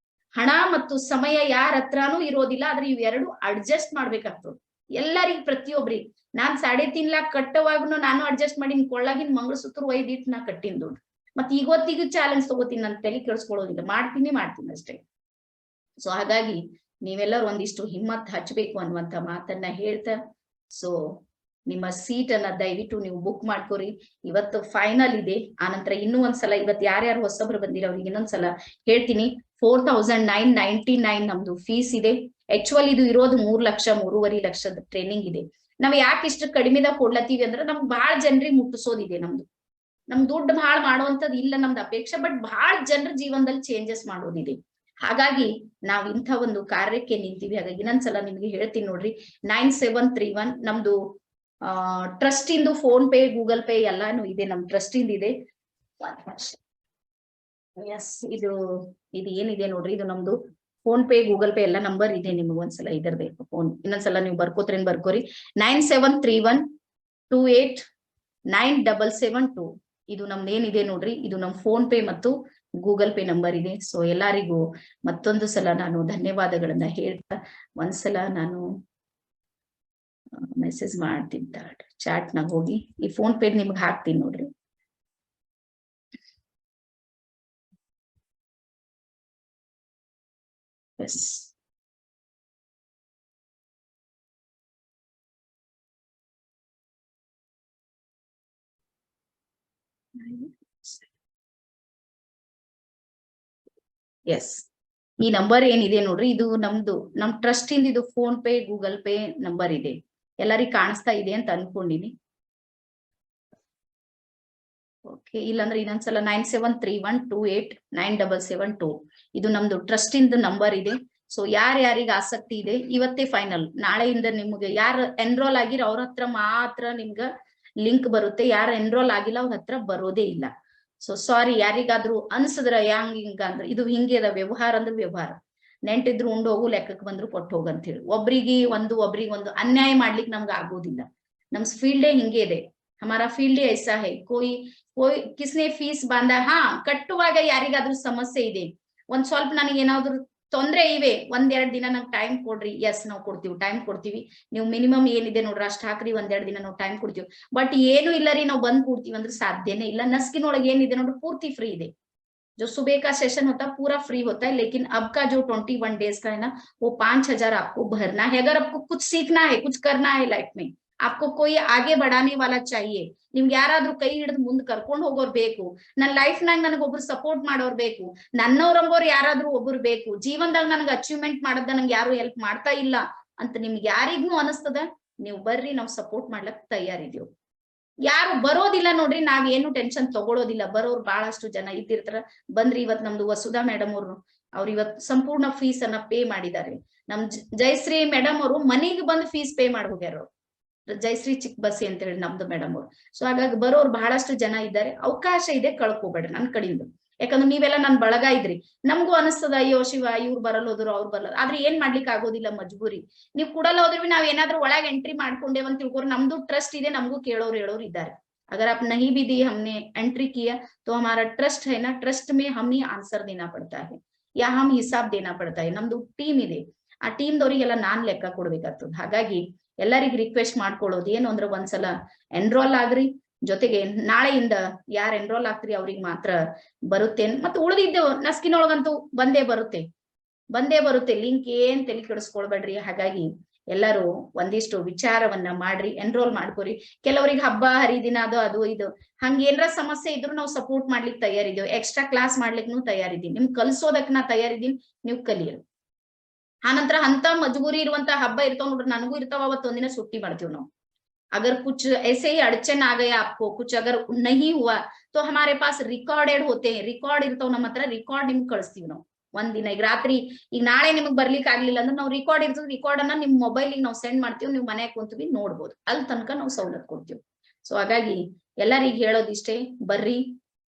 ಹಣ ಮತ್ತು ಸಮಯ ಯಾರ ಹತ್ರನೂ ಇರೋದಿಲ್ಲ, ಆದ್ರೆ ಇವೆರಡು ಅಡ್ಜಸ್ಟ್ ಮಾಡ್ಬೇಕಾಗ್ತದೆ ಎಲ್ಲರಿಗೂ, ಪ್ರತಿಯೊಬ್ರಿಗೆ. ನಾನ್ 3.5 lakhs ಕಟ್ಟುವಾಗ್ನು ನಾನು ಅಡ್ಜಸ್ಟ್ ಮಾಡಿ ಕೊಳ್ಳಾಗಿನ್ ಮಂಗಳಸೂತ್ರ ಒಯ್ದಿಟ್ಟು ನಾ ಕಟ್ಟಿನ ದುಡ್ಡು. ಮತ್ತೆ ಇವತ್ತಿಗೂ ಚಾಲೆಂಜ್ ತಗೋತೀನಿ, ನಾನು ತಲೆ ಕೆಡಿಸ್ಕೊಳ್ಳೋದಿಲ್ಲ, ಮಾಡ್ತೀನಿ ಅಷ್ಟೇ. ಸೊ ಹಾಗಾಗಿ ನೀವೆಲ್ಲರೂ ಒಂದಿಷ್ಟು ಹಿಮ್ಮತ್ ಹಚ್ಚಬೇಕು ಅನ್ನುವಂತ ಮಾತನ್ನ ಹೇಳ್ತಾ, ಸೊ ನಿಮ್ಮ ಸೀಟ್ ಅನ್ನ ದಯವಿಟ್ಟು ನೀವು ಬುಕ್ ಮಾಡ್ಕೋರಿ. ಇವತ್ತು ಫೈನಲ್ ಇದೆ. ಆನಂತರ ಇನ್ನೂ ಒಂದ್ಸಲ ಇವತ್ತು ಯಾರ್ಯಾರು ಹೊಸಬ್ರು ಬಂದಿರೋ ಅವ್ರಿಗೆ ಇನ್ನೊಂದ್ಸಲ ಹೇಳ್ತೀನಿ, 4999 ನಮ್ದು ಫೀಸ್ ಇದೆ. ಆಕ್ಚುಲಿ ಇದು ಇರೋದು 3 ಲಕ್ಷ 3.5 ಲಕ್ಷದ ಟ್ರೈನಿಂಗ್ ಇದೆ. ನಾವ್ ಯಾಕೆ ಇಷ್ಟು ಕಡಿಮೆದಾಗ ಕೊಡ್ಲತ್ತೀವಿ ಅಂದ್ರೆ ನಮ್ಗೆ ಬಹಳ ಜನರಿಗೆ ಮುಟ್ಟಿಸೋದಿದೆ. ನಮ್ ದುಡ್ಡು ಬಹಳ ಮಾಡುವಂತದ್ದು ಇಲ್ಲ ನಮ್ದು ಅಪೇಕ್ಷೆ, ಬಟ್ ಬಹಳ ಜನರ ಜೀವನದಲ್ಲಿ ಚೇಂಜಸ್ ಮಾಡೋದಿದೆ. ಹಾಗಾಗಿ ನಾವ್ ಇಂಥ ಒಂದು ಕಾರ್ಯಕ್ಕೆ ನಿಂತೀವಿ. ಹಾಗಾಗಿ ಇನ್ನೊಂದ್ಸಲ ನಿಮ್ಗೆ ಹೇಳ್ತೀನಿ ನೋಡ್ರಿ, 9731 ನಮ್ದು ಟ್ರಸ್ಟ್ ಇಂದು ಫೋನ್ ಪೇ ಗೂಗಲ್ ಪೇ ಎಲ್ಲಾನು ಇದೆ. ನಮ್ ಟ್ರಸ್ಟ್ ಇಂದ ಇದೆ. ಎಸ್, ಇದು ಏನಿದೆ ನೋಡ್ರಿ, ಇದು ನಮ್ದು ಫೋನ್ ಪೇ ಗೂಗಲ್ ಪೇ ಎಲ್ಲ ನಂಬರ್ ಇದೆ. ನಿಮ್ಗೆ ಒಂದ್ಸಲ ಇದರದೇ ಫೋನ್ ಇನ್ನೊಂದ್ಸಲ ನೀವು ಬರ್ಕೋರಿ 9731289772. ಇದು ನಮ್ದು ಏನಿದೆ ನೋಡ್ರಿ, ಇದು ನಮ್ ಫೋನ್ ಪೇ ಮತ್ತು ಗೂಗಲ್ ಪೇ ನಂಬರ್ ಇದೆ. ಸೊ ಎಲ್ಲರಿಗೂ ಮತ್ತೊಂದು ಸಲ ನಾನು ಧನ್ಯವಾದಗಳನ್ನ ಹೇಳ್ತಾ, ಒಂದ್ಸಲ ನಾನು ಮೆಸೇಜ್ ಮಾಡ್ತೀನಿ, ಚಾಟ್ ನಾಗ ಹೋಗಿ ಈ ಫೋನ್ ಪೇ ನಿಮ್ಗೆ ಹಾಕ್ತೀನಿ ನೋಡ್ರಿ. ಎಸ್, ಎಸ್, ಈ ನಂಬರ್ ಏನಿದೆ ನೋಡ್ರಿ, ಇದು ನಮ್ ಟ್ರಸ್ಟ್ ಇಂದ ಇದು phone pay Google pay number ಇದೆ. ಎಲ್ಲರಿಗೂ ಕಾಣಿಸ್ತಾ ಇದೆ ಅಂತ ಅನ್ಕೊಂಡಿನಿ. ಓಕೆ, ಇಲ್ಲಾಂದ್ರೆ ಇನ್ನೊಂದ್ಸಲ 9731289772 ಇದು ನಮ್ದು ಟ್ರಸ್ಟ್ ಇಂದ ನಂಬರ್ ಇದೆ. ಸೊ ಯಾರ್ಯಾರಿಗೆ ಆಸಕ್ತಿ ಇದೆ ಇವತ್ತೇ ಫೈನಲ್. ನಾಳೆಯಿಂದ ನಿಮ್ಗೆ ಯಾರು ಎನ್ರೋಲ್ ಆಗಿರೋ ಅವ್ರ ಹತ್ರ ಮಾತ್ರ ನಿಮ್ಗ ಲಿಂಕ್ ಬರುತ್ತೆ. ಯಾರು ಎನ್ರೋಲ್ ಆಗಿಲ್ಲ ಅವ್ರ ಹತ್ರ ಬರೋದೇ ಇಲ್ಲ. ಸೊ ಸಾರಿ, ಯಾರಿಗಾದ್ರೂ ಅನ್ಸಿದ್ರ ಹಿಂಗ ಅಂದ್ರೆ ಇದು ಹಿಂಗೆ ಅದ. ವ್ಯವಹಾರ ಅಂದ್ರೆ ವ್ಯವಹಾರ, ನೆಂಟಿದ್ರು ಉಂಡು ಹೋಗು, ಲೆಕ್ಕಕ್ಕೆ ಬಂದ್ರು ಕೊಟ್ಟು ಹೋಗು ಅಂತ ಹೇಳಿ ಒಬ್ರಿಗೆ ಒಂದು ಅನ್ಯಾಯ ಮಾಡ್ಲಿಕ್ಕೆ ನಮ್ಗೆ ಆಗೋದಿಲ್ಲ. ನಮ್ ಫೀಲ್ಡೇ ಹಿಂಗೆ ಇದೆ. ಹಮಾರಾ ಫೀಲ್ಡ್ ಐಸಾ ಹೈ. ಕೋಯಿ ಕಿಸ್ನೆ ಫೀಸ್ ಬಾಂಧ, ಕಟ್ಟುವಾಗ ಯಾರಿಗಾದ್ರೂ ಸಮಸ್ಯೆ ಇದೆ, ಒಂದ್ ಸ್ವಲ್ಪ ನನಗೆ ಏನಾದ್ರು ತೊಂದ್ರೆ ಇವೆ, 1-2 ದಿನ ನಂಗೆ ಟೈಮ್ ಕೊಡ್ರಿ. ಎಸ್, ನಾವು ಕೊಡ್ತೀವಿ, ಟೈಮ್ ಕೊಡ್ತೀವಿ. ನೀವು ಮಿನಿಮಮ್ ಏನಿದೆ ನೋಡ್ರಿ ಅಷ್ಟ್ ಹಾಕ್ರಿ, 1-2 ದಿನ ನಾವು ಟೈಮ್ ಕೊಡ್ತೀವಿ. ಬಟ್ ಏನು ಇಲ್ಲ ರೀ, ನಾವು ಬಂದ್ ಕೊಡ್ತೀವಿ ಅಂದ್ರೆ ಸಾಧ್ಯನೇ ಇಲ್ಲ. ನಸ್ಕಿನೊಳಗೆ ಏನಿದೆ ನೋಡ್ರಿ ಪೂರ್ತಿ ಫ್ರೀ ಇದೆ. जो सुबह का सेशन होता है पूरा फ्री होता है, लेकिन अब का जो 21 days का है ना, वो 5000 आपको भरना है। अगर आपको कुछ सीखना है, कुछ करना है लाइफ में, आपको कोई आगे बढ़ाने वाला चाहिए, ನಿಮ್ಗೆ ಯಾರಾದ್ರೂ ಕೈ ಹಿಡಿದು ಮುಂದೆ ಕರ್ಕೊಂಡು ಹೋಗೋರ್ ಬೇಕು, ನನ್ನ ಲೈಫ್ ನಾಗ ನನಗೊಬ್ರು ಸಪೋರ್ಟ್ ಮಾಡೋರ್ ಬೇಕು, ನನ್ನವ್ರಂಗೋರ್ ಯಾರಾದ್ರೂ ಒಬ್ರು ಬೇಕು, ಜೀವನದಾಗ ನನಗೆ ಅಚೀವ್ಮೆಂಟ್ ಮಾಡದ ನಂಗೆ ಯಾರು ಹೆಲ್ಪ್ ಮಾಡ್ತಾ ಇಲ್ಲ ಅಂತ ನಿಮ್ಗೆ ಯಾರಿಗೂ ಅನಿಸ್ತದ, ನೀವು ಬರ್ರಿ, ನಾವು ಸಪೋರ್ಟ್ ಮಾಡ್ಲಕ್ ತಯಾರಿದೀವಿ. ಯಾರು ಬರೋದಿಲ್ಲ ನೋಡ್ರಿ, ನಾವ್ ಏನು ಟೆನ್ಷನ್ ತಗೊಳೋದಿಲ್ಲ. ಬರೋರು ಬಹಳಷ್ಟು ಜನ ಇದ್ದಿರ್ತಾರ. ಬಂದ್ರಿ, ಇವತ್ ನಮ್ದು ವಸುಧಾ ಮೇಡಮ್ ಅವ್ರು ಇವತ್ ಸಂಪೂರ್ಣ ಫೀಸ್ ಅನ್ನ ಪೇ ಮಾಡಿದ್ದಾರೆ. ನಮ್ ಜಯಶ್ರೀ ಮೇಡಮ್ ಅವರು ಮನೆಗೆ ಬಂದು ಫೀಸ್ ಪೇ ಮಾಡಿ ಹೋಗ್ಯಾರ. ಜಯಶ್ರೀ ಚಿಕ್ಕ ಬಸಿ ಅಂತ ಹೇಳಿ ನಮ್ದು ಮೇಡಮ್ ಅವ್ರು. ಸೊ ಹಾಗಾಗಿ ಬರೋರು ಬಹಳಷ್ಟು ಜನ ಇದ್ದಾರೆ. ಅವಕಾಶ ಇದೆ, ಕಳ್ಕೊಬೇಡ್ರಿ ನನ್ ಕಡೆಯಿಂದ. ಯಾಕಂದ್ರೆ ನೀವೆಲ್ಲ ನನ್ ಬಳಗ ಇದ್ರಿ. ನಮ್ಗೂ ಅನಿಸ್ತದ, ಅಯ್ಯೋ ಶಿವ, ಇವ್ರು ಬರಲ್ಲೋದ್ರು ಅವ್ರು ಬರಲ್ಲ, ಆದ್ರೆ ಏನ್ ಮಾಡ್ಲಿಕ್ಕೆ ಆಗೋದಿಲ್ಲ, ಮಜ್ಬೂರಿ. ನೀವ್ ಕೂಡಲ್ಲ ಹೋದ್ರಿ, ನಾವ್ ಏನಾದ್ರೂ ಒಳಗೆ ಎಂಟ್ರಿ ಮಾಡ್ಕೊಂಡೇವಂತ ತಿಳ್ಕೊರಿ, ನಮ್ದು ಟ್ರಸ್ಟ್ ಇದೆ, ನಮಗೂ ಹೇಳೋರು ಇದ್ದಾರೆ. अगर आप नहीं भी दिए, हमने एंट्री किया तो हमारा ट्रस्ट है ना, ट्रस्ट में हम ही आंसर देना पड़ता है या हम हिसाब देना पड़ता है. ನಮ್ದು ಟೀಮ್ ಇದೆ, ಆ ಟೀಮ್ ದವ್ರಿಗೆಲ್ಲ ನಾನ್ ಲೆಕ್ಕ ಕೊಡ್ಬೇಕಾಗ್ತದೆ. ಹಾಗಾಗಿ ಎಲ್ಲರಿಗೂ ರಿಕ್ವೆಸ್ಟ್ ಮಾಡ್ಕೊಳ್ಳೋದು ಏನು ಅಂದ್ರೆ, ಒಂದ್ಸಲ ಎನ್ರೋಲ್ ಆಗ್ರಿ. ಜೊತೆಗೆ ನಾಳೆಯಿಂದ ಯಾರು ಎನ್ರೋಲ್ ಆಗ್ತೀರಿ ಅವ್ರಿಗೆ ಮಾತ್ರ ಬರುತ್ತೆ. ಮತ್ತೆ ಉಳಿದಿದ್ದು ನಸ್ಕಿನೊಳಗಂತೂ ಬಂದೇ ಬರುತ್ತೆ ಲಿಂಕ್. ಏನ್ ತಲೆ ಕೆಡಿಸ್ಕೊಳ್ಬೇಡ್ರಿ. ಹಾಗಾಗಿ ಎಲ್ಲರೂ ಒಂದಿಷ್ಟು ವಿಚಾರವನ್ನ ಮಾಡ್ರಿ, ಎನ್ರೋಲ್ ಮಾಡ್ಕೋರಿ. ಕೆಲವರಿಗೆ ಹಬ್ಬ ಹರಿದಿನ ಅದು ಇದು ಹಂಗ ಏನಾರ ಸಮಸ್ಯೆ ಇದ್ರು ನಾವು ಸಪೋರ್ಟ್ ಮಾಡ್ಲಿಕ್ಕೆ ತಯಾರಿದ್ದೀವಿ. Extra class ಮಾಡ್ಲಿಕ್ನು ತಯಾರಿದ್ದೀನಿ. ನಿಮ್ಗೆ ಕಲ್ಸೋದಕ್ ನಾ ತಯಾರಿದ್ದೀನಿ, ನೀವು ಕಲಿಯರು. ಆನಂತರ ಅಂತ ಮಜಬೂರಿ ಇರುವಂತ ಹಬ್ಬ ಇರ್ತಾವ ನೋಡ್ರಿ, ನನಗೂ ಇರ್ತಾವ. ಅವತ್ತೊಂದಿನ ಸುಟ್ಟಿ ಮಾಡ್ತೀವಿ ನಾವು. अगर कुछ ऐसे ही अड़चन आ गया आपको, कुछ अगर नहीं हुआ तो हमारे पास रिकॉर्डेड होते हैं, ರಿಕಾರ್ಡ್ ಇರ್ತಾವ ನಮ್ಮ ಹತ್ರ, ರಿಕಾರ್ಡ್ ನಿಮ್ಗೆ ಕಳಿಸ್ತೀವಿ ನಾವು ಒಂದಿನ. ಈಗ ರಾತ್ರಿ ಈಗ ನಾಳೆ ನಿಮಗ್ ಬರ್ಲಿಕ್ಕೆ ಆಗ್ಲಿಲ್ಲ ಅಂದ್ರೆ ನಾವು ರಿಕಾರ್ಡ್ ಇರ್ತದೆ, ರಿಕಾರ್ಡ್ ಅನ್ನ ನಿಮ್ ಮೊಬೈಲ್ ನಾವು ಸೆಂಡ್ ಮಾಡ್ತೀವಿ, ನೀವು ಮನೆಗೆ ಕುಂತೀವಿ ನೋಡ್ಬೋದು, ಅಲ್ಲಿ ತನಕ ನಾವು ಸವಲತ್ತು ಕೊಡ್ತೀವಿ. ಸೊ ಹಾಗಾಗಿ ಎಲ್ಲರಿಗೂ ಹೇಳೋದಿಷ್ಟೇ, ಬರ್ರಿ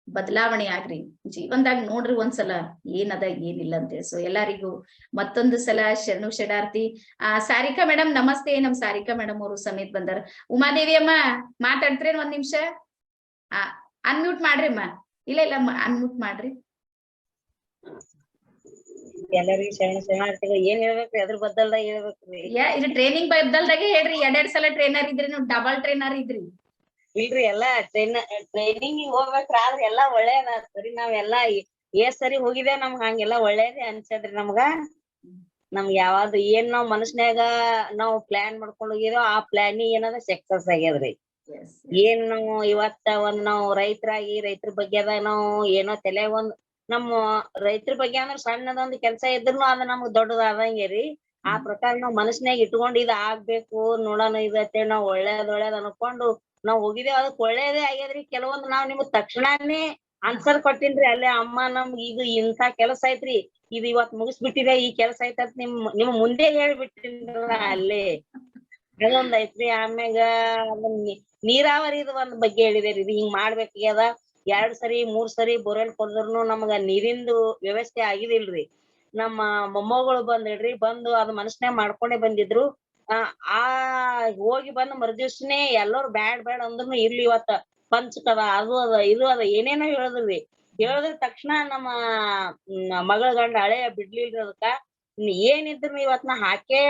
ಬದಲಾವಣೆ ಆಗ್ರಿ, ಜೀವನದಾಗ ನೋಡ್ರಿ ಒಂದ್ಸಲ ಏನದ ಏನಿಲ್ಲ ಅಂತೇಳಿ. ಸೊ ಎಲ್ಲರಿಗೂ ಮತ್ತೊಂದು ಸಲ ಶರಣು ಶರಣಾರ್ಥಿ. ಸಾರಿಕಾ ಮೇಡಮ್ ನಮಸ್ತೆ, ನಮ್ ಸಾರಿಕಾ ಮೇಡಮ್ ಅವರು ಸಮೇತ ಬಂದಾರ. ಉಮಾದೇವಿ ಅಮ್ಮ ಮಾತಾಡ್ತೀರೇನ್ ಒಂದ್ ನಿಮಿಷ? ಅನ್ಮ್ಯೂಟ್ ಮಾಡ್ರಿ ಅಮ್ಮ. ಇಲ್ಲ ಇಲ್ಲ ಅನ್ಮ್ಯೂಟ್ ಮಾಡ್ರಿ. ಎಲ್ಲರಿಗೂ ಶರಣಾರ್ಥಿಗಳು. ಏನ್ ಹೇಳ್ಬೇಕ್ರಿ ಅದ್ರ ಬದ್ದಲ್ದಾಗ ಹೇಳ್ಬೇಕ್ರಿ? ಇದು ಟ್ರೈನಿಂಗ್ ಬದ್ದಲ್ದಾಗೆ ಹೇಳ್ರಿ. ಎರಡೆರಡ್ ಸಲ ಟ್ರೈನರ್ ಇದ್ರಿ, ನೀವು ಡಬಲ್ ಟ್ರೈನರ್ ಇದ್ರಿ. ಇಲ್ರಿ ಎಲ್ಲಾ ಟ್ರೈನಿಂಗ್ ಹೋಗ್ಬೇಕ್ರಿ, ಆದ್ರ ಎಲ್ಲಾ ಒಳ್ಳೇದ ಸರಿ. ನಾವೆಲ್ಲಾ ಸರಿ ಹೋಗಿದೇವ್, ನಮ್ಗ ಹಂಗೆಲ್ಲಾ ಒಳ್ಳೇದೇ ಅನ್ಸದ್ರಿ ನಮ್ಗ. ನಮ್ಗ ಯಾವ್ದು ಏನ್ ನಾವ್ ಮನಸ್ನ್ಯಾಗ ನಾವ್ ಪ್ಲಾನ್ ಮಾಡ್ಕೊಂಡ್ ಹೋಗಿದೇವ್ ಆ ಪ್ಲಾನಿಂಗ್ ಏನದ ಸಕ್ಸಸ್ ಆಗ್ಯದ್ರಿ. ಏನ್ ನಾವು ಇವತ್ತ ನಾವ್ ರೈತರಾಗಿ ರೈತರ ಬಗ್ಗೆದಾಗ ನಾವು ಏನೋ ತಲೆ ನಮ್ಮ ರೈತರ ಬಗ್ಗೆ ಅಂದ್ರ ಸಣ್ಣದೊಂದ್ ಕೆಲ್ಸ ಇದ್ರುನು ಅದ ನಮ್ಗ್ ದೊಡ್ಡದ ಆದಂಗೆರಿ. ಆ ಪ್ರಕಾರ ನಾವ್ ಮನಸ್ನ್ಯಾಗ ಇಟ್ಕೊಂಡ್ ಇದ್ ಆಗ್ಬೇಕು ನೋಡೋಣ ಇದತ್ತೆ ನಾವ್ ಒಳ್ಳೇದ್ ಅನ್ಕೊಂಡು ನಾವ್ ಹೋಗಿದೇವ್, ಅದಕ್ ಒಳ್ಳೇದೇ ಆಗ್ಯದ್ರಿ. ಕೆಲವೊಂದ್ ನಾವ್ ನಿಮ್ಗ್ ತಕ್ಷಣನೇ ಆನ್ಸರ್ ಕೊಟ್ಟಿನ್ರಿ ಅಲ್ಲೇ, ಅಮ್ಮ ನಮ್ಗ್ ಇದು ಇಂತಾ ಕೆಲಸ ಐತ್ರಿ, ಇದು ಇವತ್ ಮುಗಿಸ್ಬಿಟ್ಟಿದೆ, ಈ ಕೆಲಸ ಐತಂತ ನಿಮ್ ಮುಂದೆ ಹೇಳ್ಬಿಟ್ಟಿನ್ರ ಅಲ್ಲೇ. ಅದೊಂದ್ ಐತ್ರಿ. ಆಮ್ಯಾಗ ನೀರಾವರಿದ ಒಂದ್ ಬಗ್ಗೆ ಹೇಳಿದೇರಿ, ಇದು ಹಿಂಗ್ ಮಾಡ್ಬೇಕಾಗ್ಯದ. 2 ಸರಿ 3 ಸರಿ ಬೋರ್ವೆಲ್ ಕೊರ್ದ್ರುನು ನಮ್ಗ ನೀರಿಂದು ವ್ಯವಸ್ಥೆ ಆಗಿದಿಲ್ರಿ. ನಮ್ಮ ಮೊಮ್ಮಗಳು ಬಂದಿಡ್ರಿ, ಬಂದು ಅದ್ ಮನಸ್ನ್ಯಾಗ ಮಾಡ್ಕೊಂಡೇ ಬಂದಿದ್ರು. ಆ ಹೋಗಿ ಬಂದ್ ಮರುದಿವ್ಸನೇ ಎಲ್ಲರೂ ಬ್ಯಾಡ್ ಅಂದ್ರುನು ಇರ್ಲಿ ಇವತ್ತ ಪಂಚಕದ ಅದು ಅದ ಇದು ಅದ ಏನೇನೋ ಹೇಳಿದ್ರಿ. ಹೇಳಿದ್ರ ತಕ್ಷಣ ನಮ್ಮ ಮಗಳ ಗಂಡ ಹಳೆ ಬಿಡ್ಲಿಲ್ರಿ ಅದಕ್ಕ. ಏನಿದ್ರು ಇವತ್ ನಾ ಹಾಕೇ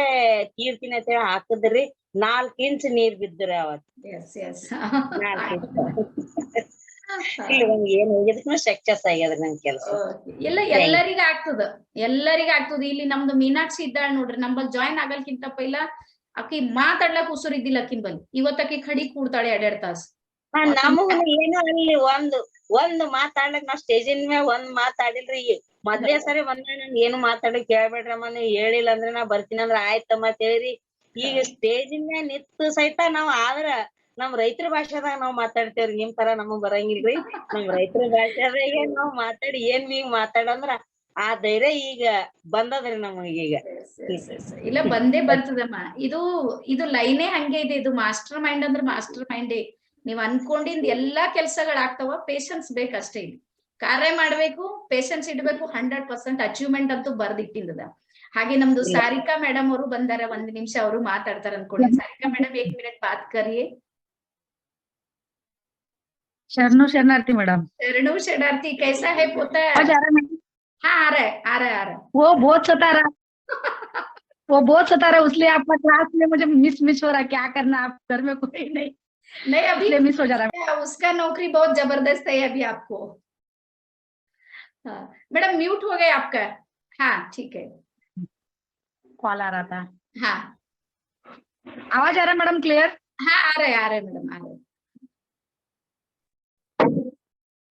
ತೀರ್ತೀನಿ ಅಂತ ಹೇಳಿ ಹಾಕಿದ್ರಿ. 4 ಇಂಚ್ ನೀರ್ ಬಿದ್ದ್ರಿ ಅವತ್. 4 ಇಂಚ್ ಏನ್ ಹೋಗಿದ್ಕ ಸಕ್ಸಸ್ ಆಗ್ಯದ್ರಿ ನನ್ ಕೆಲ್ಸ. ಎಲ್ಲ ಎಲ್ಲರಿಗ ಆಗ್ತದ, ಎಲ್ಲರಿಗ ಆಗ್ತದ. ಇಲ್ಲಿ ನಮ್ದು ಮೀನಾಕ್ಷಿ ಇದ್ದಾಳ ನೋಡ್ರಿ, ನಮ್ಮಲ್ಲಿ ಜಾಯಿನ್ ಆಗಲ್ಕಿಂತ ಪೈಲ ಆಕಿ ಮಾತಾಡ್ಲಕ್ ಉಸುರ್ ಇದ್ದಿಲ್ಲ ಆಕಿನ್ ಬಲ್ಲಿ. ಇವತ್ತಾಕಿ ಖಡಿ ಕೂಡ್ತಾಳೆ 2 ತಾಸ್. ನಮಗ ಏನೋ ಅಲ್ಲಿ ಒಂದ್ ಮಾತಾಡ್ಲಕ್ ನಾವ್ ಸ್ಟೇಜಿನ ಮ್ಯಾಗ ಒಂದ್ ಮಾತಾಡಿಲ್ರಿ. ಮೊದ್ಲೇ ಸರಿ ಬಂದ ನನ್ ಏನು ಮಾತಾಡಕ್ ಕೇಳ್ಬೇಡ್ರಮ್ಮ, ನೀವ್ ಹೇಳಿಲ್ಲ ಅಂದ್ರೆ ನಾ ಬರ್ತೀನಿ ಅಂದ್ರ ಆಯ್ತಮ್ಮ ಅಂತ ಹೇಳಿ. ಈಗ ಸ್ಟೇಜಿನ ಮ್ಯಾಗ ನಿಂತು ಸಹಿತ ನಾವ್ ಆದ್ರ ನಮ್ ರೈತರ ಭಾಷೆದಾಗ ನಾವ್ ಮಾತಾಡ್ತೇವ್ರಿ. ನಿಮ್ ತರ ನಮಗ್ ಬರಂಗಿಲ್ರಿ. ನಮ್ ರೈತರ ಭಾಷೆದಾಗೆ ನಾವ್ ಮಾತಾಡಿ ಏನ್ ನೀವ್ ಮಾತಾಡಂದ್ರ ಆ ಧೈರ್ಯ ಈಗ ಬಂದದ್ರಿ ನಮಗೀಗ. ಇಲ್ಲ ಬಂದೇ ಬರ್ತದಮ್ಮ. ಇದು ಲೈನೇ ಹಂಗೆ ಇದೆ. ಇದು ಮಾಸ್ಟರ್ ಮೈಂಡ್ ಅಂದ್ರೆ ಮಾಸ್ಟರ್ ಮೈಂಡೇ. ನೀವ್ ಅನ್ಕೊಂಡಿದ್ ಎಲ್ಲಾ ಕೆಲ್ಸಗಳಾಗ್ತಾವ, ಪೇಶನ್ಸ್ ಬೇಕಷ್ಟೇ. ಇಲ್ಲಿ ಕಾರ್ಯ ಮಾಡ್ಬೇಕು, ಪೇಶನ್ಸ್ ಇಡ್ಬೇಕು, 100% ಅಚೀವ್ಮೆಂಟ್ ಅಂತೂ ಬರ್ದಿಟ್ಟಿಂದದ. ಹಾಗೆ ನಮ್ದು ಸಾರಿಕಾ ಮೇಡಮ್ ಅವರು ಬಂದಾರ, 1 ನಿಮಿಷ ಅವರು ಮಾತಾಡ್ತಾರ ಅನ್ಕೊಳ್ಳಿ. ಸಾರಿಕಾ ಮೇಡಮ್ 1 ಮಿನಿಟ್ ಬಾತ್ ಕರಿಯೇ. शरणु शरणार्थी मैडम। शरणु शरणार्थी, कैसा है पोता? हाँ आ रहा है। वो बहुत सता रहा वो बहुत सता रहा, इसलिए आपका क्लास में मुझे मिस हो रहा है। क्या करना, आप घर में कोई नहीं अभी मिस हो जा रहा है। उसका नौकरी बहुत जबरदस्त है अभी आपको। हाँ मैडम म्यूट हो गया आपका। हाँ ठीक है, कॉल आ रहा था। हाँ आवाज आ रहा है मैडम क्लियर? हाँ आ रहे मैडम, आ रहे।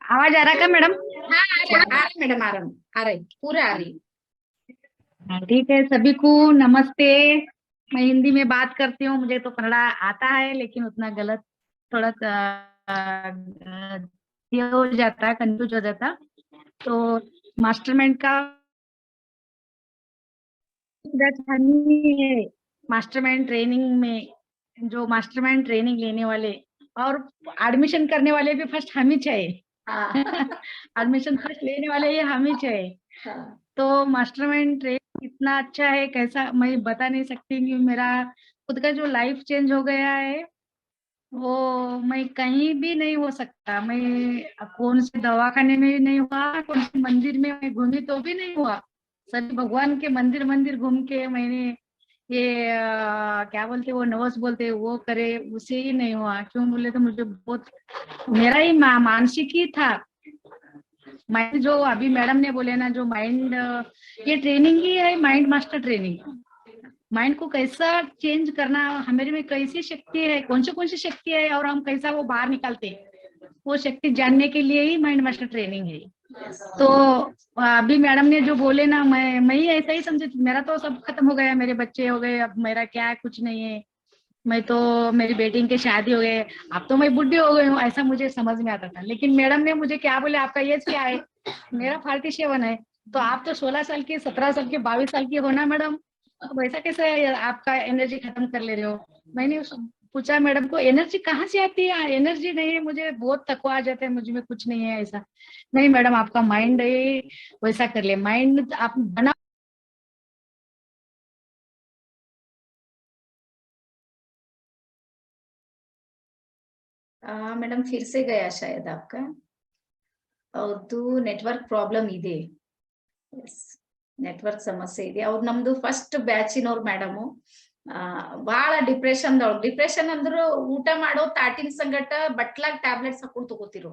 आवाज आ रहा है मैडम? हाँ आ रहे मैडम, आ रहे पूरा आ रही। ठीक है, सभी को नमस्ते। मैं हिंदी में बात करती हूँ, मुझे तो कन्नड़ा आता है लेकिन उतना गलत थोड़ा ये हो जाता है, कंफ्यूज हो जाता। तो मास्टरमाइंड का मास्टरमाइंड ट्रेनिंग में जो मास्टरमाइंड ट्रेनिंग लेने वाले और एडमिशन करने वाले भी फर्स्ट हम ही चाहिए। एडमिशन फर्स्ट लेने वाले ये हम ही चाहिए। तो मास्टरमाइंड ट्रेनिंग इतना अच्छा है, कैसा मैं बता नहीं सकती। कि मेरा खुद का जो लाइफ चेंज हो गया है वो मैं कहीं भी नहीं हो सकता। मैं कौन से दवाखाने में नहीं हुआ, कौन से मंदिर में मैं घूमी तो भी नहीं हुआ। सभी भगवान के मंदिर घूम के मैंने ये क्या बोलते वो नवस बोलते वो करे, उसे ही नहीं हुआ। क्यों बोले तो मुझे बहुत मेरा ही मानसिक ही था। माइंड जो अभी मैडम ने बोले ना, जो माइंड ये ट्रेनिंग ही है, माइंड मास्टर ट्रेनिंग। माइंड को कैसा चेंज करना, हमारे में कैसी शक्ति है, कौन सी शक्ति है और हम कैसा वो बाहर निकालते, वो शक्ति जानने के लिए ही माइंड मास्टर ट्रेनिंग है। तो अभी मैडम ने जो बोले ना, मैं ही ऐसा ही समझी। मेरा तो सब खत्म हो गया, मेरे बच्चे हो गए, अब मेरा क्या है, कुछ नहीं है। मैं तो मेरी बेटी की शादी हो गई, अब तो मैं बुढ़ी हो गई हूँ, ऐसा मुझे समझ में आता था। लेकिन मैडम ने मुझे क्या बोले, आपका एज क्या है? मेरा 47 है। तो आप तो 16 साल की, 17 साल की, 22 साल की हो ना मैडम, अब ऐसा कैसे आपका एनर्जी खत्म कर ले रहे हो? मैंने पूछा मैडम को, एनर्जी कहाँ से आती है? एनर्जी नहीं है मुझे, बहुत थकवा आ जाता है, मुझ में कुछ नहीं है ऐसा। नहीं मैडम, आपका माइंड है, वैसा कर ले, माइंड आप बना। ಮೇಡಮ್ फिर से गया शायद आपका ಹೌದು ನೆಟ್ವರ್ಕ್ ಪ್ರಾಬ್ಲಮ್ ಇದೆ. ನೆಟ್ವರ್ಕ್ ಸಮಸ್ಯೆ ಇದೆ. ಅವ್ರು ನಮ್ದು ಫಸ್ಟ್ ಬ್ಯಾಚಿನವ್ರು ಮೇಡಮ್ ಬಹಳ ಡಿಪ್ರೆಷನ್ ಅಂದ್ರು ಊಟ ಮಾಡೋ ತಾಟಿನ ಸಂಗಟ ಬಟ್ಲಾಗ್ ಟ್ಯಾಬ್ಲೆಟ್ಸ್ ಹಾಕೊಂಡ್ ತಗೋತಿರು,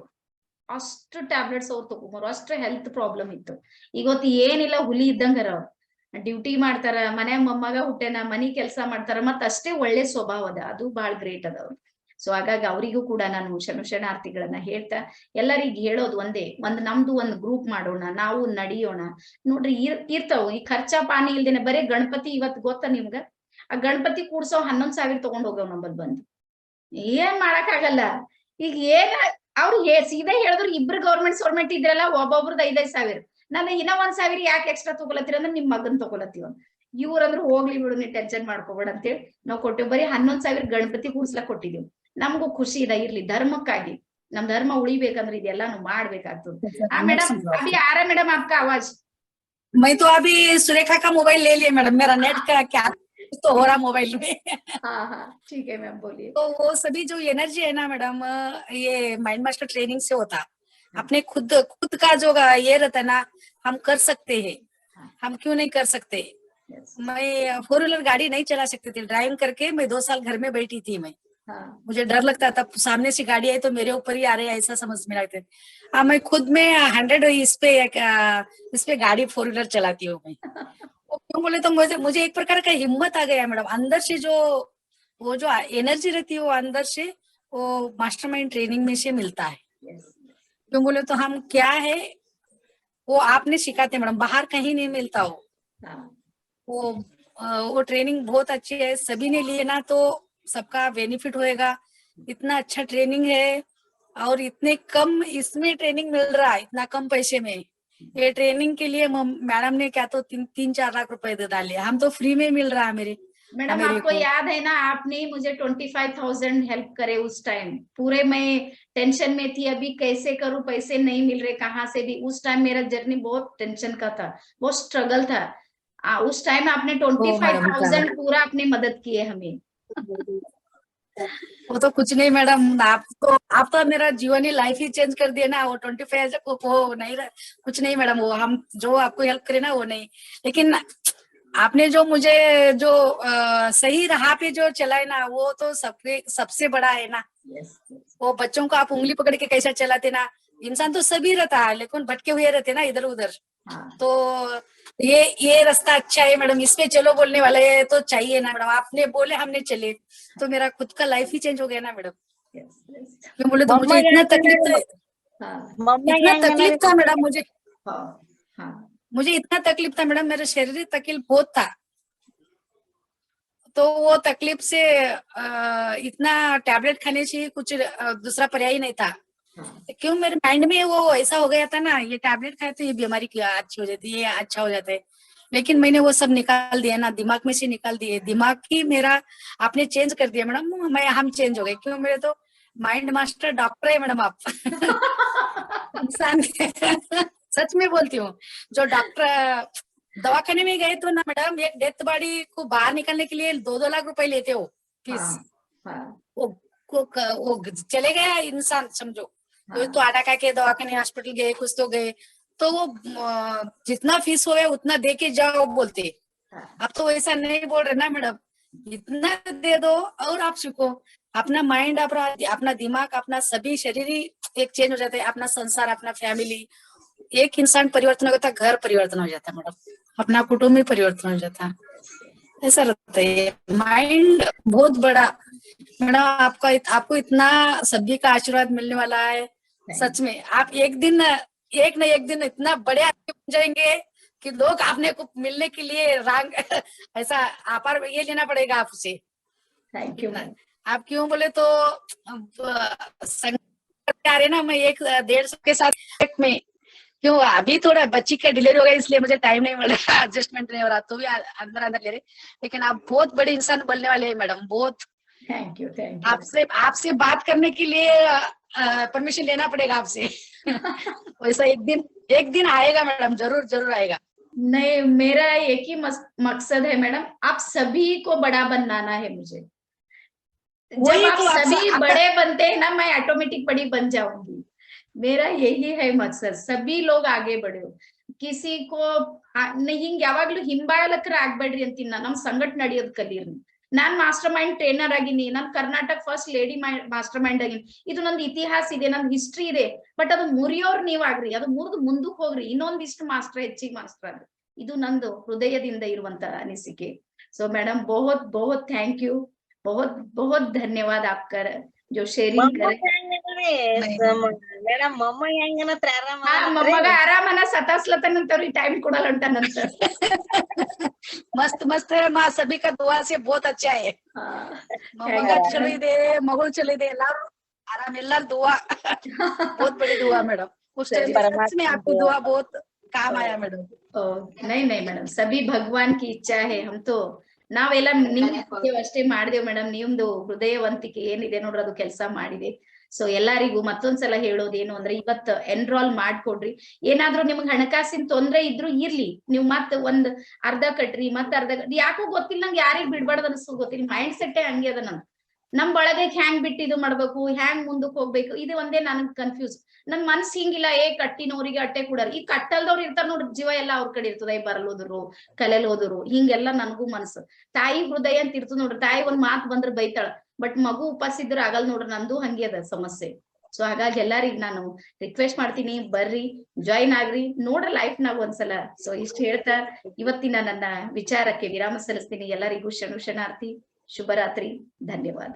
ಅಷ್ಟು ಟ್ಯಾಬ್ಲೆಟ್ಸ್ ಅವ್ರು ತಗೊಂಬರು, ಅಷ್ಟು ಹೆಲ್ತ್ ಪ್ರಾಬ್ಲಮ್ ಇತ್ತು. ಇವತ್ತು ಏನಿಲ್ಲ, ಹುಲಿ ಇದ್ದಂಗಾರ ಅವ್ರು. ಡ್ಯೂಟಿ ಮಾಡ್ತಾರ, ಮನ್ಯಾಗ ಮೊಮ್ಮಗ ಹುಟ್ಟೆನ, ಮನಿ ಕೆಲಸ ಮಾಡ್ತಾರ, ಮತ್ತ ಅಷ್ಟೇ ಒಳ್ಳೆ ಸ್ವಭಾವ ಅದ, ಅದು ಬಹಳ ಗ್ರೇಟ್ ಅದ. ಸೊ ಹಾಗಾಗಿ ಅವರಿಗೂ ಕೂಡ ನಾನು ಶರಣಾರ್ಥಿಗಳನ್ನ ಹೇಳ್ತಾ, ಎಲ್ಲರಿಗೂ ಹೇಳೋದು ಒಂದೇ, ನಮ್ದು ಒಂದ್ ಗ್ರೂಪ್ ಮಾಡೋಣ, ನಾವು ನಡೆಯೋಣ. ನೋಡ್ರಿ ಇರ್ತಾವ ಈ ಖರ್ಚಾ ಪಾನಿ ಇಲ್ದೇನೆ, ಬರೇ ಗಣಪತಿ ಇವತ್ ಗೊತ್ತ ನಿಮ್ಗ, ಆ ಗಣಪತಿ ಕೂಡ್ಸೋ 11,000 ತಗೊಂಡ್ ಹೋಗವ್ ನಂಬಲ್ ಬಂದು, ಏನ್ ಮಾಡಕ್ ಆಗಲ್ಲ. ಈಗ ಏನ್ ಅವ್ರು ಸೀದಾ ಹೇಳಿದ್ರು, ಇಬ್ರು ಗೌರ್ಮೆಂಟ್ ಇದ್ರಲ್ಲ, ಒಬ್ಬೊಬ್ರದ್ದು 5,000. ನಾನು ಇನ್ನ 1,000 ಯಾಕೆ ಎಕ್ಸ್ಟ್ರಾ ತಗೊಳತ್ತೀರ ಅಂದ್ರೆ ನಿಮ್ ಮಗನ್ ತಗೊಳತ್ತೀವ. ಇವ್ರಂದ್ರು ಹೋಗ್ಲಿ ಬಿಡು, ನೀ ಟೆನ್ಷನ್ ಮಾಡ್ಕೋಬೇಡ ಅಂತೇಳಿ ನಾವ್ ಕೊಟ್ಟೇವ್. ಬರೀ 11,000 ಗಣಪತಿ ಕೂಡ್ಸ್ಲಕ್ ಕೊಟ್ಟಿದೀವಿ. ನಮಗೂ ಖುಷಿ ಇದೆ, ಇರ್ಲಿ ಧರ್ಮಕ್ಕಾಗಿ, ನಮ್ ಧರ್ಮ ಉಳಿಬೇಕಂದ್ರೆ ಇದೆಲ್ಲಾನು ಮಾಡ್ಬೇಕಾಗ್ತದೆ. ಮೇಡಮ್ ಅಭಿ ಆ रहा मैडम आपका आवाज? मैं तो अभी सुरेखा का मोबाइल ले लिया मैडम, मेरा नेट का क्या तो हो रहा मोबाइल में। हाँ हाँ ठीक है मैम, बोलिए। तो वो सभी जो एनर्जी है ना मैडम, ये माइंड मास्टर ट्रेनिंग से होता। अपने खुद खुद का जो ये रहता है ना, हम कर सकते हैं, हम क्यों नहीं कर सकते। मैं 4 व्हीलर गाड़ी नहीं चला सकती थी, ड्राइविंग करके मैं 2 साल घर में बैठी थी मैं। मुझे डर लगता था, सामने से गाड़ी आई तो मेरे ऊपर ही आ रहे हैं, ऐसा समझ में लगता है। मैं खुद में 100 इस पे गाड़ी 4 व्हीलर चलाती हूँ मैं। वो क्यों बोले तो मुझे एक प्रकार का हिम्मत आ गया मैडम, अंदर से वो जो एनर्जी रहती है वो अंदर से, वो मास्टरमाइंड ट्रेनिंग में से मिलता है। क्यों बोले तो हम क्या है वो आपने सिखाते मैडम, बाहर कहीं नहीं मिलता वो ट्रेनिंग बहुत अच्छी है। सभी ने लिए ना तो सबका बेनिफिट होएगा। इतना अच्छा ट्रेनिंग है और इतने कम इसमें ट्रेनिंग मिल रहा है, इतना कम पैसे में। ये ट्रेनिंग के लिए मैडम ने क्या तो 3-4 लाख रुपए दे डाले, हम तो फ्री में मिल रहा है मेरे। मैडम आपको याद है ना, आपने मुझे 25,000 हेल्प करे उस टाइम, पूरे मैं टेंशन में थी, अभी कैसे करूं, पैसे नहीं मिल रहे कहाँ से भी। उस टाइम मेरा जर्नी बहुत टेंशन का था, बहुत स्ट्रगल था। उस टाइम आपने 25,000 पूरा आपने मदद की है हमें। वो तो कुछ नहीं मैडम, आप तो मेरा जीवन ही लाइफ ही चेंज कर दिया ना। वो 25 वो नहीं कुछ नहीं मैडम, वो हम जो आपको हेल्प करे ना वो नहीं। लेकिन आपने जो मुझे जो सही राह पे जो चलाए ना, वो तो सबसे बड़ा है ना। वो बच्चों को आप उंगली पकड़ के कैसा चलाते ना, इंसान तो सभी रहता है लेकिन भटके हुए रहते ना इधर उधर। तो ये रास्ता अच्छा है मैडम, इस पे चलो बोलने वाले तो चाहिए ना मैडम। आपने बोले हमने चले तो मेरा खुद का लाइफ ही चेंज हो गया ना मैडम। क्यों बोले तो मुझे इतना तकलीफ था मैडम, मुझे इतना तकलीफ था मैडम, मेरे शरीर तकलीफ बहुत था। तो वो तकलीफ से इतना टैबलेट खाने से कुछ दूसरा पर्याय नहीं था। क्यों मेरे माइंड में वो ऐसा हो गया था ना, ये टैबलेट खाए तो ये बीमारी क्या अच्छी हो जाती है, ये अच्छा हो जाता है। लेकिन मैंने वो सब निकाल दिया ना, दिमाग में से निकाल दिए। दिमाग ही मेरा आपने चेंज कर दिया मैडम, हम चेंज हो गए। क्यों मेरे तो माइंड मास्टर डॉक्टर है मैडम आप। इंसान सच में बोलती हूँ, जो डॉक्टर दवाखाने में गए तो ना मैडम, एक डेथ बॉडी को बाहर निकालने के लिए 2-2 लाख रुपए लेते हो फीस। वो चले गया इंसान समझो, तो आटा खा के दवाखाने हॉस्पिटल गए, कुछ तो गए, तो वो जितना फीस हो उतना दे के जाओ बोलते। अब तो वैसा नहीं बोल रहे ना मैडम, इतना दे दो और आप सीखो। अपना माइंड, अपना दिमाग, अपना सभी शरीर ही एक चेंज हो जाता है। अपना संसार, अपना फैमिली, एक इंसान परिवर्तन हो जाता, घर परिवर्तन हो जाता मैडम, अपना कुटुंब में परिवर्तन हो जाता, ऐसा रहता है। माइंड बहुत बड़ा मैडम, आपको इतना सभी का आशीर्वाद मिलने वाला है सच में। आप एक न एक दिन इतना बड़े आदमी बन जाएंगे कि लोग आपने को मिलने के लिए ऐसा आपार ये लेना पड़ेगा आपसे। Thank you ma'am. आप क्यों बोले तो संकट आ रहे ना, मैं 1-1.5 के साथ में क्यों अभी थोड़ा बच्ची का डिलीवरी हो गया, इसलिए मुझे टाइम नहीं मिल रहा, एडजस्टमेंट नहीं हो रहा, तो भी अंदर अंदर ले रहे। लेकिन आप बहुत बड़े इंसान बनने वाले हैं मैडम, बहुत। Thank you thank you. आपसे बात करने के लिए परमिशन लेना पड़ेगा आपसे। वैसा एक दिन आएगा मैडम, जरूर जरूर आएगा। नहीं, मेरा एक ही मकसद है मैडम, आप सभी को बड़ा बनाना है मुझे। जब आप तो सभी बड़े बनते हैं ना, मैं ऑटोमेटिक बड़ी बन जाऊंगी। मेरा यही है मकसद, सभी लोग आगे बढ़े। किसी को नहीं ಯಾವಾಗ್ಲೂ ಹಿಂಬಾಲಕರ ಆಗ್ಬೇಡ್ರಿ ಅಂತೀನಿ ನಾನು, ನಮ್ ಸಂಘಟ ನಡೆಯೋದ್ ಕಲೀರಿ। ನಾನ್ ಮಾಸ್ಟರ್ ಮೈಂಡ್ ಟ್ರೈನರ್ ಆಗಿನಿ, ನಾನ್ Karnataka first lady master mind ಆಗಿನಿ। ಇದು ನಂದು ಇತಿಹಾಸ ಇದೆ, ನಂದು ಹಿಸ್ಟ್ರಿ ಇದೆ, ಬಟ್ ಅದು ಮುರಿಯೋರ್ ನೀವಾಗ್ರಿ, ಅದು ಮುರಿದು ಮುಂದಕ್ಕೆ ಹೋಗ್ರಿ, ಇನ್ನೊಂದಿಷ್ಟು ಮಾಸ್ಟರ್ ಹೆಚ್ಚಿಗೆ ಮಾಸ್ಟರ್ ಆಗ್ರಿ। ಇದು ನಂದು ಹೃದಯದಿಂದ ಇರುವಂತ ಅನಿಸಿಕೆ। ಸೊ ಮೇಡಮ್ बहुत बहुत थैंक यू, बहुत बहुत धन्यवाद आपका जो शेयरिंग करे। ಮೇಡಮ್ ಮೊಮ್ಮ ಹೆಂಗನತ್ರ ಆರಾಮ? ಮೊಮ್ಮಗ ಆರಾಮನ ಸತಾಸ್ಲತನಂತವ್ರಿ, ಟೈಮ್ ಕೊಡಲ್ಲ ಅಂತಾನಂತ। मस्त मस्त है माँ, सभी का दुआ से बहुत अच्छा है। चलो ಇದೆ, ಮಗಳು ಚಲೋ ಇದೆ, ಎಲ್ಲಾರು आराम, ಎಲ್ಲಾರು दुआ बहुत बड़ी दुआ मैडम। उस टाइम में आपकी दुआ बहुत काम आया मैडम। नहीं नहीं मैडम, सभी भगवान की इच्छा है। हम तो ನಾವೆಲ್ಲ ನಿಮ್ಗೆ ಅಷ್ಟೇ ಮಾಡಿದೇವ್ ಮೇಡಮ್, ನಿಮ್ದು ಹೃದಯವಂತಿಕೆ ಏನಿದೆ ನೋಡ್ರಿ ಅದು ಕೆಲಸ ಮಾಡಿದೆ। ಸೊ ಎಲ್ಲರಿಗೂ ಮತ್ತೊಂದ್ಸಲ ಹೇಳೋದೇನು ಅಂದ್ರೆ, ಇವತ್ತು ಎನ್ರೋಲ್ ಮಾಡ್ಕೊಡ್ರಿ। ಏನಾದ್ರೂ ನಿಮ್ಗೆ ಹಣಕಾಸಿನ ತೊಂದ್ರೆ ಇದ್ರು ಇರ್ಲಿ, ನೀವು ಮತ್ ಒಂದ್ ಅರ್ಧ ಕಟ್ರಿ, ಮತ್ ಅರ್ಧ ಯಾಕೋ ಗೊತ್ತಿಲ್ಲ ನಂಗೆ, ಯಾರಿಗ್ ಬಿಡ್ಬಾರ್ದು ಅನ್ಸು ಗೊತ್ತಿಲ್ಲ, ಮೈಂಡ್ ಸೆಟ್ಟೇ ಹಂಗೆ ಅದ ನನ್। ನಮ್ ಒಳಗಕ್ಕೆ ಹ್ಯಾಂಗ್ ಬಿಟ್ಟು ಇದು ಮಾಡ್ಬೇಕು, ಹ್ಯಾಂಗ್ ಮುಂದಕ್ ಹೋಗ್ಬೇಕು, ಇದು ಒಂದೇ ನನಗ್ ಕನ್ಫ್ಯೂಸ್। ನನ್ ಮನ್ಸ್ ಹಿಂಗಿಲ್ಲ, ಕಟ್ಟಿನವ್ರಿಗೆ ಅಟ್ಟೆ ಕೊಡಾರ, ಈ ಕಟ್ಟಲ್ದವ್ರು ಇರ್ತಾರ ನೋಡ್ರಿ, ಜೀವ ಎಲ್ಲಾ ಅವ್ರ ಕಡೆ ಇರ್ತದ, ಬರಲೋದ್ರು ಕಲೆಲೋದ್ರು, ಹಿಂಗೆಲ್ಲಾ ನನ್ಗೂ ಮನ್ಸು। ತಾಯಿ ಹೃದಯ ಅಂತ ಇರ್ತದ ನೋಡ್ರಿ, ತಾಯಿ ಒಂದ್ ಮಾತ್ ಬಂದ್ರ ಬೈತಾಳ, ಬಟ್ ಮಗು ಉಪವಾಸ ಇದ್ರ ಆಗಲ್ ನೋಡ್ರಿ, ನಂದು ಹಂಗೆ ಅದ ಸಮಸ್ಯೆ। ಸೊ ಹಾಗಾಗಿ ಎಲ್ಲರಿಗ್ ನಾನು ರಿಕ್ವೆಸ್ಟ್ ಮಾಡ್ತೀನಿ, ಬರ್ರಿ ಜಾಯಿನ್ ಆಗ್ರಿ, ನೋಡ್ರಿ ಲೈಫ್ ನಾಗ ಒಂದ್ಸಲ। ಸೊ ಇಷ್ಟ ಹೇಳ್ತಾ ಇವತ್ತಿನ ನನ್ನ ವಿಚಾರಕ್ಕೆ ವಿರಾಮ ಸಲ್ಲಿಸ್ತೀನಿ। ಎಲ್ಲರಿಗೂ ಶರಣಾರ್ಥಿ, ಶುಭರಾತ್ರಿ, ಧನ್ಯವಾದ।